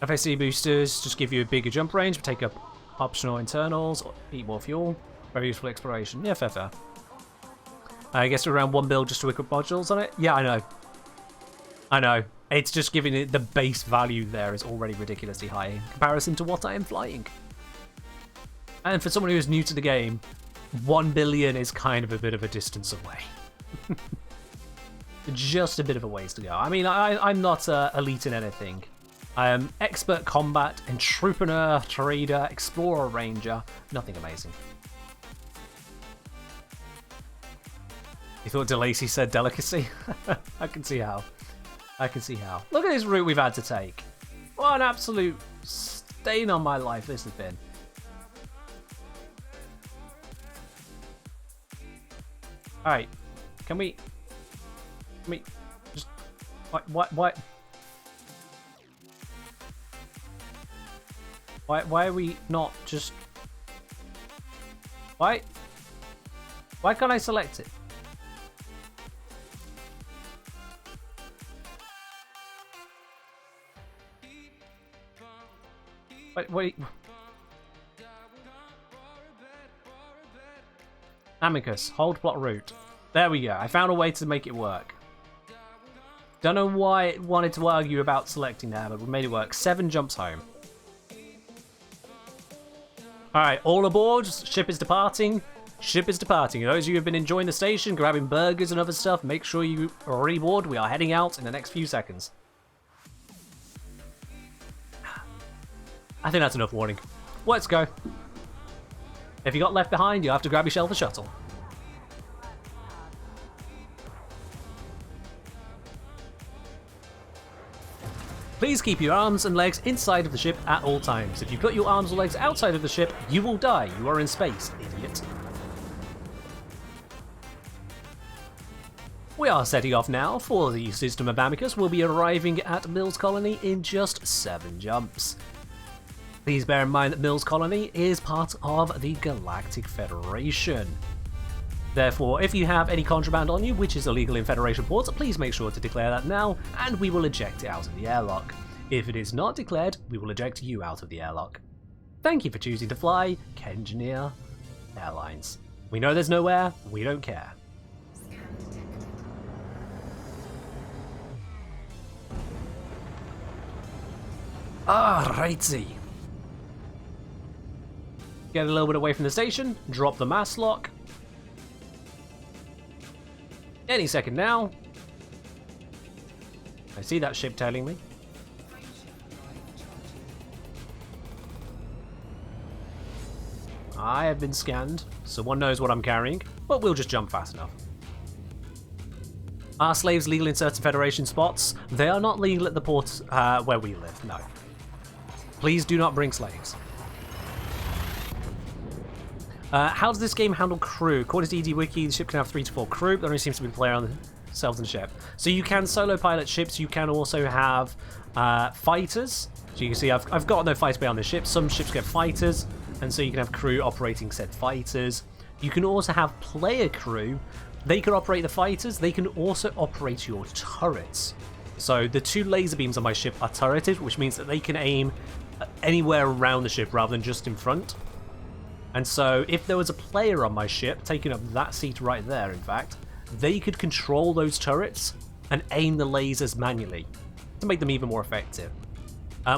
Speaker 1: FAC boosters just give you a bigger jump range, but take up optional internals, eat more fuel. Very useful exploration. Yeah, fair. I guess around one build just to equip modules on it. Yeah, I know. I know. It's just giving it the base value there is already ridiculously high in comparison to what I am flying. And for someone who is new to the game, 1 billion is kind of a bit of a distance away. Just a bit of a ways to go. I mean, I'm not elite in anything. I am expert combat, entrepreneur, trader, explorer, ranger. Nothing amazing. You thought DeLacy said delicacy? I can see how. I can see how. Look at this route we've had to take. What an absolute stain on my life this has been. Alright. Can we just... Why are we not just... Why can't I select it? Wait. Amicus, hold plot route. There we go. I found a way to make it work. Don't know why it wanted to argue about selecting that, but we made it work. 7 jumps home. Alright, all aboard. Ship is departing. Ship is departing. Those of you who have been enjoying the station, grabbing burgers and other stuff, make sure you are reboard. We are heading out in the next few seconds. I think that's enough warning. Let's go. If you got left behind, you'll have to grab your shelter shuttle. Please keep your arms and legs inside of the ship at all times. If you put your arms or legs outside of the ship, you will die. You are in space, idiot. We are setting off now for the system of Amicus. We'll be arriving at Mills Colony in just 7 jumps. Please bear in mind that Mills Colony is part of the Galactic Federation. Therefore, if you have any contraband on you, which is illegal in Federation ports, please make sure to declare that now, and we will eject it out of the airlock. If it is not declared, we will eject you out of the airlock. Thank you for choosing to fly Kengineer Airlines. We know there's no air, we don't care. Alrighty. Get a little bit away from the station, drop the mass lock. Any second now. I see that ship tailing me. I have been scanned, so one knows what I'm carrying, but we'll just jump fast enough. Are slaves legal in certain Federation spots? They are not legal at the port where we live, no. Please do not bring slaves. How does this game handle crew? According to ED Wiki, the ship can have 3 to 4 crew, but there only seems to be a player on themselves in the ship. So you can solo pilot ships, you can also have fighters. So you can see I've got no fighter bay on the ship. Some ships get fighters, and so you can have crew operating said fighters. You can also have player crew. They can operate the fighters, they can also operate your turrets. So the 2 laser beams on my ship are turreted, which means that they can aim anywhere around the ship rather than just in front. And so if there was a player on my ship, taking up that seat right there in fact, they could control those turrets and aim the lasers manually to make them even more effective.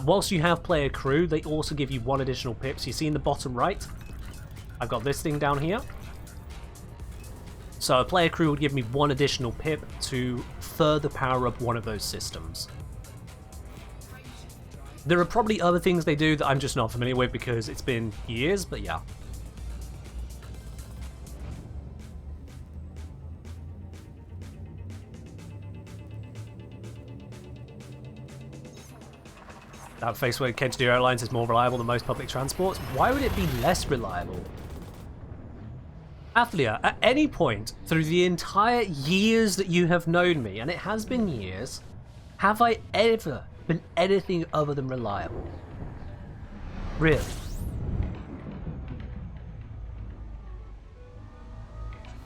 Speaker 1: Whilst you have player crew, they also give you 1 additional pips. You see in the bottom right, I've got this thing down here. So a player crew would give me 1 additional pip to further power up one of those systems. There are probably other things they do that I'm just not familiar with because it's been years, but yeah. That face where Kengineer Airlines is more reliable than most public transports. Why would it be less reliable? Athlia, at any point through the entire years that you have known me, and it has been years, have I ever been anything other than reliable? Really?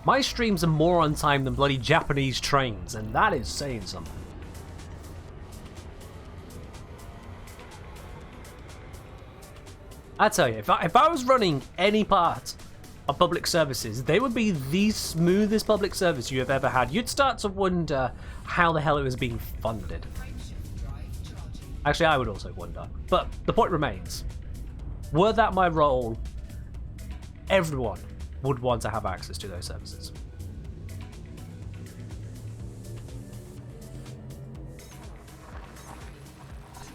Speaker 1: My streams are more on time than bloody Japanese trains, and that is saying something. I tell you, if I was running any part of public services, they would be the smoothest public service you have ever had. You'd start to wonder how the hell it was being funded. Actually, I would also wonder. But the point remains, were that my role, everyone would want to have access to those services.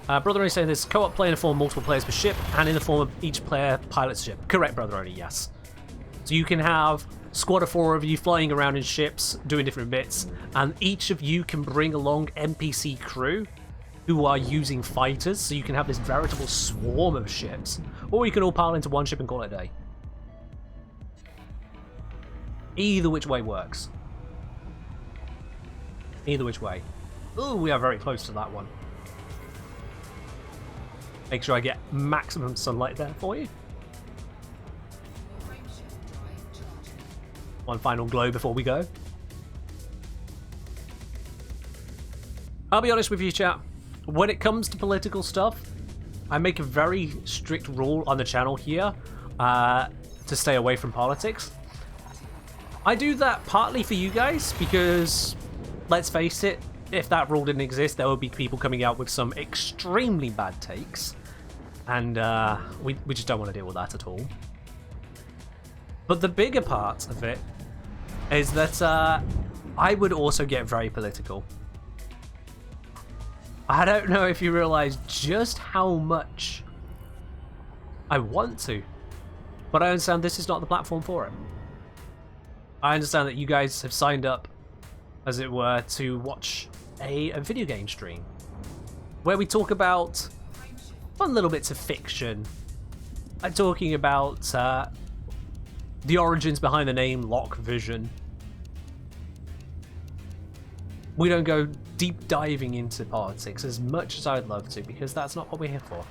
Speaker 1: Brother Only saying this co-op play in the form of multiple players per ship and in the form of each player pilot's ship. Correct, Brother Only, yes. So you can have a squad of 4 of you flying around in ships, doing different bits, and each of you can bring along NPC crew who are using fighters, so you can have this veritable swarm of ships. Or you can all pile into one ship and call it a day. Either which way works. Either which way. Ooh, we are very close to that one. Make sure I get maximum sunlight there for you. One final glow before we go. I'll be honest with you, chat. When it comes to political stuff, I make a very strict rule on the channel here to stay away from politics. I do that partly for you guys because, let's face it, if that rule didn't exist, there would be people coming out with some extremely bad takes. And we just don't want to deal with that at all. But the bigger part of it is that I would also get very political. I don't know if you realize just how much I want to, but I understand this is not the platform for it. I understand that you guys have signed up, as it were, to watch a video game stream where we talk about fun little bits of fiction. I'm talking about the origins behind the name Lock Vision. We don't go deep diving into politics as much as I'd love to, because that's not what we're here for.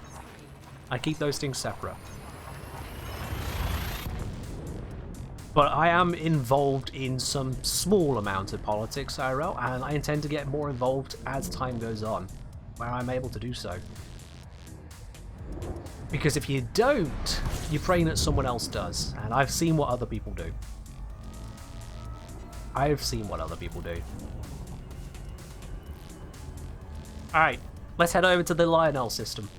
Speaker 1: I keep those things separate. But I am involved in some small amount of politics, IRL, and I intend to get more involved as time goes on, where I'm able to do so. Because if you don't, you're praying that someone else does, and I've seen what other people do. I've seen what other people do. Alright, let's head over to the Lionel system.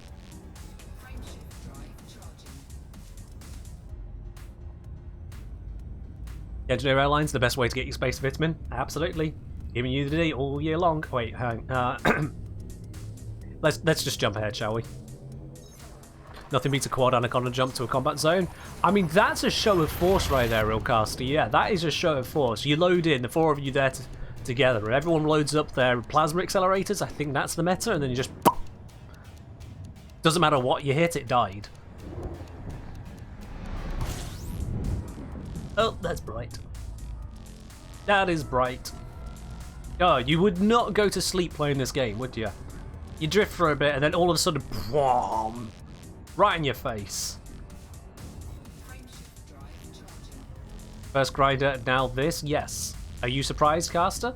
Speaker 1: Engineer Airlines, the best way to get your space vitamin? Absolutely. Giving you the D all year long. Wait, hang let's just jump ahead, shall we? Nothing beats a quad anaconda jump to a combat zone. I mean, that's a show of force right there, Realcaster. Yeah, that is a show of force. You load in, the four of you there together, and everyone loads up their plasma accelerators. I think that's the meta, and then you just... Doesn't matter what you hit, it died. Oh, that's bright. That is bright. Oh, you would not go to sleep playing this game, would you? You drift for a bit, and then all of a sudden, boom, right in your face. First grinder, now this. Yes. Are you surprised, Caster?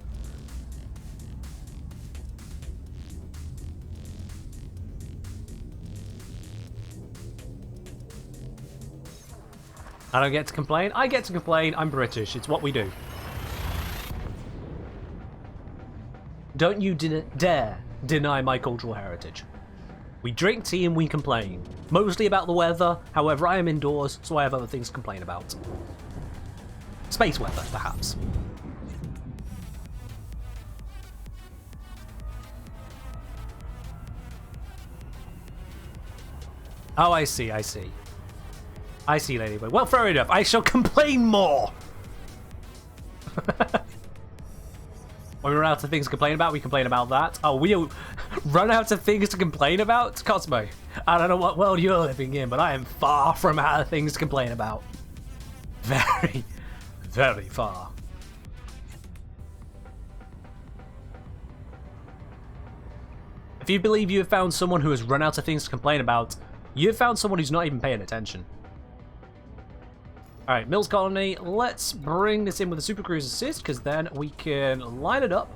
Speaker 1: I don't get to complain. I get to complain. I'm British. It's what we do. Don't you dare deny my cultural heritage. We drink tea and we complain. Mostly about the weather. However, I am indoors, so I have other things to complain about. Space weather, perhaps. Oh, I see, I see. I see, Ladybug. Well, fair enough. I shall complain more. When we run out of things to complain about, we complain about that. Oh, we run out of things to complain about? Cosmo, I don't know what world you're living in, but I am far from out of things to complain about. Very, very far. If you believe you have found someone who has run out of things to complain about, you have found someone who's not even paying attention. Alright, Mills Colony, let's bring this in with a Super Cruise Assist, because then we can line it up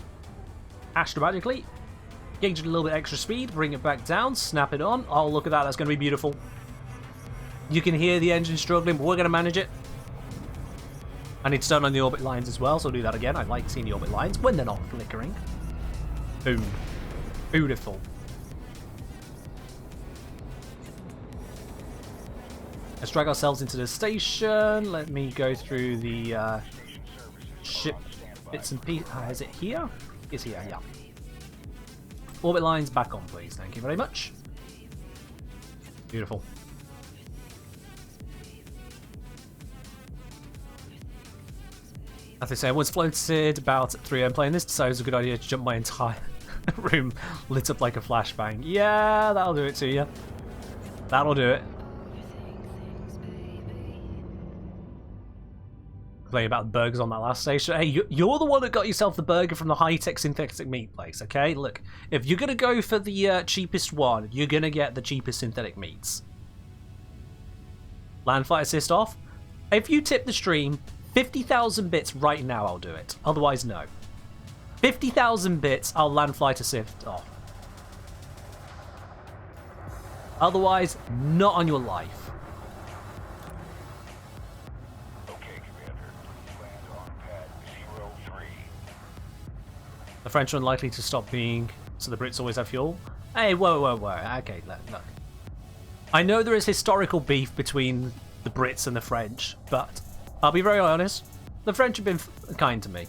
Speaker 1: astronomically, gauge it a little bit extra speed, bring it back down, snap it on. Oh, look at that, that's going to be beautiful. You can hear the engine struggling, but we're going to manage it. I need to turn on the orbit lines as well, so I'll do that again. I like seeing the orbit lines when they're not flickering. Boom. Beautiful. Let's drag ourselves into the station. Let me go through the ship bits and pieces. Is it here? It's here, yeah. Orbit lines back on, please. Thank you very much. Beautiful. As they say, I once floated about 3 AM playing this, so it was a good idea to jump my entire room lit up like a flashbang. Yeah, that'll do it to you. That'll do it. Playing about burgers on that last station. Hey, you're the one that got yourself the burger from the high-tech synthetic meat place, okay? Look, if you're going to go for the cheapest one, you're going to get the cheapest synthetic meats. Land flight assist off. If you tip the stream 50,000 bits right now, I'll do it. Otherwise, no. 50,000 bits, I'll land flight assist off. Otherwise, not on your life. The French are unlikely to stop being, so the Brits always have fuel. Hey, whoa. Okay, look. I know there is historical beef between the Brits and the French, but I'll be very honest. The French have been kind to me.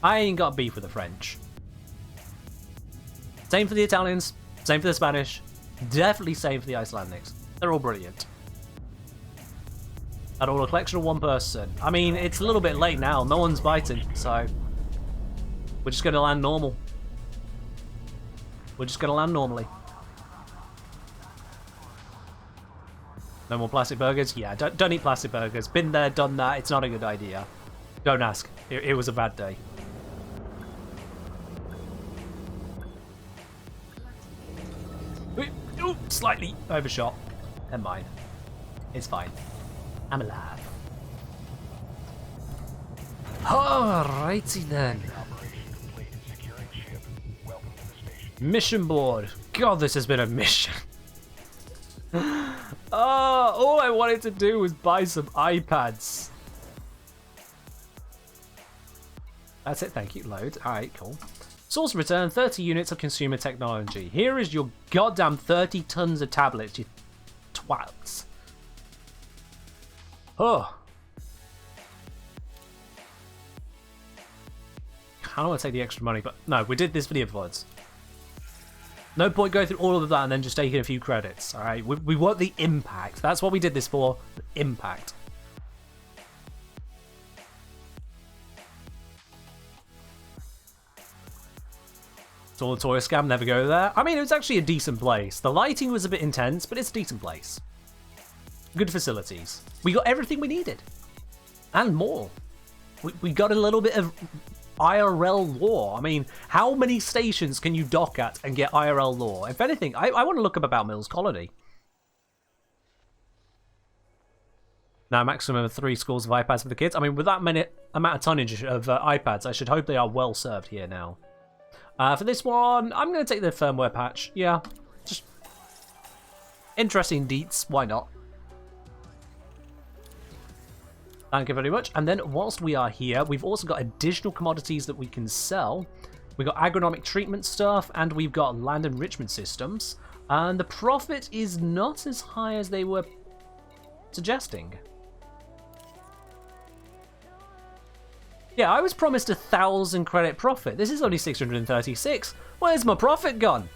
Speaker 1: I ain't got beef with the French. Same for the Italians. Same for the Spanish. Definitely same for the Icelandics. They're all brilliant. And all a collection of one person. I mean, it's a little bit late now. No one's biting, so we're just going to land normal. We're just going to land normally. No more plastic burgers? Yeah, don't eat plastic burgers. Been there, done that. It's not a good idea. Don't ask. It was a bad day. Ooh, slightly overshot. Never mind. It's fine. I'm alive. Alrighty then. Mission board. God, this has been a mission. All I wanted to do was buy some iPads. That's it, thank you. Load. Alright, cool. Source return 30 units of consumer technology. Here is your goddamn 30 tons of tablets, you twats. Oh. I don't want to take the extra money, but no, we did this for the influence. No point going through all of that and then just taking a few credits, alright? We want the impact. That's what we did this for, the impact. It's all a tourist scam, never go there. I mean, it was actually a decent place. The lighting was a bit intense, but it's a decent place. Good facilities. We got everything we needed. And more. We got a little bit of IRL lore. I mean, how many stations can you dock at and get IRL lore? If anything, I want to look up about Mills Colony. Now, maximum of 3 schools of iPads for the kids. I mean, with that many amount of tonnage of iPads, I should hope they are well served here now. For this one, I'm going to take the firmware patch. Yeah, just interesting deets. Why not? Thank you very much. And then whilst we are here, we've also got additional commodities that we can sell. We've got agronomic treatment stuff, and we've got land enrichment systems. And the profit is not as high as they were suggesting. Yeah, I was promised 1,000 credit profit. This is only 636. Where's my profit gone?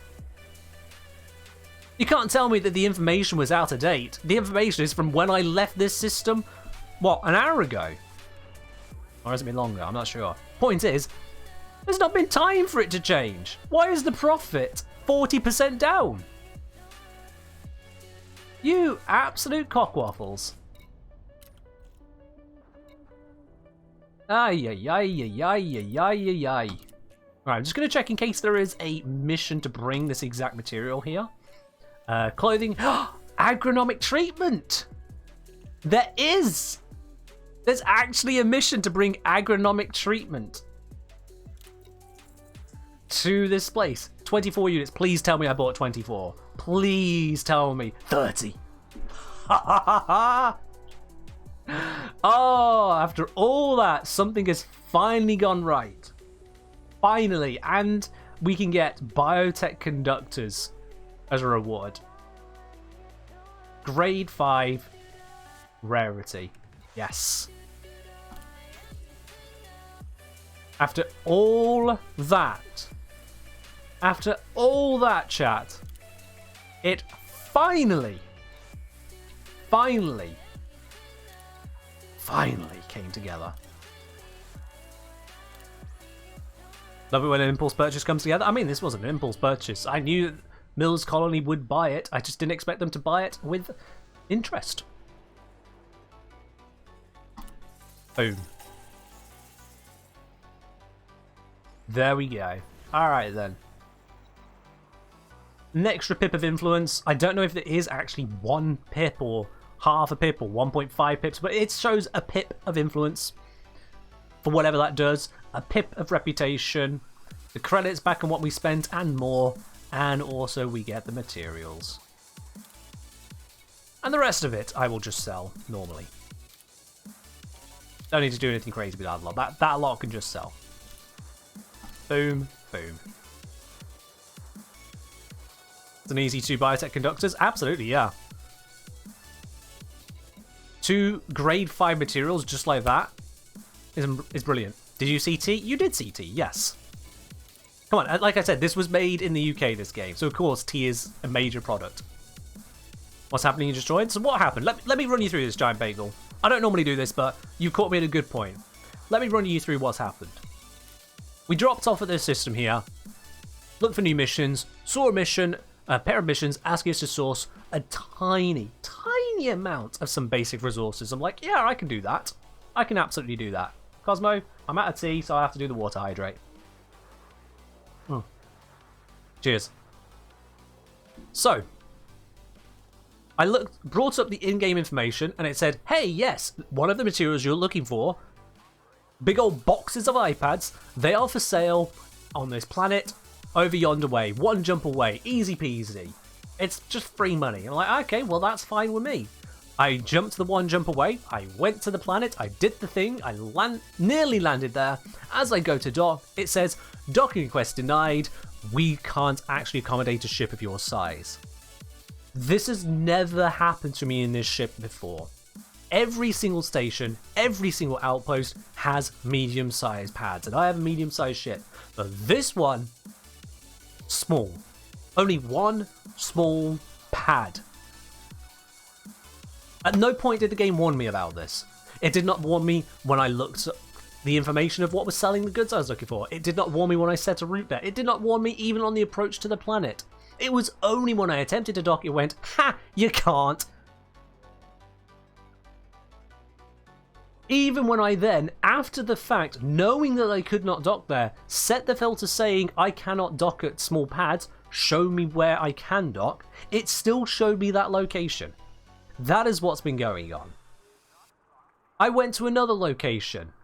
Speaker 1: You can't tell me that the information was out of date. The information is from when I left this system. What, an hour ago? Or has it been longer? I'm not sure. Point is, there's not been time for it to change. Why is the profit 40% down? You absolute cockwaffles. Ay, ay, ay, ay, ay, ay, ay, ay. Alright, I'm just going to check in case there is a mission to bring this exact material here. Clothing. Agronomic treatment! There is! There's actually a mission to bring agronomic treatment to this place. 24 units. Please tell me I bought 24. Please tell me. 30. Ha ha ha ha! Oh, after all that, something has finally gone right. Finally. And we can get biotech conductors as a reward. Grade 5 rarity. Yes. After all that, chat, it finally came together. Love it when an impulse purchase comes together. I mean, this wasn't an impulse purchase. I knew Mills Colony would buy it. I just didn't expect them to buy it with interest. Boom. There we go. Alright then. An extra pip of influence. I don't know if there is actually 1 pip or half a pip or 1.5 pips, but it shows a pip of influence for whatever that does. A pip of reputation. The credits back on what we spent and more. And also we get the materials. And the rest of it I will just sell normally. Don't need to do anything crazy with that lot. That lot can just sell. Boom, boom. It's an easy 2 biotech conductors. Absolutely, yeah. 2 grade 5 materials just like that is brilliant. Did you see T? You did see T, yes. Come on, like I said, this was made in the UK, this game, so of course T is a major product. What's happening? You just joined? So what happened? Let me run you through this, Giant Bagel. I don't normally do this, but you caught me at a good point. Let me run you through what's happened. We dropped off at this system here, looked for new missions, saw a mission, a pair of missions asking us to source a tiny amount of some basic resources. I'm like, yeah, I can do that. I can absolutely do that. Cosmo, I'm out of tea, so I have to do the water hydrate. Cheers. So, I brought up the in-game information, and it said, hey, yes, one of the materials you're looking for, big old boxes of iPads, they are for sale on this planet, over yonder way, 1 jump away, easy peasy. It's just free money. I'm like, okay, well, that's fine with me. I jumped the 1 jump away, I went to the planet, I did the thing, I nearly landed there. As I go to dock, it says, docking request denied, we can't actually accommodate a ship of your size. This has never happened to me in this ship before. Every single station, every single outpost has medium-sized pads, and I have a medium-sized ship. But this one, small. Only 1 small pad. At no point did the game warn me about this. It did not warn me when I looked at the information of what was selling the goods I was looking for. It did not warn me when I set a route there. It did not warn me even on the approach to the planet. It was only when I attempted to dock it went, ha, you can't. Even when I then, after the fact, knowing that I could not dock there, set the filter saying I cannot dock at small pads, show me where I can dock, it still showed me that location. That is what's been going on. I went to another location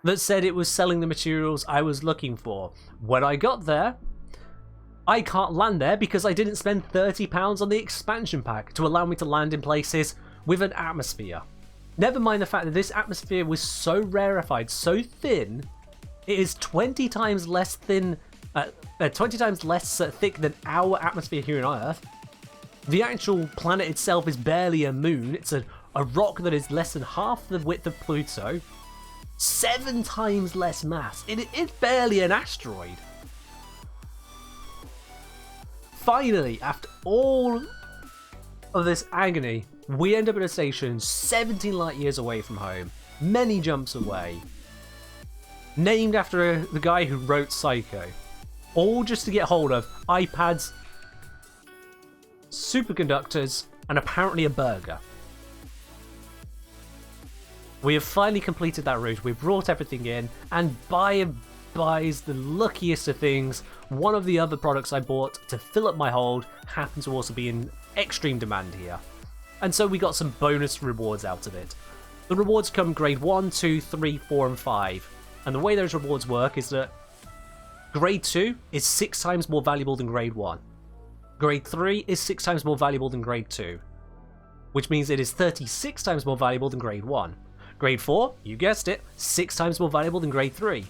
Speaker 1: that said it was selling the materials I was looking for. When I got there, I can't land there because I didn't spend £30 on the expansion pack to allow me to land in places with an atmosphere. Never mind the fact that this atmosphere was so rarefied, so thin, it is 20 times less thin, 20 times less thick than our atmosphere here on Earth. The actual planet itself is barely a moon. It's a rock that is less than half the width of Pluto. 7 times less mass. It's barely an asteroid. Finally, after all of this agony, we end up at a station 17 light years away from home, many jumps away, named after the guy who wrote Psycho, all just to get hold of iPads, superconductors, and apparently a burger. We have finally completed that route, we've brought everything in, and buys the luckiest of things, one of the other products I bought to fill up my hold happened to also be in extreme demand here. And so we got some bonus rewards out of it. The rewards come grade 1, 2, 3, 4, and 5. And the way those rewards work is that grade 2 is 6 times more valuable than grade 1. Grade 3 is 6 times more valuable than grade 2, which means it is 36 times more valuable than grade 1. Grade 4, you guessed it, 6 times more valuable than grade 3,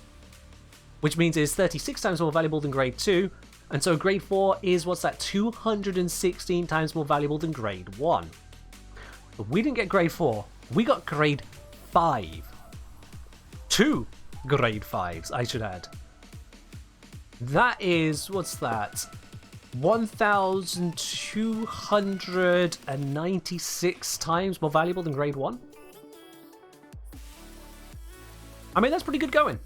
Speaker 1: which means it is 36 times more valuable than grade 2, and so grade 4 is, what's that, 216 times more valuable than grade 1. But we didn't get grade 4, we got grade 5. 2 grade 5s, I should add. That is, what's that, 1,296 times more valuable than grade 1? I mean, that's pretty good going.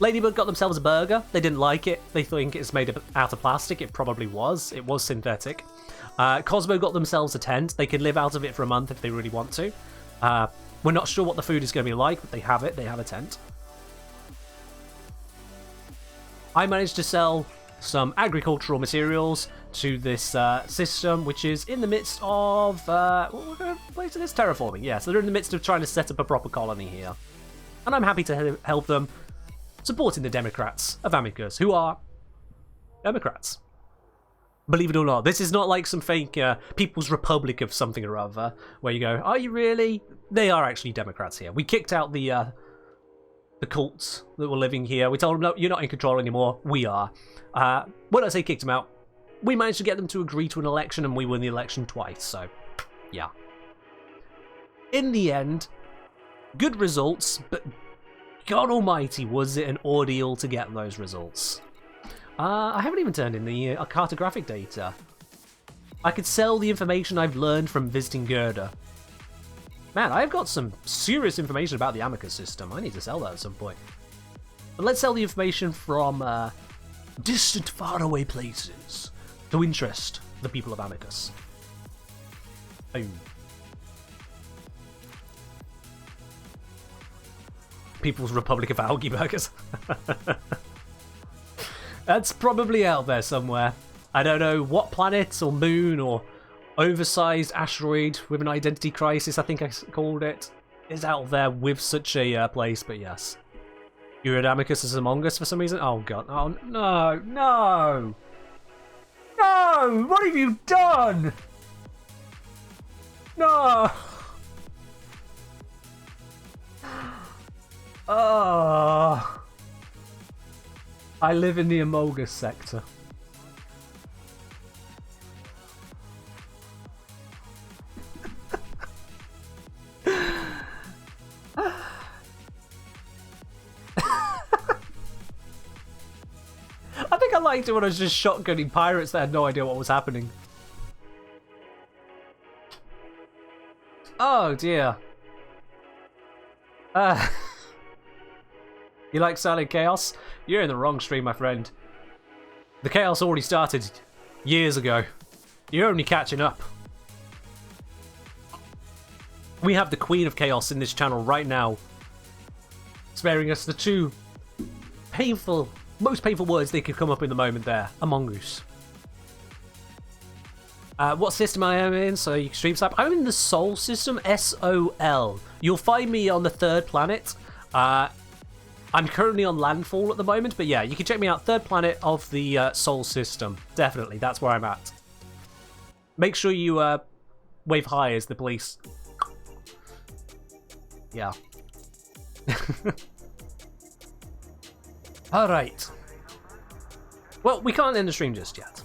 Speaker 1: Ladybug got themselves a burger. They didn't like it. They think it's made out of plastic. It probably was. It was synthetic. Cosmo got themselves a tent. They can live out of it for a month if they really want to. We're not sure what the food is going to be like, but they have it. They have a tent. I managed to sell some agricultural materials to this system, which is in the midst of what kind of place is this? Terraforming. Yeah, so they're in the midst of trying to set up a proper colony here, and I'm happy to help them, supporting the Democrats of Amicus, who are Democrats. Believe it or not, this is not like some fake People's Republic of something or other, where you go, are you really? They are actually Democrats here. We kicked out the cults that were living here. We told them, no, you're not in control anymore. We are. When I say kicked them out, we managed to get them to agree to an election, and we won the election twice, so, yeah. in the end, good results, but God almighty, was it an ordeal to get those results. I haven't even turned in the cartographic data. I could sell the information I've learned from visiting Gerda. Man, I've got some serious information about the Amicus system. I need to sell that at some point. But let's sell the information from distant, faraway places to interest the people of Amicus. Boom. People's Republic of Algae Burgers. That's probably out there somewhere. I don't know what planet or moon or oversized asteroid with an identity crisis, I think I called it, is out there with such a place, but yes. You heard Amicus as Among Us for some reason? Oh god, oh no, no! No! What have you done? No! Oh, I live in the Among Us sector. I think I liked it when I was just shotgunning pirates that had no idea what was happening. Oh dear. You like Silent Chaos? You're in the wrong stream, my friend. The chaos already started years ago. You're only catching up. We have the Queen of Chaos in this channel right now, sparing us the two painful, most painful words they could come up in the moment there. Among Us. What system I am in, so you can stream snap. I'm in the Sol system, S-O-L. You'll find me on the third planet. I'm currently on Landfall at the moment, but yeah, you can check me out. Third planet of the Sol system. Definitely, that's where I'm at. Make sure you wave hi as the police. Yeah. Alright. Well, we can't end the stream just yet.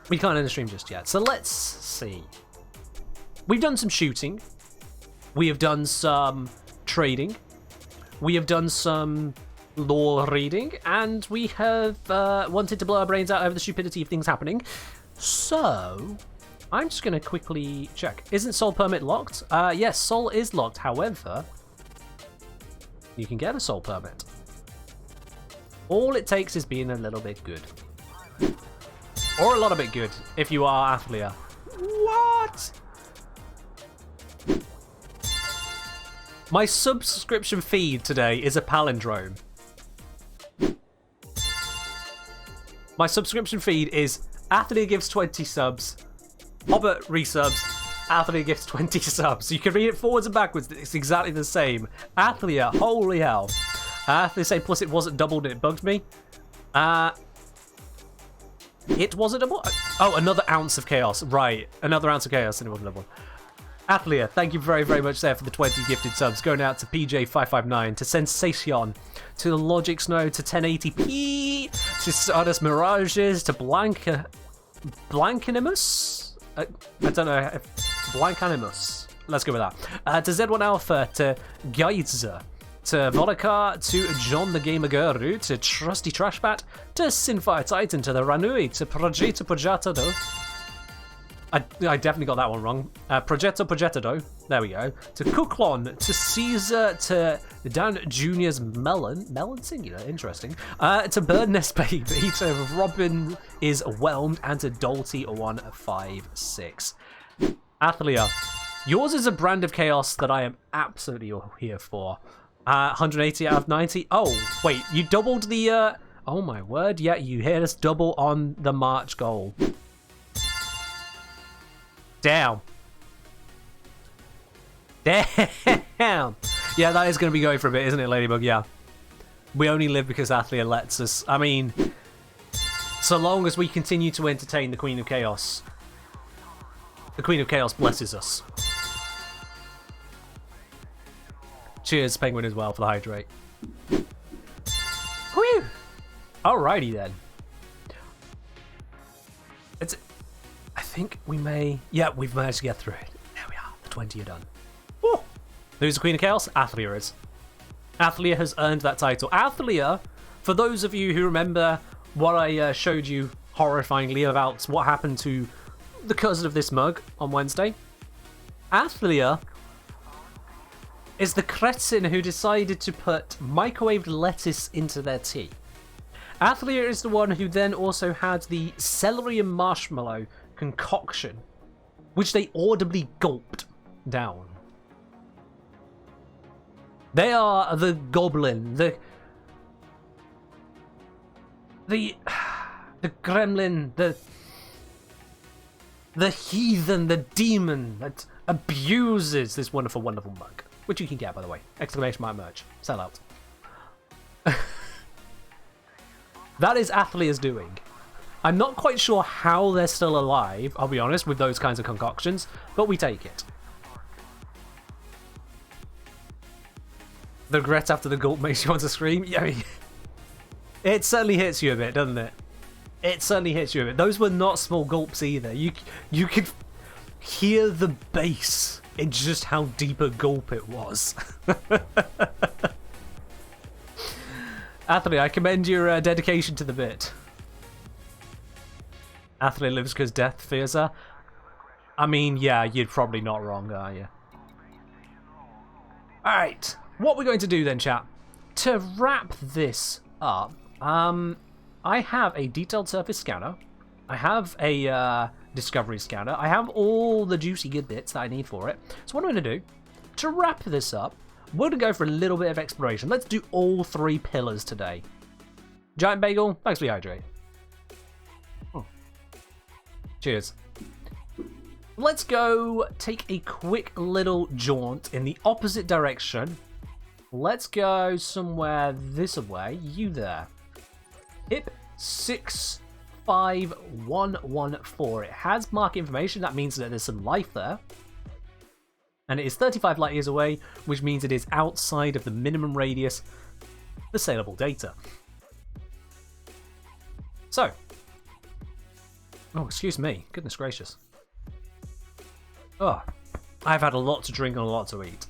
Speaker 1: We can't end the stream just yet. So let's see. We've done some shooting. We have done some trading. We have done some lore reading. And we have wanted to blow our brains out over the stupidity of things happening. So I'm just going to quickly check. Isn't Sol permit locked? Yes, Sol is locked. However, you can get a Sol permit. All it takes is being a little bit good. Or a lot of bit good, if you are Athlia. What? My subscription feed today is a palindrome. My subscription feed is Athlia gives 20 subs, Hobbit resubs, Athlia gives 20 subs. You can read it forwards and backwards, it's exactly the same. Athlia, holy hell. They say plus it wasn't doubled and it bugged me. It wasn't double. Oh, another ounce of chaos. Right, another ounce of chaos and it wasn't double. Athlia, thank you very, very much there for the 20 gifted subs. Going out to PJ559, to Sensation, to the Logic Snow, to 1080p, to Stardust Mirages, to Blankanimus? I don't know if Blankanimus. Let's go with that. To Z1 Alpha, to Geizer, to Vodakar, to John the Gamer Guru, to Trusty Trashbat, to Sinfire Titan, to the Ranui, to Progetto Progetado. I definitely got that one wrong. Progetto Progetado, there we go. To Cooklon, to Caesar, to Dan Jr.'s Melon singular, interesting. To Birdnest Baby, to Robin is Whelmed, and to Dolty156. Athlia, yours is a brand of chaos that I am absolutely here for. 180 out of 90. Oh, wait, you doubled the, oh my word, yeah, you hit us double on the March goal. Damn. Damn. Yeah, that is going to be going for a bit, isn't it, Ladybug? Yeah. We only live because Athlia lets us. I mean, so long as we continue to entertain the Queen of Chaos, the Queen of Chaos blesses us. Cheers, Penguin, as well, for the hydrate. Whew. Alrighty, then. I think we may... Yeah, we've managed to get through it. There we are. The 20 are done. Woo! Who's the Queen of Chaos? Athalia is. Athalia has earned that title. Athalia, for those of you who remember what I showed you horrifyingly about what happened to the cousin of this mug on Wednesday, Athalia is the cretin who decided to put microwaved lettuce into their tea. Athalia is the one who then also had the celery and marshmallow concoction, which they audibly gulped down. They are the goblin, the gremlin, the heathen, the demon that abuses this wonderful, wonderful mug. Which you can get, by the way. Exclamation mark merch. Sell out. That is Athalia's doing. I'm not quite sure how they're still alive, I'll be honest, with those kinds of concoctions, but we take it. The regret after the gulp makes you want to scream? Yeah, it certainly hits you a bit, doesn't it? It certainly hits you a bit. Those were not small gulps either. You could hear the bass in just how deep a gulp it was. Athalia, I commend your dedication to the bit. Athalia lives because death fears her. I mean, yeah, you're probably not wrong, are you? Alright, what we're going to do then, chat, to wrap this up, I have a detailed surface scanner, I have a discovery scanner, I have all the juicy good bits that I need for it. So what I'm going to do, to wrap this up, we're going to go for a little bit of exploration. Let's do all 3 pillars today. Giant Bagel, thanks for the hydrate. Oh. Cheers. Let's go take a quick little jaunt in the opposite direction. Let's go somewhere this way. You there. HIP 65114. It has mark information. That means that there's some life there. And it is 35 light years away, which means it is outside of the minimum radius for saleable data. So. Oh, excuse me. Goodness gracious. Oh, I've had a lot to drink and a lot to eat.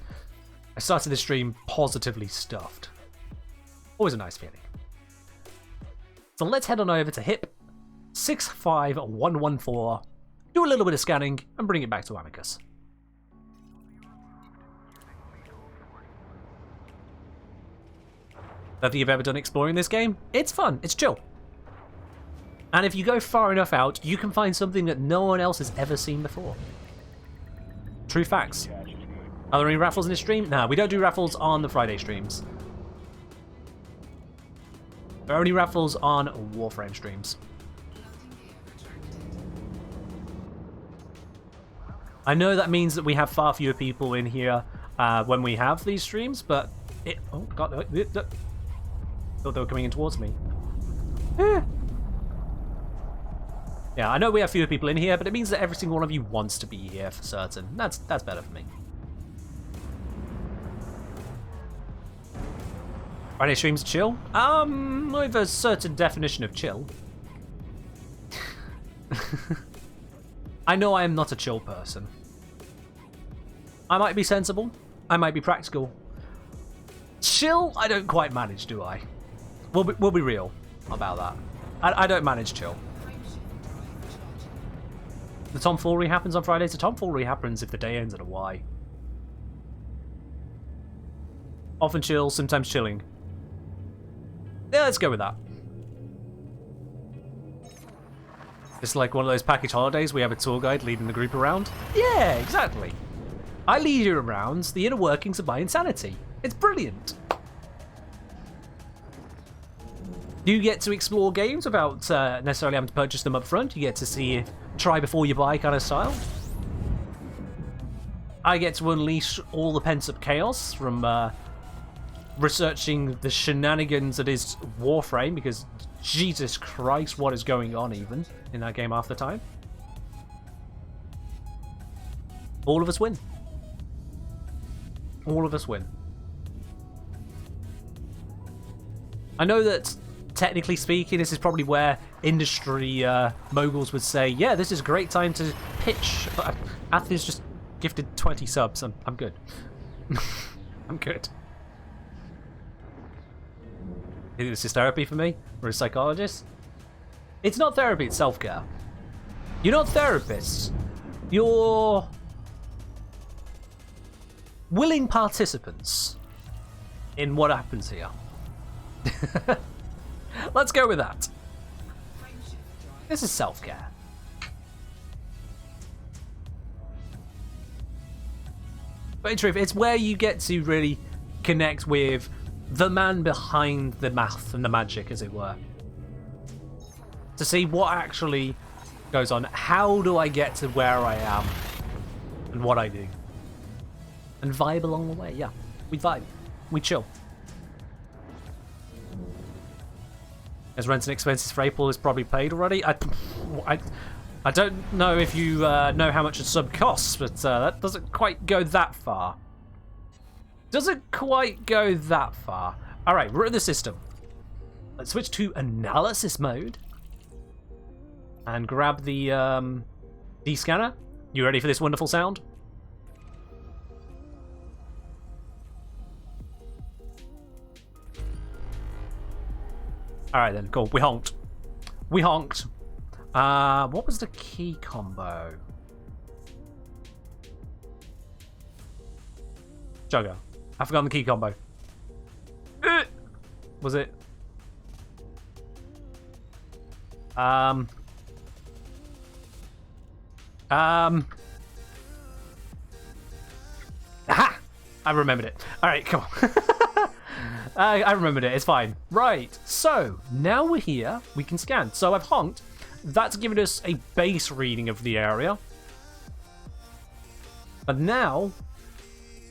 Speaker 1: I started the stream positively stuffed. Always a nice feeling. So let's head on over to HIP 65114, do a little bit of scanning, and bring it back to Amicus. Don't think you've ever done exploring this game? It's fun, it's chill. And if you go far enough out, you can find something that no one else has ever seen before. True facts. Are there any raffles in this stream? Nah, we don't do raffles on the Friday streams. There are only raffles on Warframe streams. I know that means that we have far fewer people in here when we have these streams, but it... Oh, God. Thought they were coming in towards me. Yeah, I know we have fewer people in here, but it means that every single one of you wants to be here for certain. That's better for me. Friday streams chill? With a certain definition of chill. I know I am not a chill person. I might be sensible. I might be practical. Chill, I don't quite manage, do I? We'll be real about that. I don't manage chill. The tomfoolery happens on Fridays. The tomfoolery happens if the day ends at a Y. Often chill, sometimes chilling. Yeah, let's go with that. It's like one of those package holidays we have a tour guide leading the group around. Yeah, exactly. I lead you around the inner workings of my insanity. It's brilliant. You get to explore games without necessarily having to purchase them up front. You get to see try before you buy kind of style. I get to unleash all the pent-up chaos from researching the shenanigans that is Warframe, because Jesus Christ, what is going on even in that game half the time. All of us win. All of us win. I know that, technically speaking, this is probably where industry moguls would say, yeah, this is a great time to pitch. But Athalia's just gifted 20 subs. I'm good. I'm good. Is this is therapy for me? Or a psychologist? It's not therapy, it's self-care. You're not therapists. You're willing participants in what happens here. Let's go with that. This is self-care. But in truth, it's where you get to really connect with the man behind the math and the magic, as it were. To see what actually goes on. How do I get to where I am? And what I do. And vibe along the way. Yeah, we vibe. We chill. As rent and expenses for April is probably paid already. I don't know if you know how much a sub costs, but that doesn't quite go that far. Doesn't quite go that far. Alright, we're in the system. Let's switch to analysis mode. And grab the D-scanner. You ready for this wonderful sound? Alright then, cool. We honked. We honked. What was the key combo? Jugger. I've forgotten the key combo. Was it? Aha! I remembered it. Alright, come on. I remembered it. It's fine. Right. So, now we're here. We can scan. So, I've honked. That's given us a base reading of the area. But now,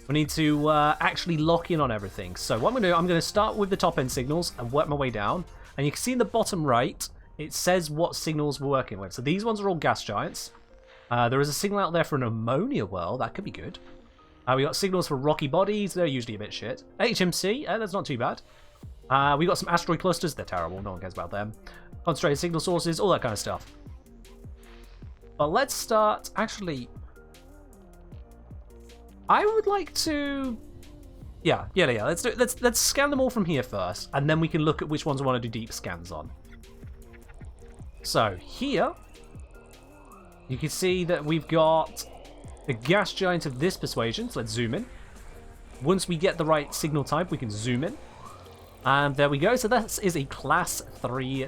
Speaker 1: we need to actually lock in on everything. So, what I'm going to do, I'm going to start with the top end signals and work my way down. And you can see in the bottom right, it says what signals we're working with. So, these ones are all gas giants. There is a signal out there for an ammonia well. That could be good. We got signals for rocky bodies. They're usually a bit shit. HMC, that's not too bad. We got some asteroid clusters. They're terrible. No one cares about them. Concentrated signal sources, all that kind of stuff. But let's start. Actually, I would like to. Yeah. Let's do. Let's scan them all from here first, and then we can look at which ones we want to do deep scans on. So here, you can see that we've got the gas giant of this persuasion. So let's zoom in. Once we get the right signal type, we can zoom in. And there we go. So that is a class 3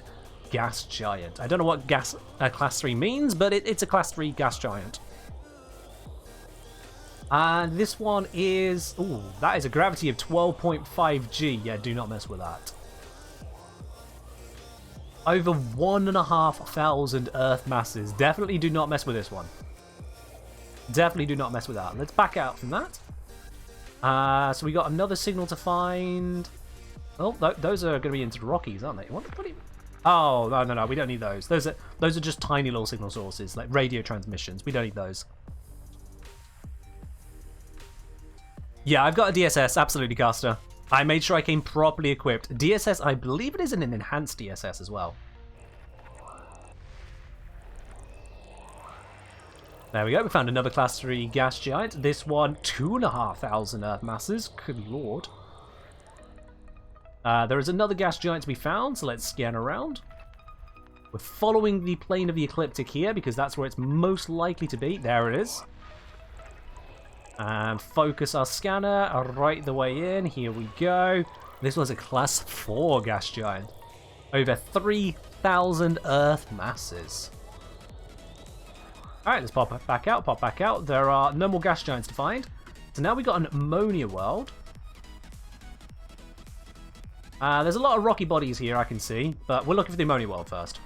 Speaker 1: gas giant. I don't know what class 3 means, but it's a class 3 gas giant. And this one is... Ooh, that is a gravity of 12.5 G. Yeah, do not mess with that. Over 1,500 Earth masses. Definitely do not mess with this one. Definitely do not mess with that. Let's back out from that. So we got another signal to find. Oh, those are going to be into the Rockies, aren't they? What do you... Oh, no, we don't need those. Those are just tiny little signal sources, like radio transmissions. We don't need those. Yeah, I've got a DSS, absolutely, Caster. I made sure I came properly equipped. DSS, I believe it is an enhanced DSS as well. There we go, we found another class 3 gas giant. This one, 2,500 Earth masses. Good lord. There is another gas giant to be found, so let's scan around. We're following the plane of the ecliptic here, because that's where it's most likely to be. There it is. And focus our scanner right the way in. Here we go. This was a class 4 gas giant. Over 3,000 Earth masses. Alright, let's pop back out. There are no more gas giants to find. So now we've got an ammonia world. There's a lot of rocky bodies here, I can see. But we're looking for the ammonia world first.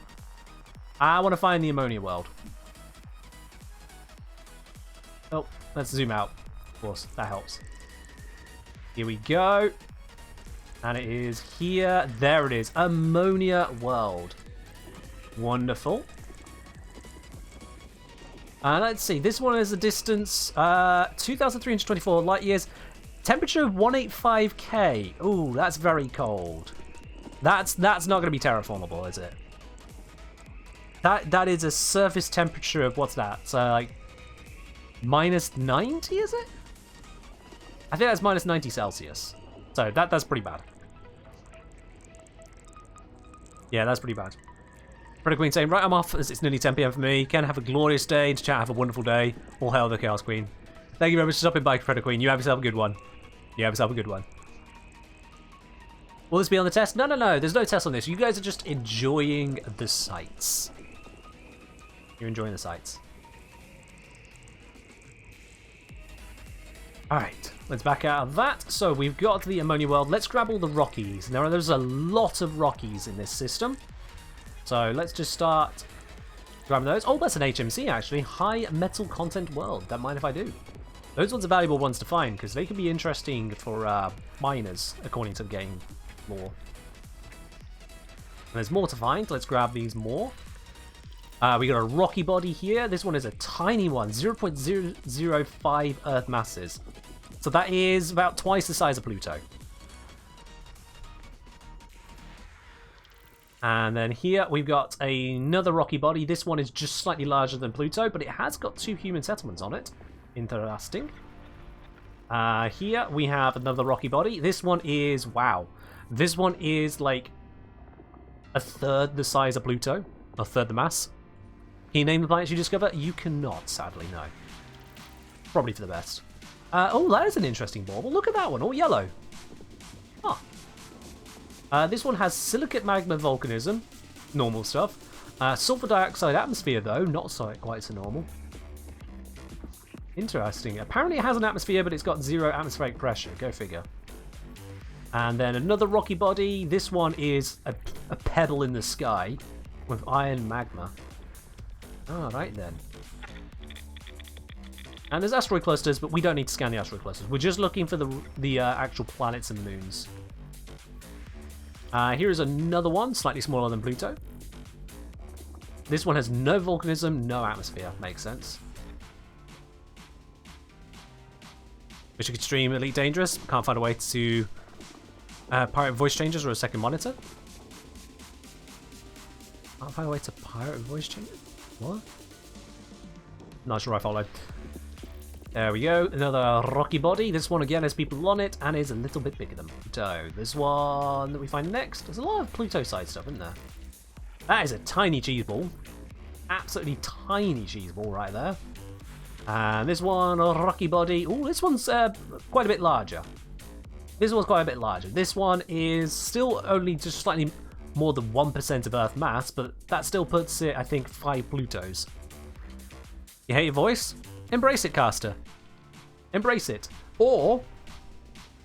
Speaker 1: I want to find the ammonia world. Oh, let's zoom out. Of course, that helps. Here we go. And it is here. There it is. Ammonia world. Wonderful. Let's see. This one is a distance 2,324 light years. Temperature of 185K. Ooh, that's very cold. That's not going to be terraformable, is it? That is a surface temperature of what's that? Like minus 90, is it? I think that's minus 90 Celsius. So that's pretty bad. Yeah, that's pretty bad. Predator Queen saying, right, I'm off as it's nearly 10 PM for me. Ken, have a glorious day. To chat, have a wonderful day. All hail the Chaos Queen. Thank you very much for stopping by, Predator Queen. You have yourself a good one. You have yourself a good one. Will this be on the test? No, no, no. There's no test on this. You guys are just enjoying the sights. You're enjoying the sights. Alright, let's back out of that. So we've got the ammonia world. Let's grab all the Rockies. Now there's a lot of Rockies in this system. So let's just start grabbing those. Oh, that's an HMC actually. High metal content world. Don't mind if I do. Those ones are valuable ones to find because they can be interesting for miners according to the game lore. And there's more to find. Let's grab these more. We got a rocky body here. This one is a tiny one, 0.005 Earth masses. So that is about twice the size of Pluto. And then here we've got another rocky body. This one is just slightly larger than Pluto, but it has got 2 human settlements on it. Interesting. Here we have another rocky body. This one is, wow. This one is like a third the size of Pluto, a third the mass. Can you name the planets you discover? You cannot, sadly, no. Probably for the best. Oh, that is an interesting bauble. Look at that one, all yellow. Huh. This one has silicate magma volcanism, normal stuff. Sulfur dioxide atmosphere, though, not so, quite so normal. Interesting. Apparently it has an atmosphere, but it's got 0 atmospheric pressure. Go figure. And then another rocky body. This one is a pebble in the sky with iron magma. Alright then. And there's asteroid clusters, but we don't need to scan the asteroid clusters. We're just looking for the actual planets and moons. Here is another one, slightly smaller than Pluto. This one has no volcanism, no atmosphere. Makes sense. Mission Extreme, Elite Dangerous. Can't find a way to pirate voice changes or a second monitor. Can't find a way to pirate voice changes? What? Not sure I followed. There we go. Another rocky body. This one again has people on it and is a little bit bigger than Pluto. This one that we find next. There's a lot of Pluto side stuff, isn't there? That is a tiny cheese ball. Absolutely tiny cheese ball right there. And this one, a rocky body. Oh, this one's quite a bit larger. This one's quite a bit larger. This one is still only just slightly more than 1% of Earth mass, but that still puts it, I think, 5 Plutos. You hate your voice? Embrace it, caster. Embrace it. Or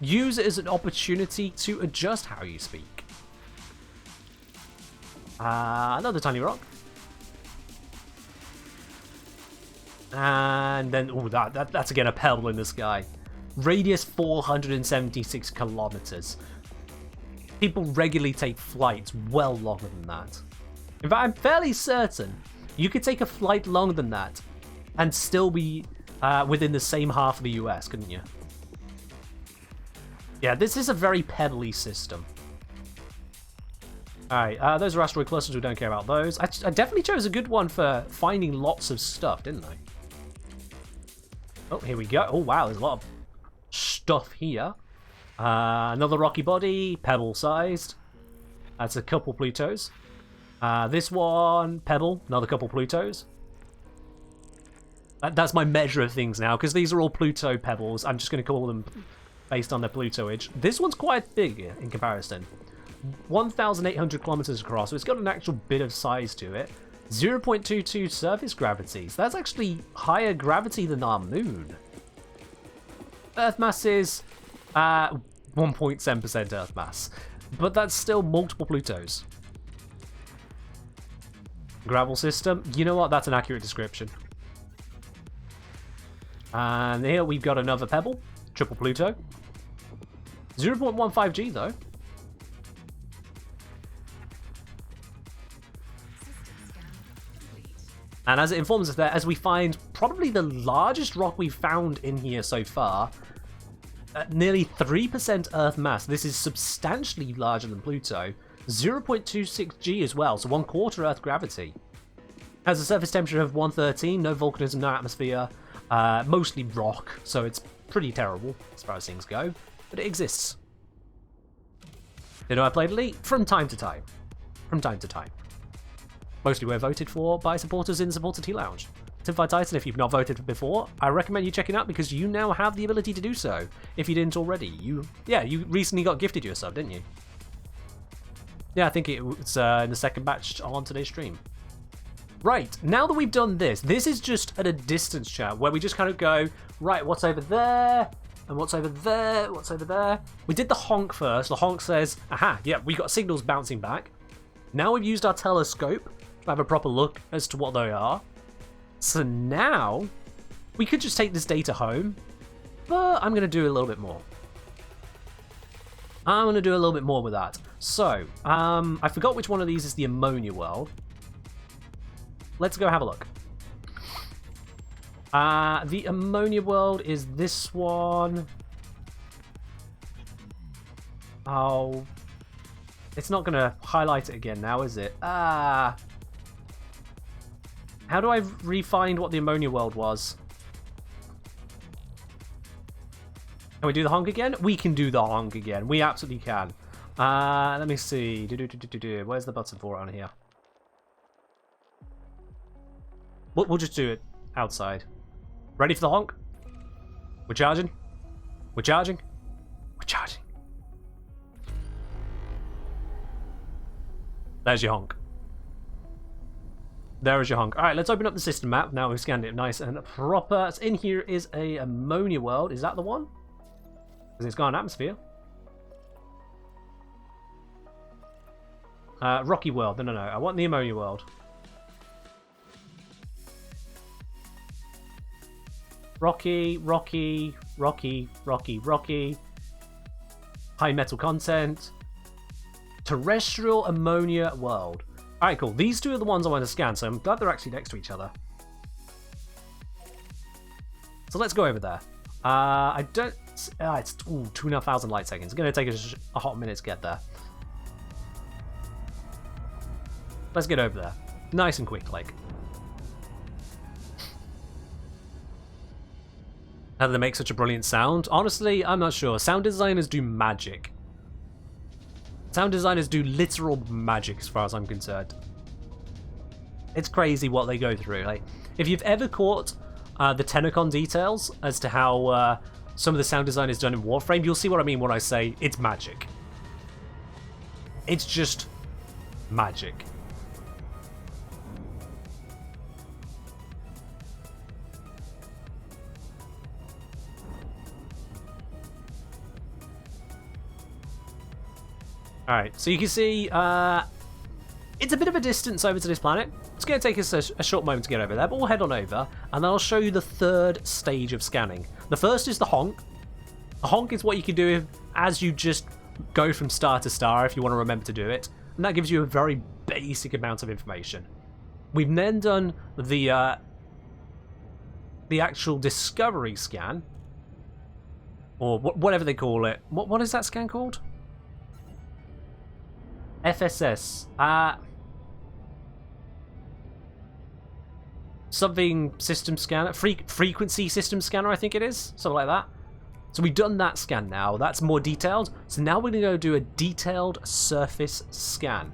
Speaker 1: use it as an opportunity to adjust how you speak. Another tiny rock. And then, oh, that's again a pebble in the sky. Radius 476 kilometers. People regularly take flights well longer than that. In fact, I'm fairly certain you could take a flight longer than that and still be within the same half of the US, couldn't you? Yeah, this is a very pebbly system. Alright, those are asteroid clusters. We don't care about those. I definitely chose a good one for finding lots of stuff, didn't I? Oh, here we go. Oh, wow, there's a lot of stuff here. Another rocky body, pebble-sized. That's a couple Plutos. This one, pebble, another couple Plutos. That's my measure of things now, because these are all Pluto pebbles. I'm just going to call them based on their Plutoage. This one's quite big in comparison. 1,800 kilometers across, so it's got an actual bit of size to it. 0.22 surface gravity, so that's actually higher gravity than our moon. Earth mass is 1.7% Earth mass, but that's still multiple Plutos. Gravel system, you know what, that's an accurate description. And here we've got another pebble, triple Pluto. 0.15 G though. And as it informs us there, as we find probably the largest rock we've found in here so far, at nearly 3% Earth mass. This is substantially larger than Pluto. 0.26 G as well, so 1/4 Earth gravity. Has a surface temperature of 113, no volcanism, no atmosphere. Mostly rock, so it's pretty terrible as far as things go, but it exists. You know, I played Elite from time to time. From time to time. Mostly we're voted for by supporters in the Supporter Tea Lounge. Teamfight Titan, if you've not voted before, I recommend you checking out because you now have the ability to do so. If you didn't already. You recently got gifted your sub, didn't you? Yeah, I think it was in the second batch on today's stream. Right, now that we've done this is just at a distance chat where we just kind of go, right, what's over there? And what's over there? What's over there? We did the honk first. The honk says, aha, yeah, we got signals bouncing back. Now we've used our telescope to have a proper look as to what they are. So now we could just take this data home, but I'm going to do a little bit more. I'm going to do a little bit more with that. So, I forgot which one of these is the ammonia world. Let's go have a look. The ammonia world is this one. Oh, it's not going to highlight it again now, is it? How do I re-find what the ammonia world was? Can we do the honk again? We can do the honk again. We absolutely can. Let me see. Where's the button for it on here? We'll just do it outside. Ready for the honk? We're charging. We're charging. We're charging. There's your honk. There is your honk. Alright, let's open up the system map. Now we've scanned it nice and proper. So in here is a ammonia world. Is that the one? Because it's got an atmosphere. Rocky world. No. I want the ammonia world. Rocky. High metal content. Terrestrial ammonia world. Alright, cool. These two are the ones I want to scan, so I'm glad they're actually next to each other. So let's go over there. I don't... it's 2,500 light seconds. It's going to take us a hot minute to get there. Let's get over there. Nice and quick, like. How do they make such a brilliant sound? Honestly, I'm not sure. Sound designers do magic. Sound designers do literal magic as far as I'm concerned. It's crazy what they go through. Like, if you've ever caught the Tenacon details as to how some of the sound design is done in Warframe, you'll see what I mean when I say it's magic. It's just magic. Alright, so you can see it's a bit of a distance over to this planet. It's going to take us a short moment to get over there, but we'll head on over, and then I'll show you the third stage of scanning. The first is the honk. The honk is what you can do as you just go from star to star if you want to remember to do it, and that gives you a very basic amount of information. We've then done the actual discovery scan, or whatever they call it. What is that scan called? FSS. Something system scanner. Frequency system scanner, I think it is. Something like that. So we've done that scan now. That's more detailed. So now we're going to go do a detailed surface scan.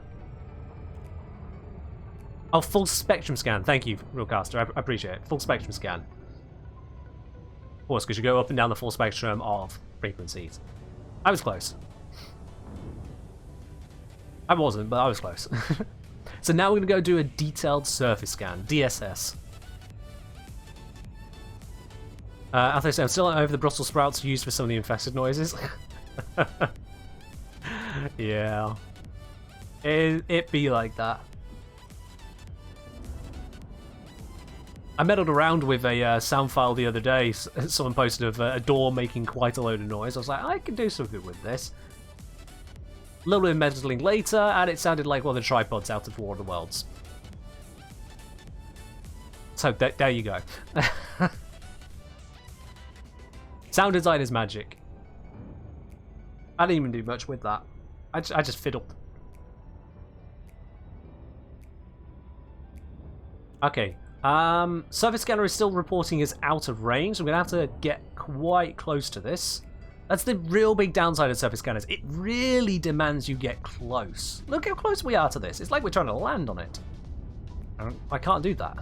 Speaker 1: Oh, full spectrum scan. Thank you, Realcaster. I appreciate it. Full spectrum scan. Of course, because you go up and down the full spectrum of frequencies. I was close. I wasn't, but I was close. So now we're going to go do a detailed surface scan, DSS. As I say, I'm still over the Brussels sprouts used for some of the infested noises. Yeah. It be like that. I meddled around with a sound file the other day. Someone posted of a door making quite a load of noise. I was like, I can do something with this. A little bit of meddling later, and it sounded like one of the tripods out of War of the Worlds. So there you go. Sound design is magic. I didn't even do much with that. I just fiddled. Okay, Surface scanner is still reporting as out of range, so we're going to have to get quite close to this. That's the real big downside of surface scanners. It really demands you get close. Look how close we are to this. It's like we're trying to land on it. I can't do that.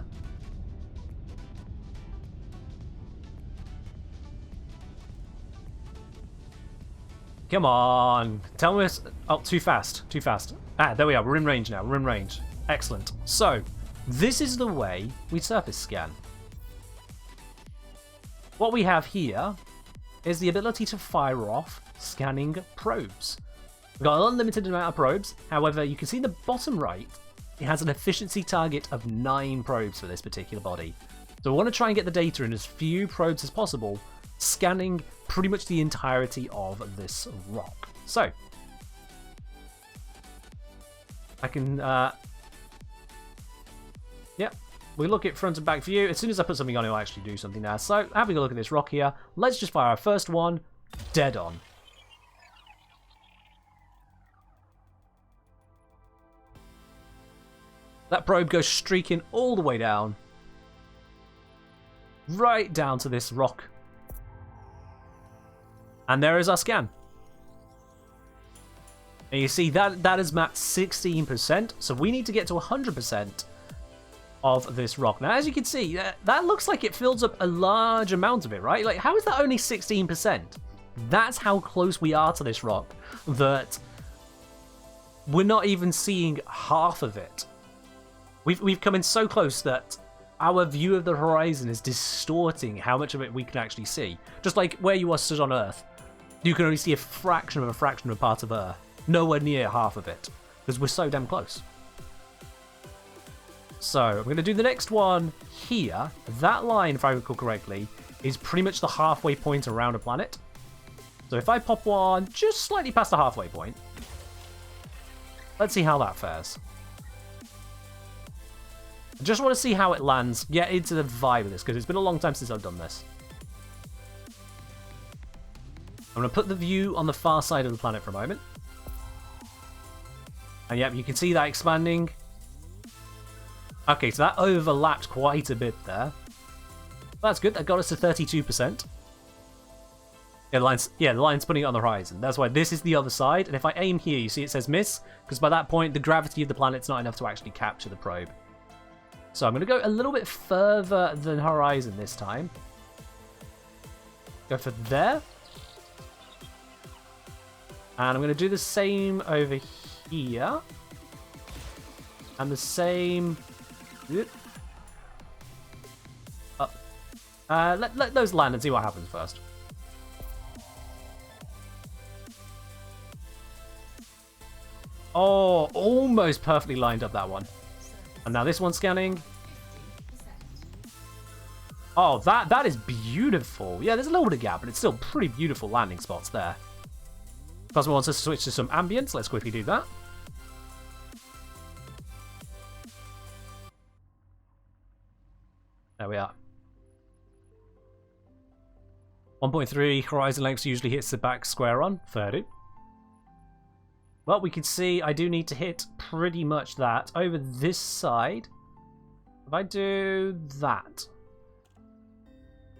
Speaker 1: Come on. Tell me. Oh, too fast. Too fast. Ah, there we are. We're in range now. We're in range. Excellent. So, this is the way we surface scan. What we have here is the ability to fire off scanning probes. We've got an unlimited amount of probes. However, you can see in the bottom right, it has an efficiency target of 9 probes for this particular body. So we want to try and get the data in as few probes as possible, scanning pretty much the entirety of this rock. So, I can, yep, we look at front and back view. As soon as I put something on, it'll actually do something now. So, having a look at this rock here, let's just fire our first one, dead on. That probe goes streaking all the way down, right down to this rock. And there is our scan. And you see that is mapped 16%, so we need to get to 100% of this rock. Now, as you can see, that looks like it fills up a large amount of it, right? Like, how is that only 16%? That's how close we are to this rock, that we're not even seeing half of it. We've come in so close that our view of the horizon is distorting how much of it we can actually see. Just like where you are stood on Earth, you can only see a fraction of a part of Earth. Nowhere near half of it, because we're so damn close. So, I'm going to do the next one here. That line, if I recall correctly, is pretty much the halfway point around a planet. So if I pop one just slightly past the halfway point, let's see how that fares. I just want to see how it lands, get into the vibe of this, because it's been a long time since I've done this. I'm going to put the view on the far side of the planet for a moment. And yep, you can see that expanding. Okay, so that overlapped quite a bit there. That's good, that got us to 32%. Yeah, the line's putting it on the horizon. That's why this is the other side, and if I aim here, you see it says miss, because by that point, the gravity of the planet's not enough to actually capture the probe. So I'm going to go a little bit further than horizon this time. Go for there. And I'm going to do the same over here. And the same... up. Let those land and see what happens first. Oh, almost perfectly lined up that one. And now this one's scanning. Oh, that is beautiful. Yeah, there's a little bit of gap, but it's still pretty beautiful landing spots there. Cosmo wants us to switch to some ambience. Let's quickly do that. There we are. 1.3 horizon length usually hits the back square on. 30. Well, we can see I do need to hit pretty much that over this side. If I do that,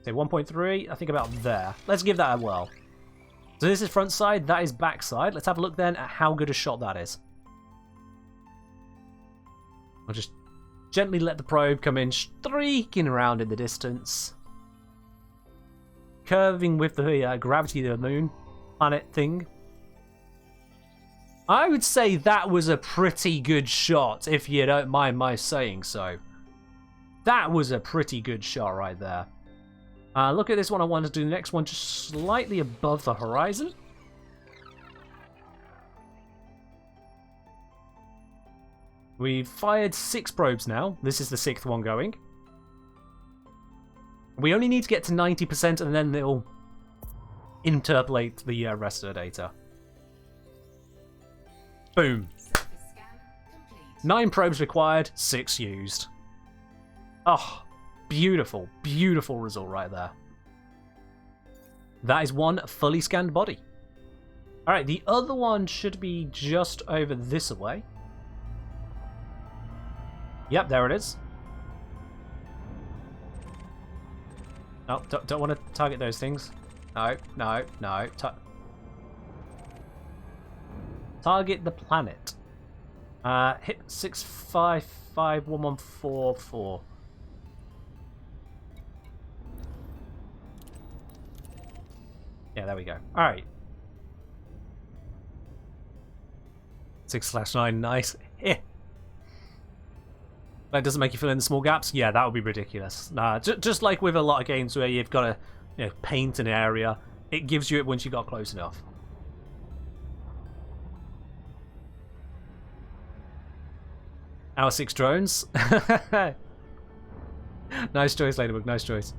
Speaker 1: say 1.3, I think about there. Let's give that a whirl. So this is front side, that is back side. Let's have a look then at how good a shot that is. I'll just gently let the probe come in, streaking around in the distance. Curving with the gravity of the moon planet thing. I would say that was a pretty good shot, if you don't mind my saying so. That was a pretty good shot right there. Look at this one. I want to do the next one just slightly above the horizon. We've fired 6 probes now. This is the 6th one going. We only need to get to 90% and then they'll interpolate the rest of the data. Boom. 9 probes required, 6 used. Oh, beautiful, beautiful result right there. That is one fully scanned body. Alright, the other one should be just over this way. Yep, there it is. Oh, don't want to target those things. No, no, no. Target the planet. Hit 6551144. Yeah, there we go. All right. 6/9, nice. Eh. That doesn't make you fill in the small gaps? Yeah, that would be ridiculous. Nah, just like with a lot of games where you've got to paint an area, it gives you it once you got close enough. Our 6 drones. Nice choice, Ladybug, nice choice.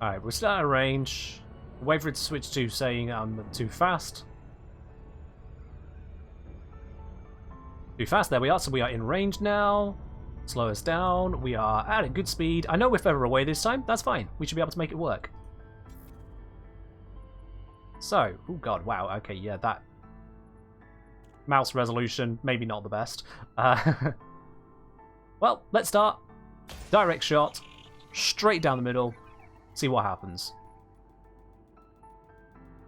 Speaker 1: Alright, we're still out of range. Wait for it to switch to saying I'm too fast. Too fast, there we are, so we are in range now. Slow us down, we are at a good speed. I know we're further away this time, that's fine. We should be able to make it work. So, oh god, wow, okay, yeah, that mouse resolution, maybe not the best. Well, let's start. Direct shot, straight down the middle, see what happens.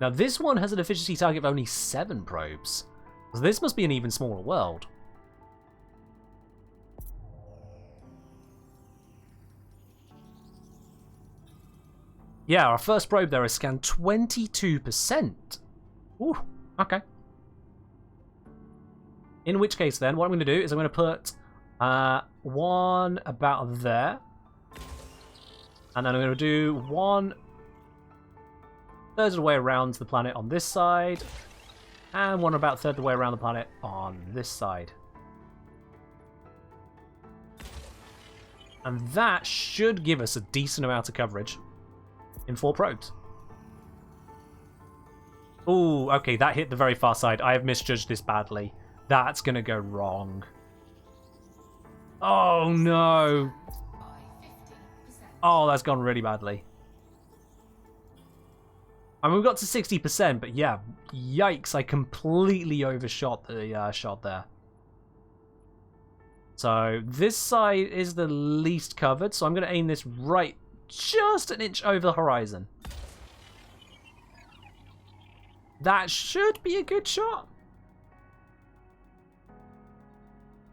Speaker 1: Now this one has an efficiency target of only 7 probes. So this must be an even smaller world. Yeah, our first probe there is scanned 22%. Ooh, okay. In which case then, what I'm going to do is I'm going to put one about there. And then I'm going to do 1/3 of the way around the planet on this side. And one about 1/3 of the way around the planet on this side. And that should give us a decent amount of coverage in 4 probes. Ooh, okay, that hit the very far side. I have misjudged this badly. That's going to go wrong. Oh, no. Oh, that's gone really badly. I mean, we got to 60%, but yeah, yikes, I completely overshot the shot there. So this side is the least covered, so I'm going to aim this right just an inch over the horizon. That should be a good shot.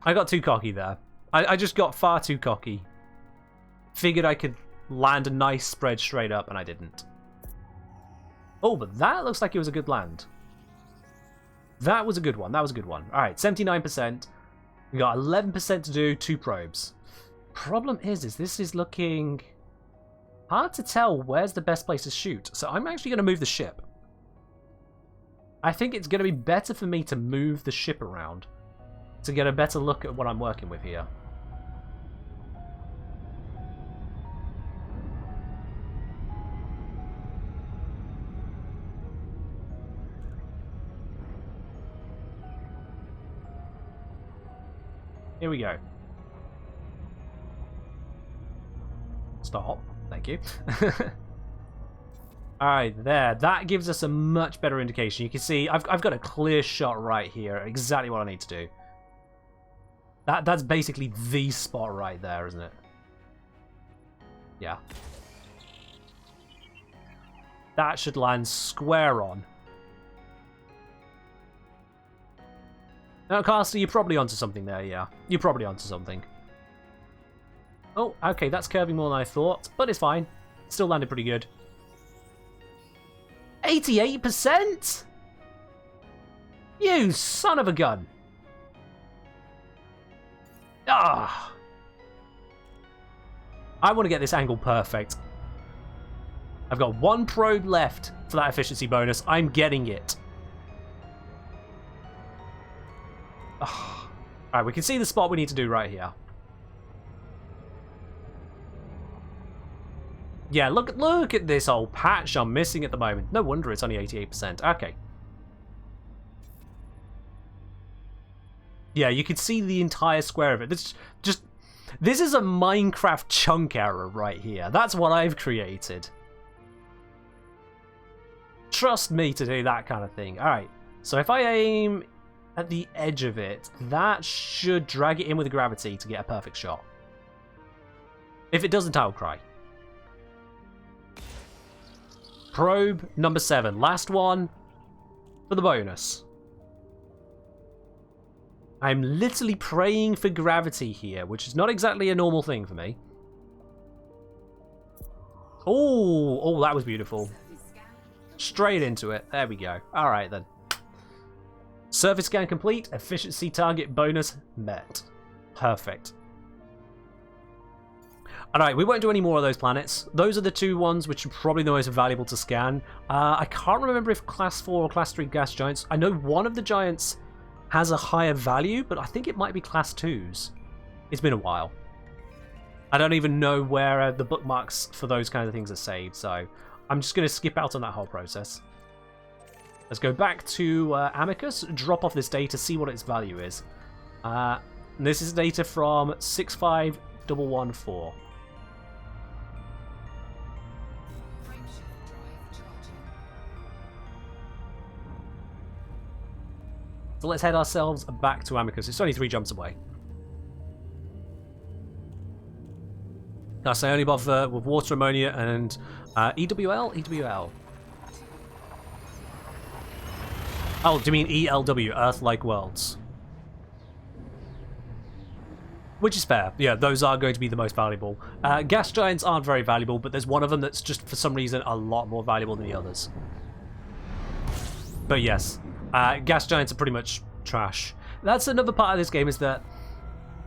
Speaker 1: I got too cocky there. I just got far too cocky. Figured I could land a nice spread straight up, and I didn't. Oh, but that looks like it was a good land. That was a good one. That was a good one. All right, 79%. We got 11% to do, 2 probes. Problem is this is looking hard to tell where's the best place to shoot. So I'm actually going to move the ship. I think it's going to be better for me to move the ship around to get a better look at what I'm working with here. Here we go. Stop. Thank you. Alright, there. That gives us a much better indication. You can see I've got a clear shot right here. Exactly what I need to do. That's basically the spot right there, isn't it? Yeah. That should land square on. Now, Caster, you're probably onto something there, yeah. You're probably onto something. Oh, okay, that's curving more than I thought, but it's fine. Still landed pretty good. 88%? You son of a gun. Ah. I want to get this angle perfect. I've got 1 probe left for that efficiency bonus. I'm getting it. Alright, we can see the spot we need to do right here. Yeah, look at this old patch I'm missing at the moment. No wonder it's only 88%. Okay. Yeah, you can see the entire square of it. This is a Minecraft chunk error right here. That's what I've created. Trust me to do that kind of thing. Alright, so if I aim at the edge of it, that should drag it in with gravity to get a perfect shot. If it doesn't, I'll cry. Probe number 7. Last one for the bonus. I'm literally praying for gravity here, which is not exactly a normal thing for me. Oh, that was beautiful. Straight into it. There we go. All right, then. Surface scan complete. Efficiency target bonus met. Perfect. Alright, we won't do any more of those planets. Those are the two ones which are probably the most valuable to scan. I can't remember if Class 4 or Class 3 gas giants... I know one of the giants has a higher value, but I think it might be Class 2s. It's been a while. I don't even know where the bookmarks for those kind of things are saved, so I'm just going to skip out on that whole process. Let's go back to Amicus, drop off this data, see what its value is. This is data from 65114. So let's head ourselves back to Amicus. It's only 3 jumps away. I say only bother with water ammonia and EWL? EWL. Oh, do you mean ELW, Earth-like worlds? Which is fair. Yeah, those are going to be the most valuable. Gas giants aren't very valuable, but there's one of them that's just, for some reason, a lot more valuable than the others. But yes, gas giants are pretty much trash. That's another part of this game, is that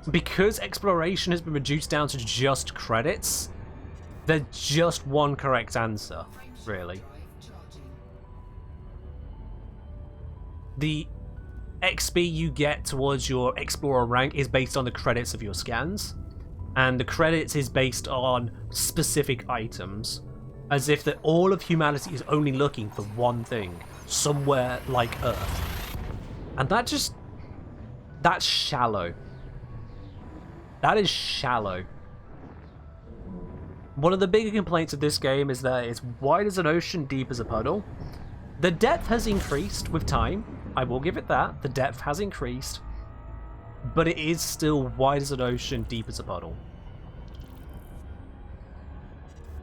Speaker 1: because exploration has been reduced down to just credits, there's just one correct answer, really. The XP you get towards your explorer rank is based on the credits of your scans, and the credits is based on specific items, as if that all of humanity is only looking for one thing, somewhere like Earth. And that's shallow. That is shallow. One of the bigger complaints of this game is that it's wide as an ocean, deep as a puddle. The depth has increased with time. I will give it that. The depth has increased. But it is still wide as an ocean, deep as a puddle.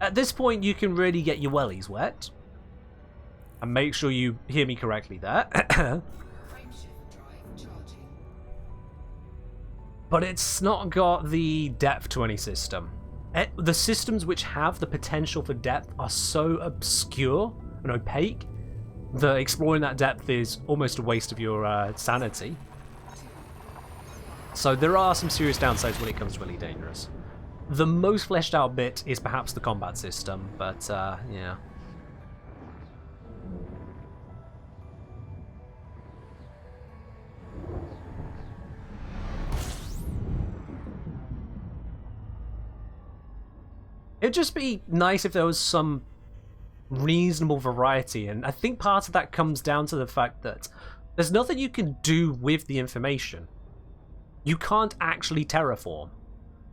Speaker 1: At this point, you can really get your wellies wet. And make sure you hear me correctly there. But it's not got the depth to any system. The systems which have the potential for depth are so obscure and opaque that exploring that depth is almost a waste of your sanity. So there are some serious downsides when it comes to really dangerous. The most fleshed out bit is perhaps the combat system, but yeah. It'd just be nice if there was some reasonable variety, and I think part of that comes down to the fact that there's nothing you can do with the information. You can't actually terraform.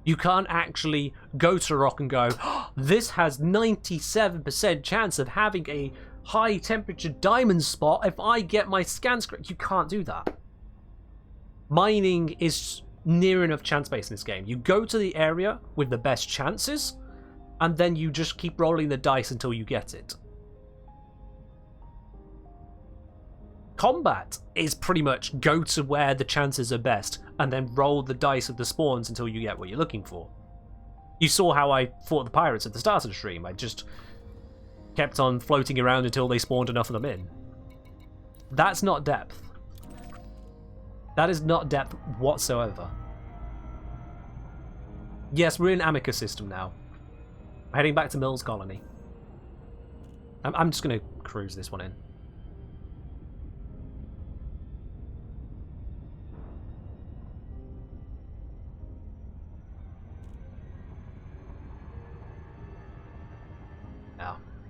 Speaker 1: You can't actually go to a rock and go, oh, this has 97% chance of having a high temperature diamond spot if I get my scans correct. You can't do that. Mining is near enough chance based in this game. You go to the area with the best chances, and then you just keep rolling the dice until you get it. Combat is pretty much go to where the chances are best, and then roll the dice of the spawns until you get what you're looking for. You saw how I fought the pirates at the start of the stream. I just kept on floating around until they spawned enough of them in. That's not depth. That is not depth whatsoever. Yes, we're in Amicus system now. Heading back to Mills Colony. I'm just going to cruise this one in.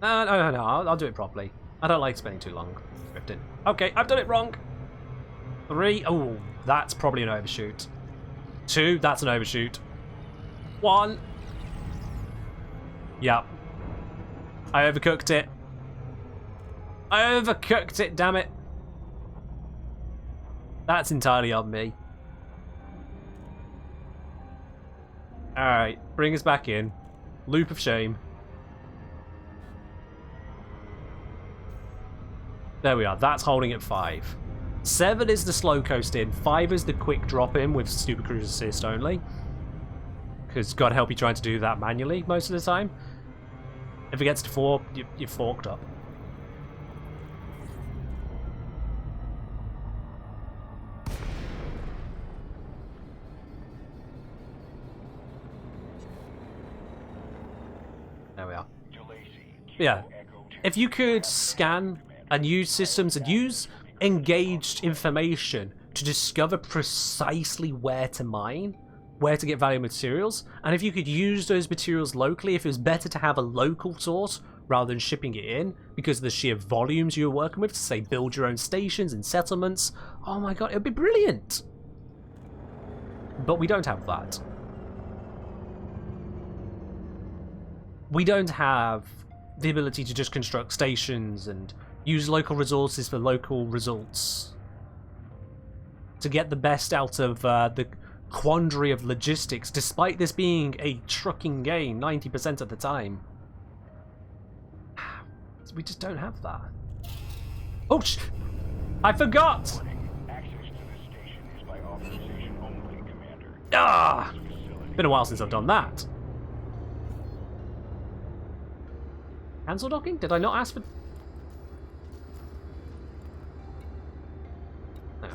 Speaker 1: No, I'll do it properly. I don't like spending too long drifting. Okay, I've done it wrong. 3, oh, that's probably an overshoot. 2, that's an overshoot. 1. Yep. I overcooked it. I overcooked it, damn it. That's entirely on me. Alright, bring us back in. Loop of shame. There we are. That's holding at 5. 7 is the slow coast in. 5 is the quick drop in with Super Cruise Assist only. Because God help you trying to do that manually most of the time. If it gets to 4, you're forked up. There we are. Yeah. If you could scan and use systems and use engaged information to discover precisely where to mine, where to get valuable materials, and if you could use those materials locally, if it was better to have a local source rather than shipping it in because of the sheer volumes you were working with to, say, build your own stations and settlements, oh my god, it would be brilliant. But we don't have that. We don't have the ability to just construct stations and use local resources for local results to get the best out of the quandary of logistics, despite this being a trucking game 90% of the time. We just don't have that. Oh, I forgot! Ah! Been a while since I've done that. Cancel docking? Did I not ask for... No.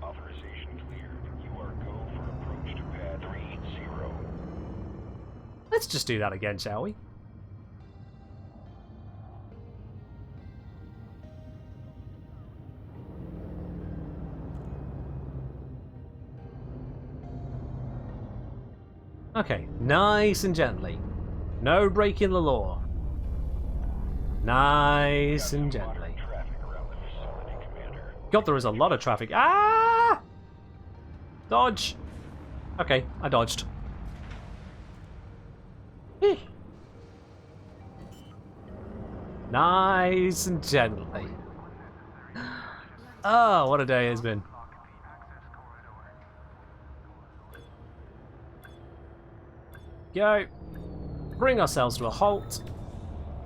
Speaker 3: Authorization cleared. You are go for approach to pad 30.
Speaker 1: Let's just do that again, shall we? Okay, nice and gently. No breaking the law. Nice and gently. God, there is a lot of traffic. Ah! Dodge. Okay, I dodged. Nice and gently. Oh, what a day it's been. Go. Bring ourselves to a halt.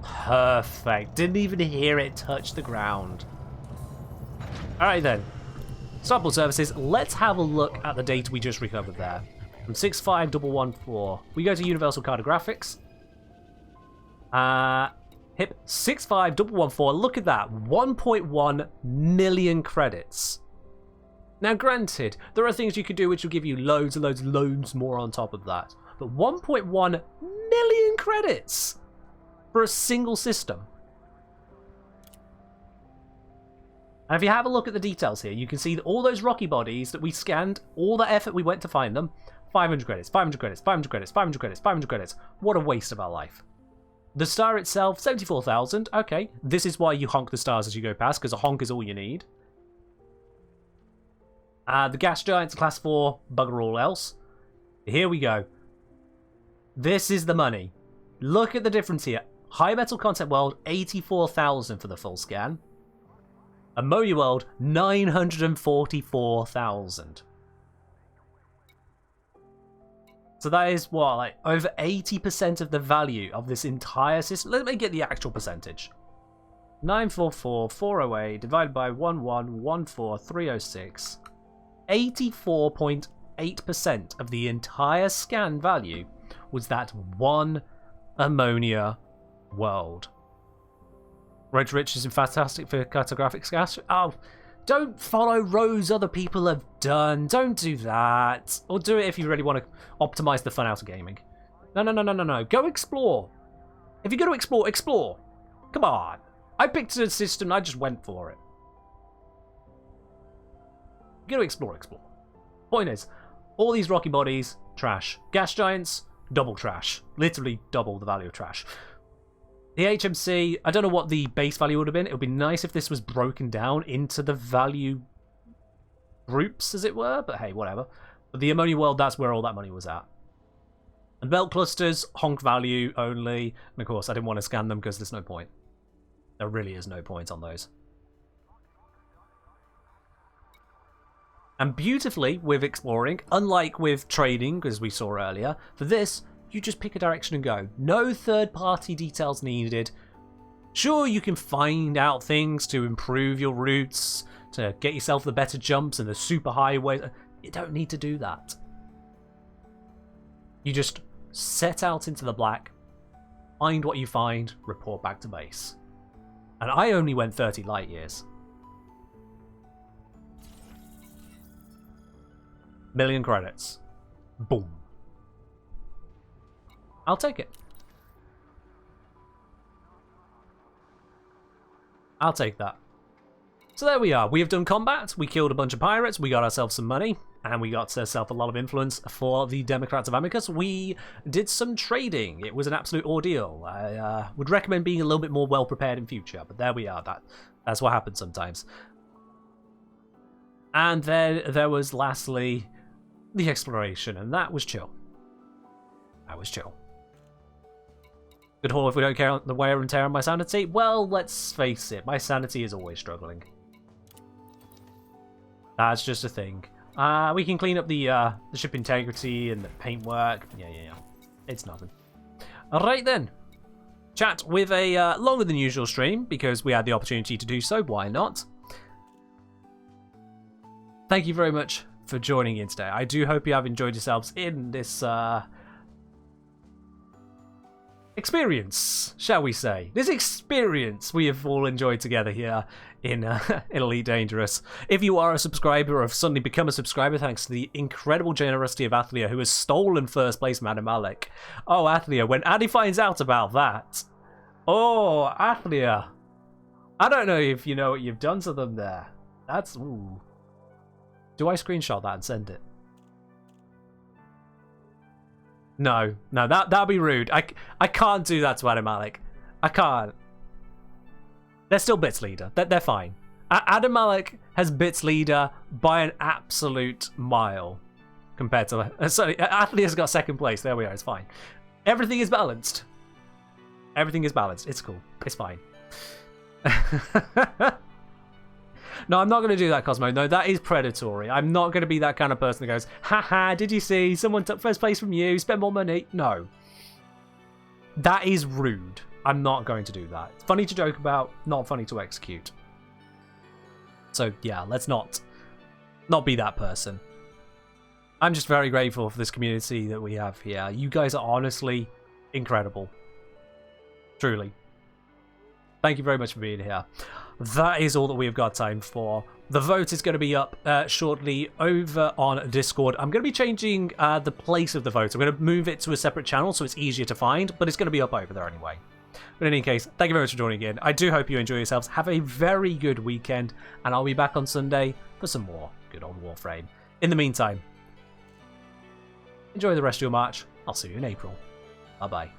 Speaker 1: Perfect. Didn't even hear it touch the ground. Alright then. Sample services. Let's have a look at the data we just recovered there. From 65114. We go to Universal Cartographics. HIP 65114. Look at that. 1.1 million credits. Now granted, there are things you could do which will give you loads and loads and loads more on top of that. But 1.1 million credits for a single system. And if you have a look at the details here, you can see that all those rocky bodies that we scanned, all the effort we went to find them, 500 credits, 500 credits, 500 credits, 500 credits, 500 credits. What a waste of our life. The star itself, 74,000. Okay, this is why you honk the stars as you go past, because a honk is all you need. The gas giants, class 4, bugger all else. Here we go. This is the money. Look at the difference here. High metal content world, 84,000 for the full scan. Ammonia world, 944,000. So that is what, like over 80% of the value of this entire system. Let me get the actual percentage. 944,408 divided by 1114,306. 84.8% of the entire scan value was that one ammonia world. Road to Riches is fantastic for cartographic gas. Oh, don't follow roads other people have done. Don't do that. Or do it if you really want to optimize the fun out of gaming. No. Go explore. If you're going to explore, explore. Come on. I picked a system, I just went for it. Go to explore, explore. Point is, all these rocky bodies, trash. Gas giants, double trash. Literally double the value of trash. The HMC, I don't know what the base value would have been. It would be nice if this was broken down into the value groups, as it were. But hey, whatever. But the ammonia world, that's where all that money was at. And belt clusters, honk value only. And of course, I didn't want to scan them because there's no point. There really is no point on those. And beautifully with exploring, unlike with trading, as we saw earlier, for this, you just pick a direction and go. No third-party details needed. Sure, you can find out things to improve your routes, to get yourself the better jumps and the super highways. You don't need to do that. You just set out into the black, find what you find, report back to base. And I only went 30 light years. Million credits. Boom. I'll take it. I'll take that. So there we are. We have done combat. We killed a bunch of pirates. We got ourselves some money. And we got ourselves a lot of influence for the Democrats of Amicus. We did some trading. It was an absolute ordeal. I would recommend being a little bit more well prepared in future. But there we are. That's what happens sometimes. And then there was lastly the exploration. And that was chill. That was chill. Good haul if we don't care on the wear and tear on my sanity. Well, let's face it. My sanity is always struggling. That's just a thing. We can clean up the ship integrity and the paintwork. Yeah. It's nothing. Alright then. Chat with a longer than usual stream because we had the opportunity to do so. Why not? Thank you very much for joining in today. I do hope you have enjoyed yourselves in this experience, shall we say. This experience we have all enjoyed together here in Elite Dangerous. If you are a subscriber or have suddenly become a subscriber thanks to the incredible generosity of Athlia, who has stolen first place from Adam Malik. Oh, Athlia, when Addy finds out about that. Oh, Athlia. I don't know if you know what you've done to them there. That's... Ooh. Do I screenshot that and send it? No, that'd be rude. I can't do that to Adam Malik. I can't. They're still Bits leader. They're fine. Adam Malik has Bits leader by an absolute mile compared to... sorry, Athlea's got second place. There we are. It's fine. Everything is balanced. Everything is balanced. It's cool. It's fine. No, I'm not going to do that, Cosmo. No, that is predatory. I'm not going to be that kind of person that goes, haha, did you see? Someone took first place from you, spend more money. No. That is rude. I'm not going to do that. It's funny to joke about, not funny to execute. So, yeah, let's not be that person. I'm just very grateful for this community that we have here. You guys are honestly incredible. Truly. Thank you very much for being here. That is all that we've got time for. The vote is going to be up shortly over on Discord. I'm going to be changing the place of the vote. I'm going to move it to a separate channel so it's easier to find, but it's going to be up over there anyway. But in any case, thank you very much for joining in. I do hope you enjoy yourselves. Have a very good weekend, and I'll be back on Sunday for some more good old Warframe. In the meantime, enjoy the rest of your March. I'll see you in April. Bye-bye.